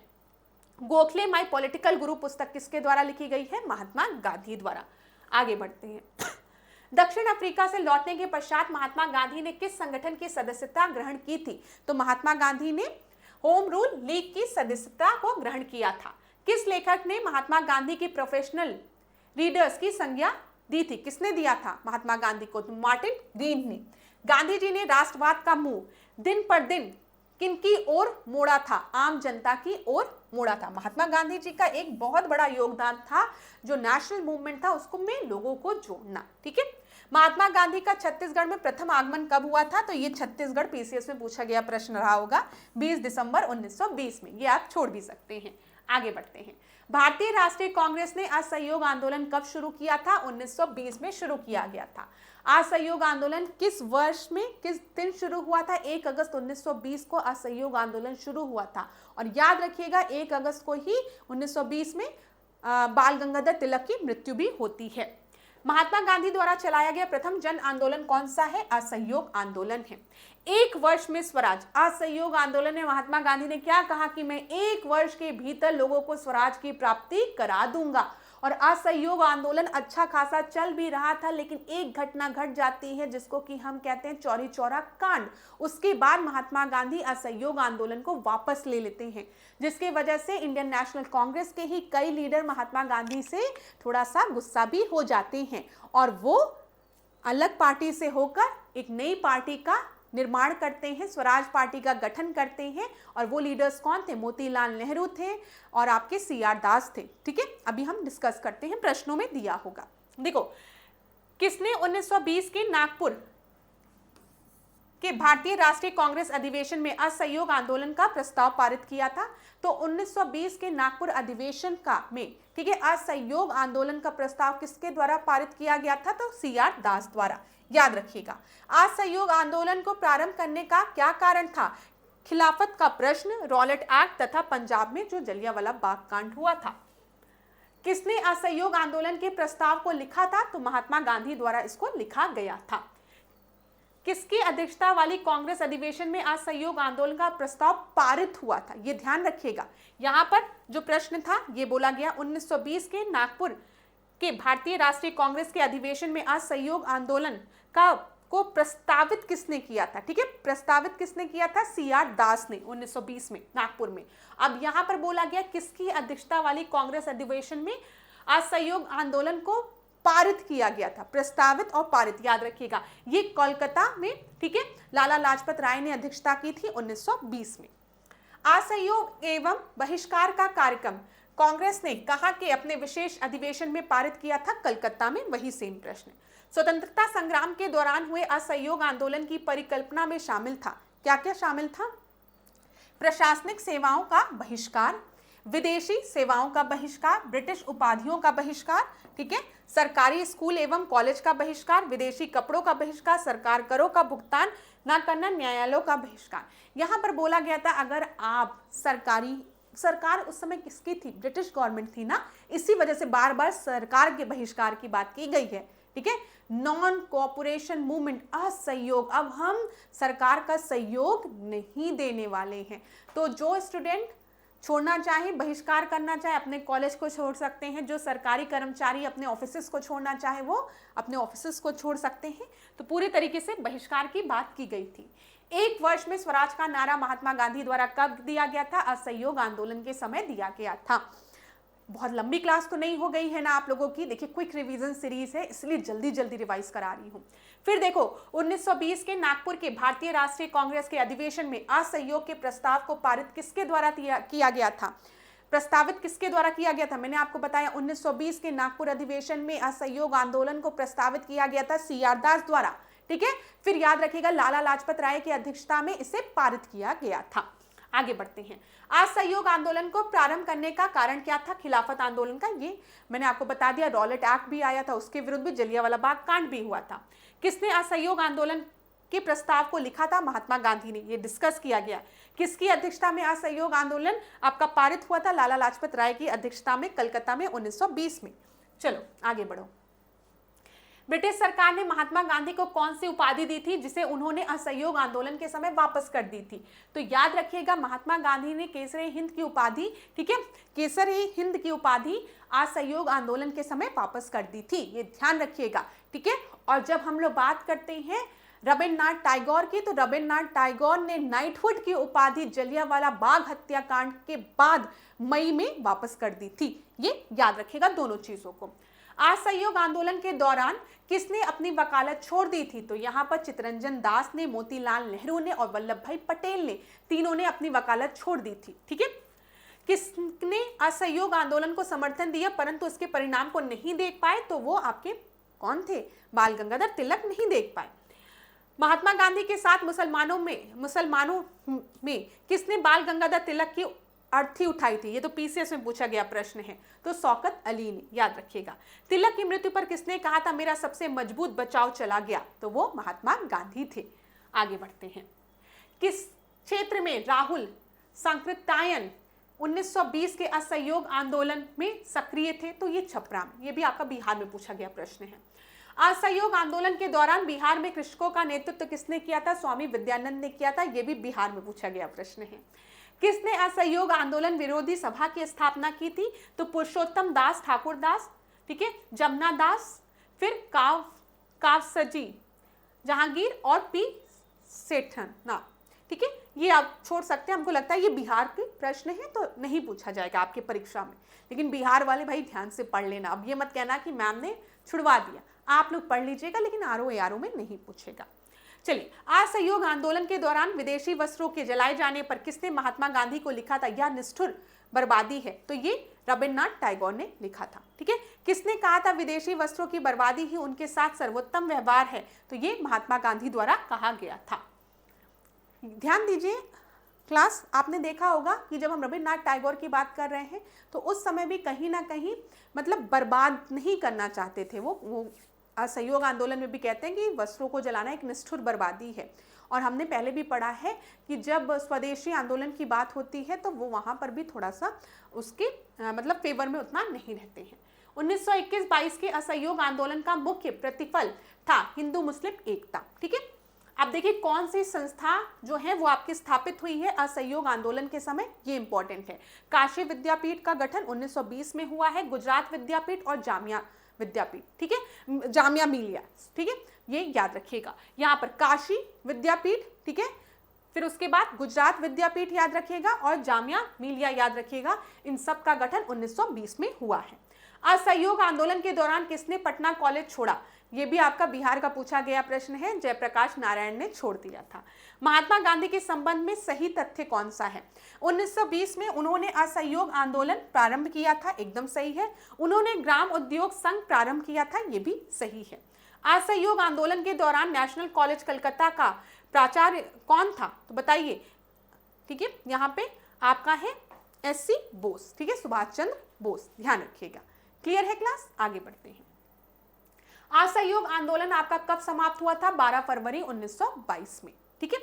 गोखले माई पॉलिटिकल गुरु पुस्तक किसके द्वारा लिखी गई है? महात्मा गांधी द्वारा। आगे बढ़ते हैं। दक्षिण अफ्रीका से लौटने के पश्चात महात्मा गांधी ने किस संगठन की सदस्यता ग्रहण की थी? तो महात्मा गांधी ने होम रूल लीग की सदस्यता को ग्रहण किया था। किस लेखक ने महात्मा गांधी की प्रोफेशनल रीडर्स की संज्ञा दी थी? किसने दिया था महात्मा गांधी को? तो मार्टिन ग्रीन ने। गांधी जी ने राष्ट्रवाद का मुंह दिन पर दिन किनकी ओर मोड़ा था? आम जनता की ओर मोड़ा था। महात्मा गांधी जी का एक बहुत बड़ा योगदान था जो नेशनल मूवमेंट था उसको में लोगों को जोड़ना। ठीक है, महात्मा गांधी का छत्तीसगढ़ में प्रथम आगमन कब हुआ था? तो ये छत्तीसगढ़ PCS में पूछा गया प्रश्न रहा होगा, 20 दिसंबर 1920 में। ये आप छोड़ भी सकते हैं। आगे बढ़ते हैं। भारतीय राष्ट्रीय कांग्रेस ने असहयोग आंदोलन कब शुरू किया था? 1920 में शुरू किया गया था। असहयोग आंदोलन किस वर्ष में किस दिन शुरू हुआ था? 1 अगस्त 1920 को असहयोग आंदोलन शुरू हुआ था। और याद रखिएगा 1 अगस्त को ही 1920 में बाल गंगाधर तिलक की मृत्यु भी होती है। महात्मा गांधी द्वारा चलाया गया प्रथम जन आंदोलन कौन सा है? असहयोग आंदोलन है। 1 वर्ष में स्वराज, असहयोग आंदोलन में महात्मा गांधी ने क्या कहा कि मैं 1 वर्ष के भीतर लोगों को स्वराज की प्राप्ति करा दूंगा। और असहयोग आंदोलन अच्छा खासा चल भी रहा था, लेकिन एक घटना घट जाती है जिसको कि हम कहते हैं चौरी चौरा कांड। उसके बाद महात्मा गांधी असहयोग आंदोलन को वापस ले लेते हैं, जिसकी वजह से इंडियन नेशनल कांग्रेस के ही कई लीडर महात्मा गांधी से थोड़ा सा गुस्सा भी हो जाते हैं और वो अलग पार्टी से होकर एक नई पार्टी का निर्माण करते हैं, स्वराज पार्टी का गठन करते हैं। और वो लीडर्स कौन थे? मोतीलाल नेहरू थे और आपके CR दास थे। ठीक है, अभी हम डिस्कस करते हैं, प्रश्नों में दिया होगा। देखो, किसने 1920 के नागपुर के भारतीय राष्ट्रीय कांग्रेस अधिवेशन में असहयोग आंदोलन का प्रस्ताव पारित किया था? तो 1920 के नागपुर अधिवेशन का में, ठीक है, असहयोग आंदोलन का प्रस्ताव किसके द्वारा पारित किया गया था? तो CR दास द्वारा। याद रखिएगा, असहयोग आंदोलन को प्रारंभ करने का क्या कारण था? खिलाफत का प्रश्न, रॉलेट एक्ट तथा पंजाब में जो जलियांवाला बाग कांड हुआ था। किसने असहयोग आंदोलन के प्रस्ताव को लिखा था? तो महात्मा गांधी द्वारा इसको लिखा गया था। किसकी अध्यक्षता वाली कांग्रेस अधिवेशन में असहयोग आंदोलन का प्रस्ताव पारित हुआ था? ये ध्यान रखिएगा, यहां पर जो प्रश्न था ये बोला गया 1920 के नागपुर के भारतीय राष्ट्रीय कांग्रेस के अधिवेशन में असहयोग आंदोलन को प्रस्तावित किसने किया था? ठीक है, प्रस्तावित किसने किया था? CR दास ने 1920 में नागपुर में। अब यहां पर बोला गया किसकी अध्यक्षता वाली कांग्रेस अधिवेशन में असहयोग आंदोलन को पारित किया गया था? प्रस्तावित और पारित, याद रखिएगा, ये कोलकाता में, ठीक है, लाला लाजपत राय ने अध्यक्षता की थी 1920 में। असहयोग एवं बहिष्कार का कार्यक्रम कांग्रेस ने कहा कि अपने विशेष अधिवेशन में पारित किया था? कलकत्ता में। वही सेम प्रश्न। स्वतंत्रता संग्राम के दौरान हुए असहयोग आंदोलन की परिकल्पना में शामिल था? क्या क्या शामिल था? प्रशासनिक सेवाओं का बहिष्कार, विदेशी सेवाओं का बहिष्कार, ब्रिटिश उपाधियों का बहिष्कार, ठीक है, सरकारी स्कूल एवं कॉलेज का बहिष्कार, विदेशी कपड़ों का बहिष्कार, सरकार करों का भुगतान न करना, न्यायालयों का बहिष्कार। यहां पर बोला गया था अगर आप सरकार उस समय किसकी थी? ब्रिटिश गवर्नमेंट थी ना, इसी वजह से बार बार सरकार के बहिष्कार की बात की गई है। ठीक है, नॉन कोऑपरेशन मूवमेंट, असहयोग, अब हम सरकार का सहयोग नहीं देने वाले हैं। तो जो स्टूडेंट छोड़ना चाहे, बहिष्कार करना चाहे, अपने कॉलेज को छोड़ सकते हैं। जो सरकारी कर्मचारी अपने ऑफिसेस को छोड़ना चाहे वो अपने ऑफिसेस को छोड़ सकते हैं। तो पूरी तरीके से बहिष्कार की बात की गई थी। 1 वर्ष में स्वराज का नारा महात्मा गांधी द्वारा कब दिया गया था? असहयोग आंदोलन के समय दिया गया था। बहुत लंबी क्लास तो नहीं हो गई है ना आप लोगों की, देखिए क्विक रिवीजन सीरीज है इसलिए जल्दी जल्दी रिवाइज करा रही हूँ। फिर देखो 1920 के नागपुर के भारतीय राष्ट्रीय कांग्रेस के अधिवेशन में असहयोग के प्रस्ताव को पारित किसके द्वारा किया गया था? प्रस्तावित किसके द्वारा किया गया था? मैंने आपको बताया 1920 के नागपुर अधिवेशन में असहयोग आंदोलन को प्रस्तावित किया गया था CR दास द्वारा। ठीक है, फिर याद रखिएगा लाला लाजपत राय की अध्यक्षता में इसे पारित किया गया था। आगे बढ़ते हैं। असहयोग आंदोलन को प्रारंभ करने का कारण क्या था? खिलाफत आंदोलन का, ये मैंने आपको बता दिया, रॉलेट एक्ट भी आया था, उसके विरुद्ध भी जलियांवाला बाग कांड भी हुआ था। किसने असहयोग आंदोलन के प्रस्ताव को लिखा था? महात्मा गांधी ने, ये डिस्कस किया गया। किसकी अध्यक्षता में असहयोग आंदोलन आपका पारित हुआ था? लाला लाजपत राय की अध्यक्षता में कलकत्ता में 1920 में। चलो आगे बढ़ो। ब्रिटिश सरकार ने महात्मा गांधी को कौन सी उपाधि दी थी जिसे उन्होंने असहयोग आंदोलन के समय वापस कर दी थी? तो याद रखिएगा महात्मा गांधी ने केसरी हिंद की उपाधि, ठीक है, केसरी हिंद की उपाधि असहयोग आंदोलन के समय वापस कर दी थी, ये ध्यान रखिएगा। ठीक है, और जब हम लोग बात करते हैं रविन्द्रनाथ टैगोर की, तो रविन्द्रनाथ टैगोर ने नाइटहुड की उपाधि जलियांवाला बाग हत्याकांड के बाद मई में वापस कर दी थी। ये याद रखिएगा दोनों चीजों को। असहयोग आंदोलन के दौरान किसने अपनी वकालत छोड़ दी थी? तो यहाँ पर चित्तरंजन दास ने, मोतीलाल नेहरू ने और वल्लभ भाई पटेल ने, तीनों ने अपनी वकालत छोड़ दी थी। ठीक है, किसने असहयोग आंदोलन को समर्थन दिया परंतु इसके परिणाम को नहीं देख पाए? तो वो आपके कौन थे? बाल गंगाधर तिलक नहीं देख पाए। महात्मा गांधी के साथ मुसलमानों में किसने बाल गंगाधर तिलक की अर्थी उठाई थी, ये तो पीसीएस में पूछा गया प्रश्न है, तो शौकत अली ने, याद रखिएगा। तिलक की मृत्यु पर किसने कहा था मेरा सबसे मजबूत बचाव चला गया, तो वो महात्मा गांधी थे। आगे बढ़ते हैं। किस क्षेत्र में राहुल सांकृत्यायन 1920 के असहयोग आंदोलन में सक्रिय थे, तो ये छपरा में, ये भी आपका बिहार में पूछा गया प्रश्न है। असहयोग आंदोलन के दौरान बिहार में कृषकों का नेतृत्व किसने किया था, स्वामी विद्यानंद ने किया था, ये भी बिहार में पूछा गया प्रश्न है। किसने असहयोग आंदोलन विरोधी सभा की स्थापना की थी, तो पुरुषोत्तम दास ठाकुर दास, ठीक है, जमुना दास, फिर कावसजी जहांगीर और पी सेठन ना, ठीक है, ये आप छोड़ सकते हैं, हमको लगता है ये बिहार के प्रश्न है तो नहीं पूछा जाएगा आपकी परीक्षा में, लेकिन बिहार वाले भाई ध्यान से पढ़ लेना। अब ये मत कहना कि मैम ने छुड़वा दिया, आप लोग पढ़ लीजिएगा, लेकिन आरओ एआरओ में नहीं पूछेगा। चलिए, असहयोग आंदोलन के दौरान विदेशी वस्त्रों के जलाए जाने पर किसने महात्मा गांधी को लिखा था, यह निष्ठुर बर्बादी है, तो ये रविन्द्रनाथ टैगोर ने लिखा था, ठीक है। किसने कहा था विदेशी वस्त्रों की बर्बादी ही उनके साथ सर्वोत्तम व्यवहार है, तो ये महात्मा गांधी द्वारा कहा गया था। ध्यान दीजिए क्लास, आपने देखा होगा कि जब हम रविन्द्रनाथ टैगोर की बात कर रहे हैं तो उस समय भी कहीं ना कहीं मतलब बर्बाद नहीं करना चाहते थे वो असहयोग आंदोलन में भी कहते हैं कि वस्त्रों को जलाना एक निष्ठुर बर्बादी है। और हमने पहले भी पढ़ा है कि जब स्वदेशी आंदोलन की बात होती है तो वो वहाँ पर भी थोड़ा सा उसके मतलब फेवर में उतना नहीं रहते हैं। 1921-22 के असहयोग आंदोलन का मुख्य प्रतिफल था हिंदू मुस्लिम एकता, ठीक है। अब देखिए कौन सी संस्था जो है वो आपकी स्थापित हुई है असहयोग आंदोलन के समय, ये इंपॉर्टेंट है। काशी विद्यापीठ का गठन 1920 में हुआ है, गुजरात विद्यापीठ और जामिया विद्यापीठ, ठीक है, जामिया मिलिया, ठीक है, ये याद रखिएगा। यहाँ पर काशी विद्यापीठ, ठीक है, फिर उसके बाद गुजरात विद्यापीठ याद रखिएगा और जामिया मिलिया याद रखिएगा, इन सब का गठन 1920 में हुआ है। असहयोग आंदोलन के दौरान किसने पटना कॉलेज छोड़ा, ये भी आपका बिहार का पूछा गया प्रश्न है, जयप्रकाश नारायण ने छोड़ दिया था। महात्मा गांधी के संबंध में सही तथ्य कौन सा है, 1920 में उन्होंने असहयोग आंदोलन प्रारंभ किया था, एकदम सही है। उन्होंने ग्राम उद्योग संघ प्रारंभ किया था, ये भी सही है। असहयोग आंदोलन के दौरान नेशनल कॉलेज कलकत्ता का प्राचार्य कौन था, तो बताइए, ठीक है, यहाँ पे आपका है एससी बोस, ठीक है, सुभाष चंद्र बोस, ध्यान रखिएगा। क्लियर है क्लास, आगे बढ़ते हैं। असहयोग आंदोलन आपका कब समाप्त हुआ था, 12 फरवरी 1922 में, ठीक है।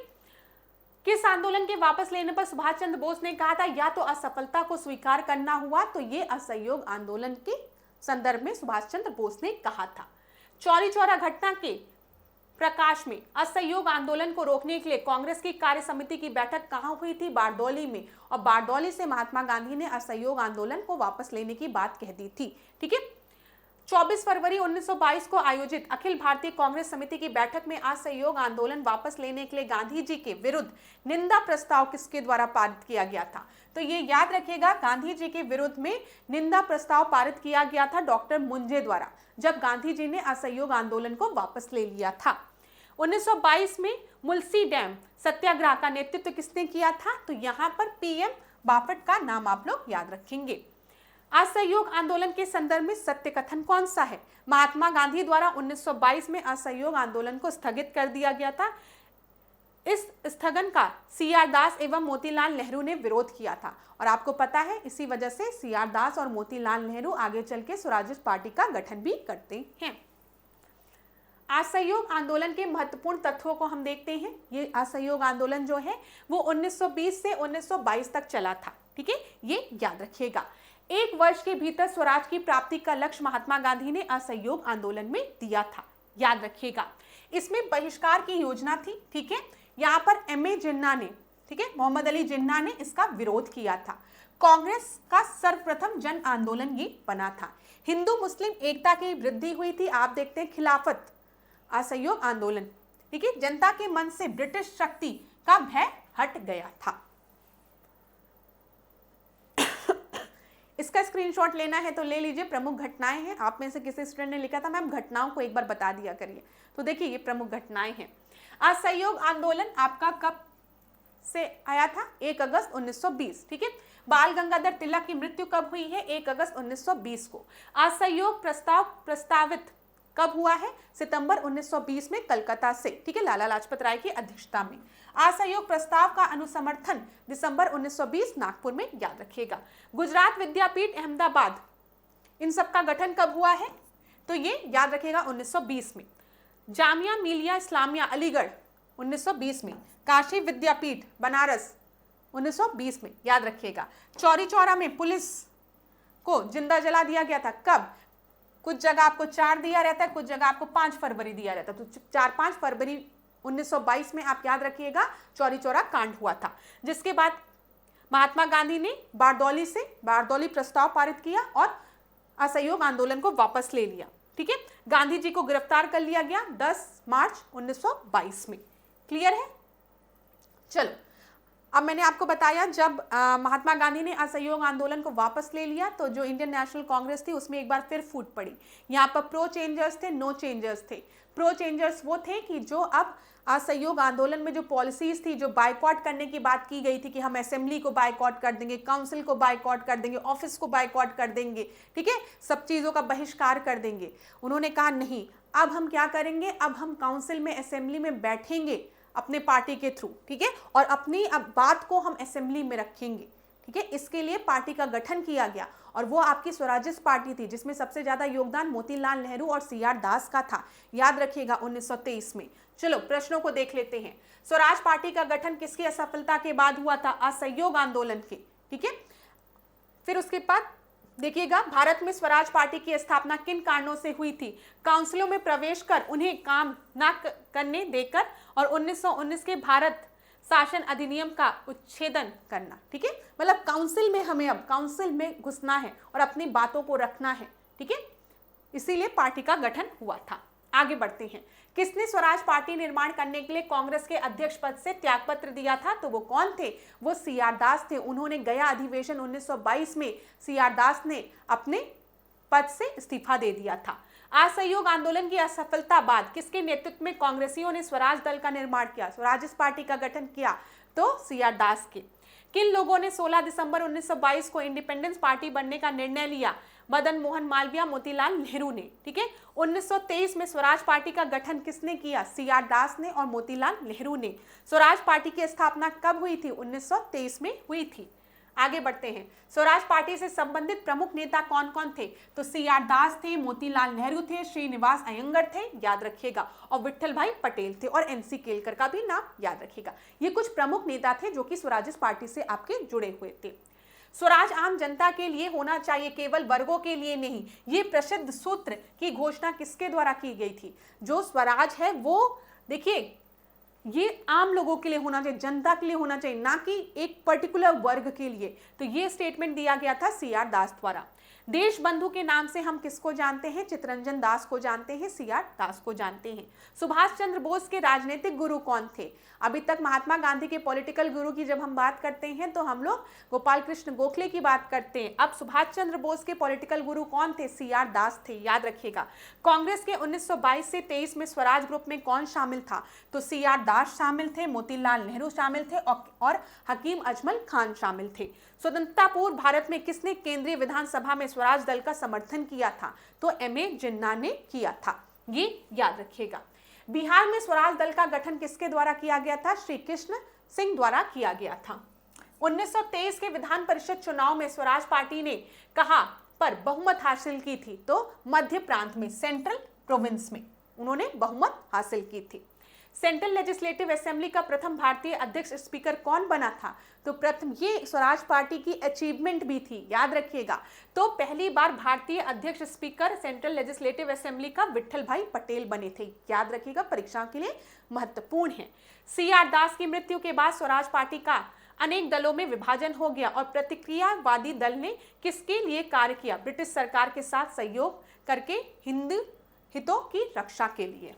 किस आंदोलन के वापस लेने पर सुभाष चंद्र बोस ने कहा था या तो असफलता को स्वीकार करना हुआ, तो ये असहयोग आंदोलन के संदर्भ में सुभाष चंद्र बोस ने कहा था। चौरी चौरा घटना के प्रकाश में असहयोग आंदोलन को रोकने के लिए कांग्रेस की कार्य समिति की बैठक कहाँ हुई थी, बारदौली में, और बारदौली से महात्मा गांधी ने असहयोग आंदोलन को वापस लेने की बात कह दी थी, ठीक है। 24 फरवरी 1922 को आयोजित अखिल भारतीय कांग्रेस समिति की बैठक में असहयोग आंदोलन वापस लेने के लिए गांधी जी के विरुद्ध निंदा प्रस्ताव किसके द्वारा पारित किया गया था, तो ये याद रखिएगा, गांधी जी के विरुद्ध में निंदा प्रस्ताव पारित किया गया था डॉक्टर मुंजे द्वारा, जब गांधी जी ने असहयोग आंदोलन को वापस ले लिया था। 1922 में मुलसी डैम सत्याग्रह का नेतृत्व किसने किया था, तो यहाँ पर पीएम बाफट का नाम आप लोग याद रखेंगे। असहयोग आंदोलन के संदर्भ में सत्य कथन कौन सा है, महात्मा गांधी द्वारा 1922 में असहयोग आंदोलन को स्थगित कर दिया गया था। इस स्थगन का सीआर दास एवं मोतीलाल नेहरू ने विरोध किया था, और आपको पता है इसी वजह से सीआर दास और मोतीलाल नेहरू आगे चल के स्वराज पार्टी का गठन भी करते हैं। असहयोग आंदोलन के महत्वपूर्ण तत्वों को हम देखते हैं। ये असहयोग आंदोलन जो है वो 1920 से 1922 तक चला था, ठीक है, ये याद रखिएगा। एक वर्ष के भीतर स्वराज की प्राप्ति का लक्ष्य महात्मा गांधी ने असहयोग आंदोलन में दिया था, याद रखिएगा। इसमें बहिष्कार की योजना थी, ठीक है, यहाँ पर एमए जिन्ना ने, ठीक है, मोहम्मद अली जिन्ना ने इसका विरोध किया था। कांग्रेस का सर्वप्रथम जन आंदोलन ये बना था। हिंदू मुस्लिम एकता की वृद्धि हुई थी, आप देखते हैं खिलाफत असहयोग आंदोलन, ठीक है, जनता के मन से ब्रिटिश शक्ति का भय हट गया था। इसका स्क्रीनशॉट लेना है तो ले लीजिए, प्रमुख घटनाएं हैं। आप में से किसी स्टूडेंट ने लिखा था मैम घटनाओं को एक बार बता दिया करिए, तो देखिए ये प्रमुख घटनाएं हैं। असहयोग आंदोलन आपका कब से आया था, 1 अगस्त 1920, ठीक है। बाल गंगाधर तिलक की मृत्यु कब हुई है, 1 अगस्त 1920 को। असहयोग प्रस्तावित कब हुआ है? सितंबर 1920 में कलकत्ता से, ठीक है, लाला लाजपत राय की अध्यक्षता में। असहयोग प्रस्ताव का अनुसमर्थन दिसंबर 1920 नागपुर में, याद रखिएगा। गुजरात विद्यापीठ अहमदाबाद, इन सब का गठन कब हुआ है? तो ये याद रखिएगा 1920 में। जामिया मिलिया इस्लामिया अलीगढ़ 1920 में। काशी विद्यापीठ बनारस 1920 में, याद रखिएगा। चौरी चौरा में पुलिस को जिंदा जला दिया गया था, कब? कुछ जगह आपको 4 दिया रहता है, कुछ जगह आपको 5 फरवरी दिया रहता है, तो 4-5 फरवरी 1922 में आप याद रखिएगा चौरी चौरा कांड हुआ था। जिसके बाद महात्मा गांधी ने बारदौली प्रस्ताव पारित किया और असहयोग आंदोलन को वापस ले लिया, ठीक है। गांधी जी को गिरफ्तार कर लिया गया 10 मार्च 1922 में। क्लियर है? चलो, अब मैंने आपको बताया जब महात्मा गांधी ने असहयोग आंदोलन को वापस ले लिया तो जो इंडियन नेशनल कांग्रेस थी उसमें एक बार फिर फूट पड़ी। यहाँ पर प्रो चेंजर्स थे, नो चेंजर्स थे। प्रो चेंजर्स वो थे कि जो अब असहयोग आंदोलन में जो पॉलिसीज थी, जो बायकॉट करने की बात की गई थी कि हम असेंबली को बायकॉट कर देंगे, काउंसिल को बायकॉट कर देंगे, ऑफिस को बायकॉट कर देंगे, ठीक है, सब चीज़ों का बहिष्कार कर देंगे। उन्होंने कहा नहीं, अब हम क्या करेंगे, अब हम काउंसिल में, असेंबली में बैठेंगे अपने पार्टी के थ्रू, ठीक है, और अपनी अब बात को हम असेंबली में रखेंगे, ठीक है। इसके लिए पार्टी का गठन किया गया और वो आपकी स्वराजिस्ट पार्टी थी जिसमें सबसे ज्यादा योगदान मोतीलाल नेहरू और CR दास का था, याद रखिएगा 1923 में। चलो प्रश्नों को देख लेते हैं। स्वराज पार्टी का गठन किसकी असफलता के बाद हुआ था? असहयोग आंदोलन के, ठीक है। फिर उसके बाद देखिएगा भारत में स्वराज पार्टी की स्थापना किन कारणों से हुई थी? काउंसिलों में प्रवेश कर उन्हें काम न करने देकर और 1919 के भारत शासन अधिनियम का उच्छेदन करना, ठीक है। मतलब काउंसिल में हमें अब काउंसिल में घुसना है और अपनी बातों को रखना है, ठीक है, इसीलिए पार्टी का गठन हुआ था। आगे बढ़ते हैं। किसने स्वराज पार्टी निर्माण करने के लिए कांग्रेस के अध्यक्ष पद से त्यागपत्र दिया था? तो वो कौन थे? वो CR दास थे। उन्होंने गया अधिवेशन 1922 में CR दास ने अपने पद से इस्तीफा दे दिया था। असहयोग आंदोलन की असफलता बाद किसके नेतृत्व में कांग्रेसियों ने स्वराज दल का निर्माण किया, स्वराज पार्टी का गठन किया? तो CR दास के। किन लोगों ने 16 दिसंबर 1922 को इंडिपेंडेंस पार्टी बनने का निर्णय लिया? मदन मोहन मालवीय, मोतीलाल नेहरू ने, ठीक है। 1923 में स्वराज पार्टी का गठन किसने किया? CR दास ने और मोतीलाल नेहरू ने। स्वराज पार्टी की स्थापना कब हुई थी? 1923 में हुई थी। आगे बढ़ते हैं। स्वराज पार्टी से संबंधित प्रमुख नेता कौन कौन थे? तो CR दास थे, मोतीलाल नेहरू थे, श्रीनिवास अयंगर थे, याद रखिएगा, और विट्ठल भाई पटेल थे, और NC केलकर का भी नाम याद रखिएगा। ये कुछ प्रमुख नेता थे जो कि स्वराज पार्टी से आपके जुड़े हुए थे। स्वराज आम जनता के लिए होना चाहिए, केवल वर्गों के लिए नहीं। ये प्रसिद्ध सूत्र की घोषणा किसके द्वारा की गई थी? जो स्वराज है वो देखिए ये आम लोगों के लिए होना चाहिए, जनता के लिए होना चाहिए, ना कि एक पर्टिकुलर वर्ग के लिए। तो ये स्टेटमेंट दिया गया था CR दास द्वारा। देश बंधु के नाम से हम किसको जानते हैं? चित्तरंजन दास को जानते हैं, CR दास को जानते हैं। सुभाष चंद्र बोस के राजनीतिक गुरु कौन थे? अभी तक महात्मा गांधी के पॉलिटिकल गुरु की जब हम बात करते हैं तो हम लोग गोपाल कृष्ण गोखले की बात करते हैं। अब सुभाष चंद्र बोस के पॉलिटिकल गुरु कौन थे? CR दास थे, याद रखिएगा। कांग्रेस के 1922 से 23 में स्वराज ग्रुप में कौन शामिल था? तो CR दास शामिल थे, मोतीलाल नेहरू शामिल थे और हकीम अजमल खान शामिल थे। स्वतंत्रता पूर्व भारत में किसने केंद्रीय विधानसभा में स्वराज दल का समर्थन किया था? तो MA जिन्ना ने किया था, ये याद रखिएगा। बिहार में स्वराज दल का गठन किसके द्वारा किया गया था? श्री कृष्ण सिंह द्वारा किया गया था। 1923 के विधान परिषद चुनाव में स्वराज पार्टी ने कहां पर बहुमत हासिल की थी? तो मध्य प्रांत में, सेंट्रल प्रोविंस में उन्होंने बहुमत हासिल की थी। सेंट्रल लेजिस्लेटिव असेंबली का प्रथम भारतीय अध्यक्ष स्पीकर कौन बना था? तो प्रथम, ये स्वराज पार्टी की अचीवमेंट भी थी, याद रखिएगा। तो पहली बार भारतीय अध्यक्ष स्पीकर सेंट्रल लेजिस्लेटिव असेंबली का विट्ठल भाई पटेल बने थे, याद रखिएगा, परीक्षा के लिए महत्वपूर्ण है। CR दास की मृत्यु के बाद स्वराज पार्टी का अनेक दलों में विभाजन हो गया और प्रतिक्रियावादी दल ने किसके लिए कार्य किया? ब्रिटिश सरकार के साथ सहयोग करके हिंदू हितों की रक्षा के लिए।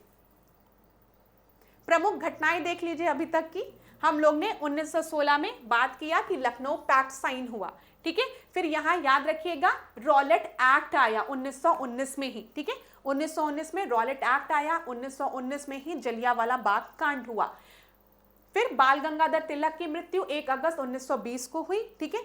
प्रमुख घटनाएं देख लीजिए अभी तक की। हम लोग ने 1916 में बात किया कि लखनऊ पैक्ट साइन हुआ, ठीक है। फिर यहाँ याद रखिएगा रॉलेट एक्ट आया 1919 में ही, ठीक है। 1919 में रॉलेट एक्ट आया, 1919 में ही जलियांवाला बाग कांड हुआ। फिर बाल गंगाधर तिलक की मृत्यु 1 अगस्त 1920 को हुई, ठीक है।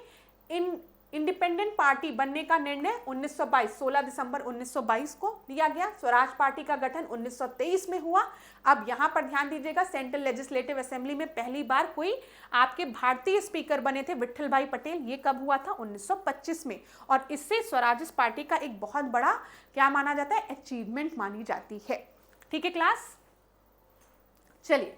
इन इंडिपेंडेंट पार्टी बनने का निर्णय 1922 16 दिसंबर 1922 को लिया गया। स्वराज पार्टी का गठन 1923 में हुआ। अब यहां पर ध्यान दीजिएगा, सेंट्रल लेजिस्लेटिव असेंबली में पहली बार कोई आपके भारतीय स्पीकर बने थे विट्ठल भाई पटेल। ये कब हुआ था? 1925 में। और इससे स्वराज पार्टी का एक बहुत बड़ा क्या माना जाता है? अचीवमेंट मानी जाती है। ठीक है क्लास, चलिए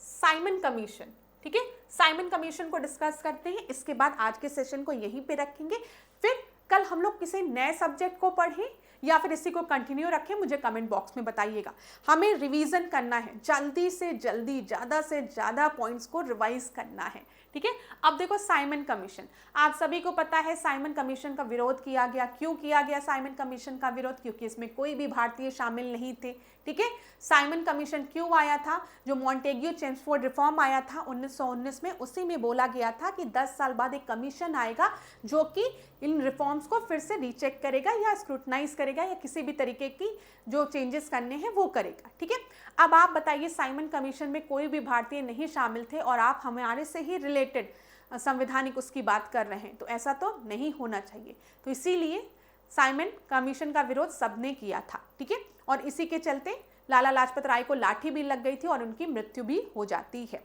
साइमन कमीशन, ठीक है, साइमन कमीशन को डिस्कस करते हैं। इसके बाद आज के सेशन को यहीं पे रखेंगे। फिर कल हम लोग किसी नए सब्जेक्ट को पढ़ें या फिर इसी को कंटिन्यू रखें, मुझे कमेंट बॉक्स में बताइएगा। हमें रिवीजन करना है, जल्दी से जल्दी ज़्यादा से ज़्यादा पॉइंट्स को रिवाइज करना है। ठीक है, अब देखो साइमन कमीशन, आप सभी को पता है साइमन कमीशन का विरोध किया गया। क्यों किया गया साइमन कमीशन का विरोध? क्योंकि इसमें कोई भी भारतीय शामिल नहीं थे। ठीक है, साइमन कमीशन क्यों आया था? जो मॉन्टेग्यू चेम्सफोर्ड रिफॉर्म आया था 1919 में, उसी में बोला गया था कि 10 साल बाद एक कमीशन आएगा जो कि इन रिफॉर्म्स को फिर से रीचेक करेगा या स्क्रूटनाइज करेगा या किसी भी तरीके की जो चेंजेस करने हैं वो करेगा। ठीक है, अब आप बताइए, साइमन कमीशन में कोई भी भारतीय नहीं शामिल थे और आप हमारे से ही रिलेटेड संवैधानिक उसकी बात कर रहे हैं, तो ऐसा तो नहीं होना चाहिए। तो इसीलिए साइमन कमीशन का विरोध सबने किया था। ठीक है, और इसी के चलते लाला लाजपत राय को लाठी भी लग गई थी और उनकी मृत्यु भी हो जाती है।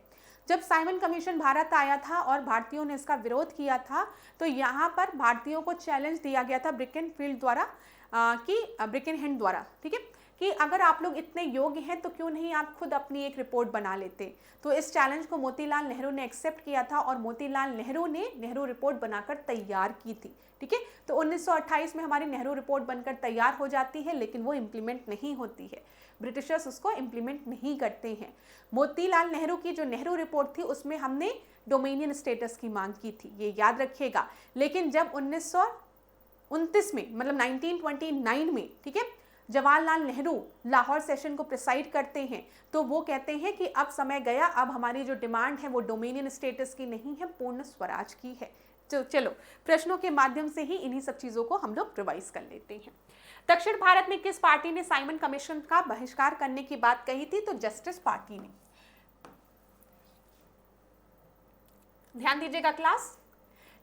जब साइमन कमीशन भारत आया था और भारतीयों ने इसका विरोध किया था, तो यहाँ पर भारतीयों को चैलेंज दिया गया था ब्रिकेनफील्ड द्वारा ब्रिकेनहेड द्वारा, ठीक है, कि अगर आप लोग इतने योग्य हैं तो क्यों नहीं आप खुद अपनी एक रिपोर्ट बना लेते। तो इस चैलेंज को मोतीलाल नेहरू ने एक्सेप्ट किया था और मोतीलाल नेहरू ने नेहरू रिपोर्ट बनाकर तैयार की थी। ठीक है, तो 1928 में हमारी नेहरू रिपोर्ट बनकर तैयार हो जाती है, लेकिन वो इम्प्लीमेंट नहीं होती है, ब्रिटिशर्स उसको इम्प्लीमेंट नहीं करते हैं। मोतीलाल नेहरू की जो नेहरू रिपोर्ट थी उसमें हमने डोमिनियन स्टेटस की मांग की थी, ये याद रखिएगा। लेकिन जब 1929 में, मतलब 1929 में, ठीक है, जवाहरलाल नेहरू लाहौर सेशन को प्रिसाइड करते हैं, तो वो कहते हैं कि अब समय गया, अब हमारी जो डिमांड है वो डोमिनियन स्टेटस की नहीं है, पूर्ण स्वराज की है। तो चलो प्रश्नों के माध्यम से ही इन्हीं सब चीजों को हम लोग रिवाइज कर लेते हैं। दक्षिण भारत में किस पार्टी ने साइमन कमीशन का बहिष्कार करने की बात कही थी? तो जस्टिस पार्टी ने। ध्यान दीजिएगा क्लास,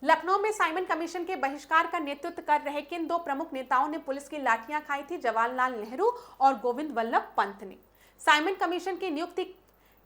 लखनऊ में साइमन कमीशन के बहिष्कार का नेतृत्व कर रहे किन दो प्रमुख नेताओं ने पुलिस की लाठियां खाई थी? जवाहरलाल नेहरू और गोविंद वल्लभ पंत ने। साइमन कमीशन की नियुक्ति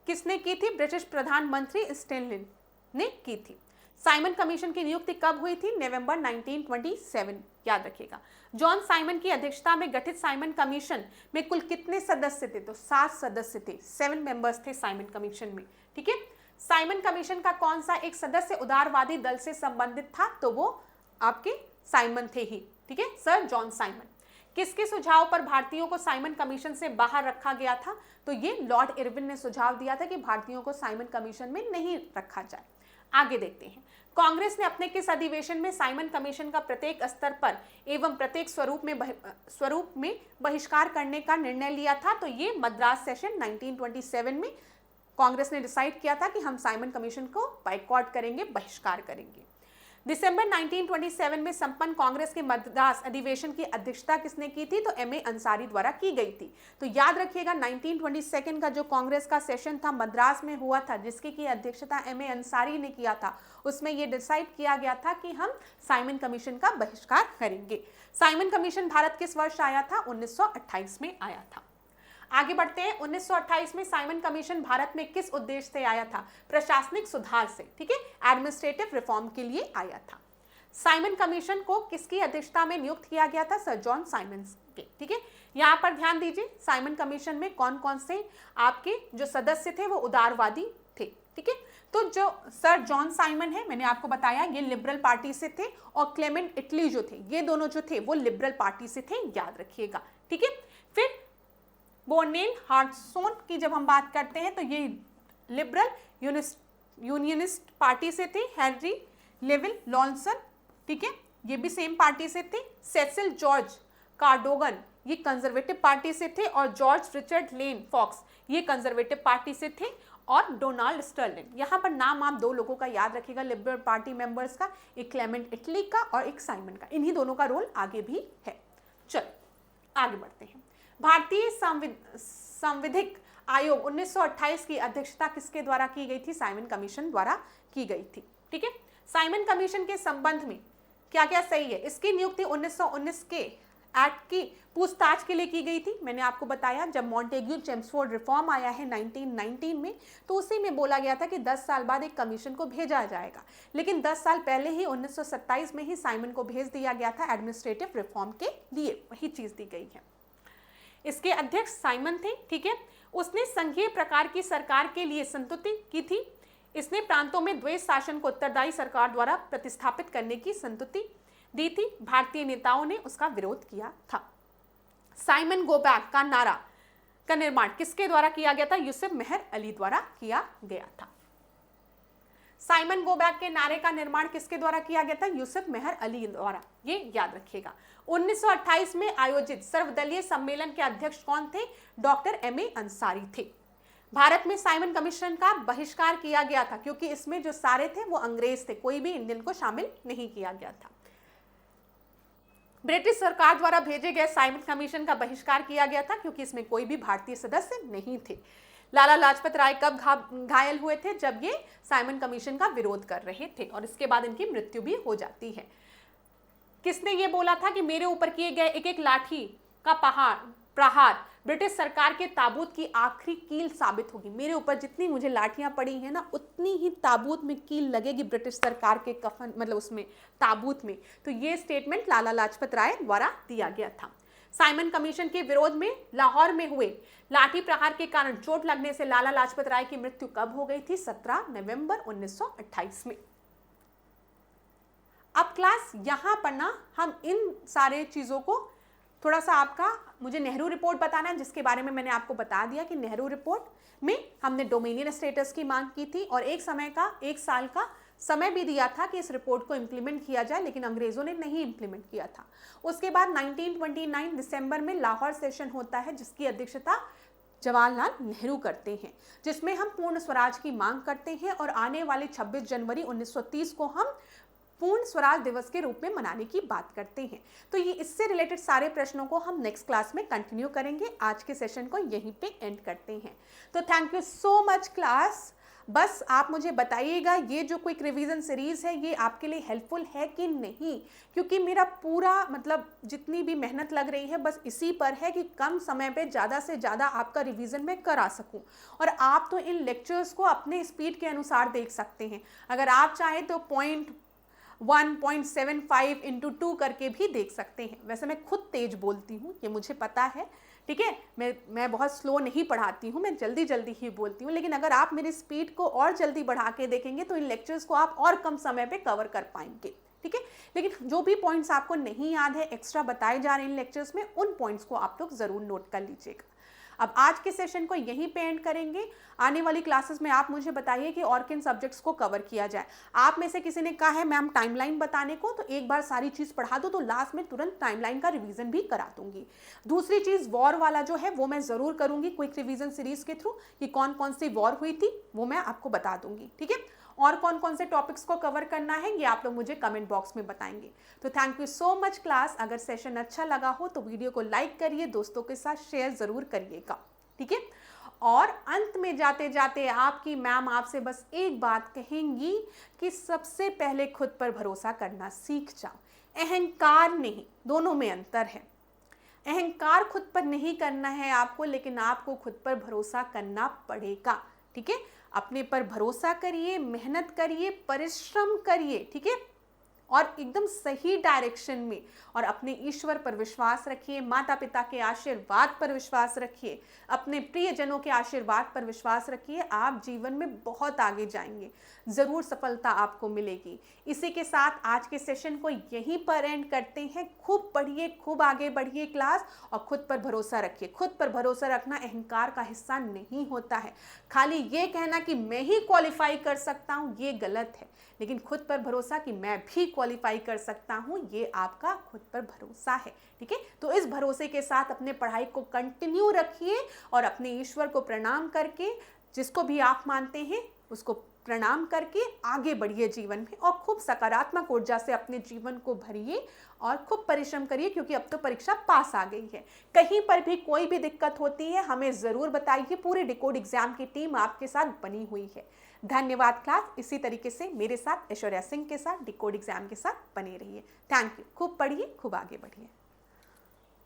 किसने की थी? ब्रिटिश प्रधानमंत्री स्टैनली ने की थी। साइमन कमीशन की नियुक्ति कब हुई थी? नवंबर 1927, याद रखिएगा। जॉन साइमन की अध्यक्षता में गठित साइमन कमीशन में कुल कितने सदस्य थे? तो 7 सदस्य थे, 7 मेंबर्स थे साइमन कमीशन में। ठीक है, साइमन कमीशन का कौन सा एक सदस्य उदारवादी दल से संबंधित था? तो वो आपके साइमन थे ही। ठीक है, सर जॉन साइमन। किसके सुझाव पर भारतीयों को साइमन कमीशन से बाहर रखा गया था? तो ये लॉर्ड इरविन ने सुझाव दिया था कि भारतीयों को साइमन कमीशन में नहीं रखा जाए। आगे देखते हैं, कांग्रेस ने अपने किस अधिवेशन में साइमन कमीशन का प्रत्येक स्तर पर एवं प्रत्येक स्वरूप में बहिष्कार करने का निर्णय लिया था? तो ये मद्रास सेशन 1927 में कांग्रेस ने डिसाइड किया था कि हम साइमन कमीशन को बाइकॉट करेंगे, बहिष्कार करेंगे। दिसंबर 1927 में संपन्न कांग्रेस के मद्रास अधिवेशन की अध्यक्षता किसने की थी? तो एम ए अंसारी द्वारा की गई थी। तो याद रखिएगा 1922 का जो कांग्रेस का सेशन था मद्रास में हुआ था, जिसकी की अध्यक्षता एम ए अंसारी ने किया था, उसमें यह डिसाइड किया गया था कि हम साइमन कमीशन का बहिष्कार करेंगे। साइमन कमीशन भारत किस वर्ष आया था? 1928 में आया था। आगे बढ़ते हैं, 1928 में साइमन कमीशन भारत में किस उद्देश्य से आया था? प्रशासनिक सुधार से, ठीक है, एडमिनिस्ट्रेटिव रिफॉर्म के लिए आया था। साइमन कमीशन को किसकी अध्यक्षता में नियुक्त किया गया था? सर जॉन साइमन के। ठीक है, यहाँ पर ध्यान दीजिए, साइमन कमीशन में कौन कौन से आपके जो सदस्य थे वो उदारवादी थे। ठीक है, तो जो सर जॉन साइमन है, मैंने आपको बताया ये लिबरल पार्टी से थे, और क्लेमेंट इटली जो थे, ये दोनों जो थे वो लिबरल पार्टी से थे, याद रखिएगा। ठीक है, फिर बोर्नेल हार्टसोन की जब हम बात करते हैं तो ये लिबरल यूनियनिस्ट पार्टी से थे। हेनरी लेविल लॉन्सन, ठीक है, ये भी सेम पार्टी से थे। सेसिल जॉर्ज कार्डोगन ये कंजर्वेटिव पार्टी से थे, और जॉर्ज रिचर्ड लेन फॉक्स ये कंजर्वेटिव पार्टी से थे, और डोनाल्ड स्टर्लिंग। यहाँ पर नाम आप दो लोगों का याद रखिएगा लिबरल पार्टी मेंबर्स का, एक क्लेमेंट इटली का और एक साइमन का। इन्हीं दोनों का रोल आगे भी है। चलो आगे बढ़ते हैं। भारतीय संविधिक आयोग 1928 की अध्यक्षता किसके द्वारा की गई थी? साइमन कमीशन द्वारा की गई थी। ठीक है, साइमन कमीशन के संबंध में क्या क्या सही है? इसकी नियुक्ति 1919 के एक्ट की पूछताछ के लिए की गई थी। मैंने आपको बताया जब मॉन्टेग्यू चेम्सफोर्ड रिफॉर्म आया है 1919 में, तो उसी में बोला गया था कि 10 साल बाद एक कमीशन को भेजा जाएगा, लेकिन 10 साल पहले ही 1927 में ही साइमन को भेज दिया गया था एडमिनिस्ट्रेटिव रिफॉर्म के लिए, वही चीज दी गई है। इसके अध्यक्ष साइमन थे, ठीक है। उसने संघीय प्रकार की सरकार के लिए संस्तुति की थी। इसने प्रांतों में द्वैध शासन को उत्तरदायी सरकार द्वारा प्रतिस्थापित करने की संस्तुति दी थी। भारतीय नेताओं ने उसका विरोध किया था। साइमन गो बैक का नारा का निर्माण किसके द्वारा किया गया था? यूसुफ मेहर अली द्वारा किया गया था। साइमन गो बैक के नारे का निर्माण किसके द्वारा किया गया था? यूसुफ मेहर अली द्वारा, ये याद रखिएगा। 1928 में आयोजित सर्वदलीय सम्मेलन के अध्यक्ष कौन थे? Doctor M.A. अंसारी थे। भारत में साइमन कमीशन का बहिष्कार किया गया था क्योंकि इसमें जो सारे थे वो अंग्रेज थे, कोई भी इंडियन को शामिल नहीं किया गया था। ब्रिटिश सरकार द्वारा भेजे गए साइमन कमीशन का बहिष्कार किया गया था क्योंकि इसमें कोई भी भारतीय सदस्य नहीं थे। लाला लाजपत राय कब घायल हुए थे? जब ये साइमन कमीशन का विरोध कर रहे थे और इसके बाद इनकी मृत्यु भी हो जाती है। किसने ये बोला था कि मेरे ऊपर किए गए एक एक लाठी का प्रहार ब्रिटिश सरकार के ताबूत की आखिरी कील साबित होगी? मेरे ऊपर जितनी मुझे लाठियां पड़ी हैं ना, उतनी ही ताबूत में कील लगेगी ब्रिटिश सरकार के कफन, मतलब उसमें ताबूत में। तो ये स्टेटमेंट लाला लाजपत राय द्वारा दिया गया था। साइमन कमीशन के विरोध में लाहौर में हुए लाठी प्रहार के कारण चोट लगने से लाला लाजपत राय की मृत्यु कब हो गई थी? 17 नवंबर 1928 में। अब क्लास यहां पर ना हम इन सारे चीजों को थोड़ा सा आपका मुझे नेहरू रिपोर्ट बताना है, जिसके बारे में मैंने आपको बता दिया कि नेहरू रिपोर्ट में हमने डोमिनियन स्टेटस की मांग की थी और एक साल का समय भी दिया था कि इस रिपोर्ट को इम्प्लीमेंट किया जाए, लेकिन अंग्रेजों ने नहीं इम्प्लीमेंट किया था। उसके बाद 1929 दिसंबर में लाहौर सेशन होता है जिसकी अध्यक्षता जवाहरलाल नेहरू करते हैं, जिसमें हम पूर्ण स्वराज की मांग करते हैं और आने वाले 26 जनवरी 1930 को हम पूर्ण स्वराज दिवस के रूप में मनाने की बात करते हैं। तो ये इससे रिलेटेड सारे प्रश्नों को हम नेक्स्ट क्लास में कंटिन्यू करेंगे। आज के सेशन को यहीं पे एंड करते हैं। तो thank you so much class. बस आप मुझे बताइएगा ये जो क्विक रिवीजन सीरीज है ये आपके लिए हेल्पफुल है कि नहीं, क्योंकि मेरा पूरा मतलब जितनी भी मेहनत लग रही है बस इसी पर है कि कम समय पे ज़्यादा से ज़्यादा आपका रिवीजन मैं करा सकूं। और आप तो इन लेक्चर्स को अपने स्पीड के अनुसार देख सकते हैं। अगर आप चाहें तो 1.75 इंटू 2 करके भी देख सकते हैं। वैसे मैं खुद तेज बोलती हूँ, ये मुझे पता है, ठीक है। मैं बहुत स्लो नहीं पढ़ाती हूँ, मैं जल्दी जल्दी ही बोलती हूँ। लेकिन अगर आप मेरी स्पीड को और जल्दी बढ़ा के देखेंगे तो इन लेक्चर्स को आप और कम समय पे कवर कर पाएंगे, ठीक है। लेकिन जो भी पॉइंट्स आपको नहीं याद है, एक्स्ट्रा बताए जा रहे हैं इन लेक्चर्स में, उन पॉइंट्स को आप लोग ज़रूर नोट कर लीजिएगा। अब आज के सेशन को यहीं पे एंड करेंगे। आने वाली क्लासेस में आप मुझे बताइए कि और किन सब्जेक्ट्स को कवर किया जाए। आप में से किसी ने कहा है मैम टाइमलाइन बताने को, तो एक बार सारी चीज़ पढ़ा दो तो लास्ट में तुरंत टाइमलाइन का रिवीजन भी करा दूंगी। दूसरी चीज़ वॉर वाला जो है वो मैं ज़रूर करूंगी क्विक रिवीजन सीरीज के थ्रू, कि कौन कौन सी वॉर हुई थी वो मैं आपको बता दूंगी, ठीक है। और कौन कौन से टॉपिक्स को कवर करना है ये आप लोग मुझे कमेंट बॉक्स में बताएंगे। तो thank you so much class. अगर सेशन अच्छा लगा हो तो वीडियो को लाइक करिए, दोस्तों के साथ शेयर ज़रूर करिएगा, ठीक है। और अंत में जाते जाते आपकी मैम आपसे बस एक बात कहेंगी कि सबसे पहले खुद पर भरोसा करना सीख जाओ, अहंकार नहीं, दोनों में अंतर है। अहंकार खुद पर नहीं करना है आपको, लेकिन आपको खुद पर भरोसा करना पड़ेगा, ठीक है। अपने पर भरोसा करिए, मेहनत करिए, परिश्रम करिए, ठीक है, और एकदम सही डायरेक्शन में, और अपने ईश्वर पर विश्वास रखिए, माता पिता के आशीर्वाद पर विश्वास रखिए, अपने प्रियजनों के आशीर्वाद पर विश्वास रखिए। आप जीवन में बहुत आगे जाएंगे, ज़रूर सफलता आपको मिलेगी। इसी के साथ आज के सेशन को यहीं पर एंड करते हैं। खूब पढ़िए, खूब आगे बढ़िए क्लास, और खुद पर भरोसा रखिए। खुद पर भरोसा रखना अहंकार का हिस्सा नहीं होता है। खाली ये कहना कि मैं ही क्वालिफाई कर सकता हूँ ये गलत है, लेकिन खुद पर भरोसा कि मैं भी क्वालिफाई कर सकता हूँ ये आपका खुद पर भरोसा है, ठीक है। तो इस भरोसे के साथ अपने पढ़ाई को कंटिन्यू रखिए और अपने ईश्वर को प्रणाम करके, जिसको भी आप मानते हैं, उसको प्रणाम करके आगे बढ़िए जीवन में और खूब सकारात्मक ऊर्जा से अपने जीवन को भरिए और खूब परिश्रम करिए, क्योंकि अब तो परीक्षा पास आ गई है। कहीं पर भी कोई भी दिक्कत होती है हमें ज़रूर बताइए, पूरी डिकोड एग्जाम की टीम आपके साथ बनी हुई है। धन्यवाद क्लास, इसी तरीके से मेरे साथ ऐश्वर्या सिंह के साथ डिकोड एग्जाम के साथ बने रहिए। Thank you. खूब पढ़िए, खूब आगे बढ़िए।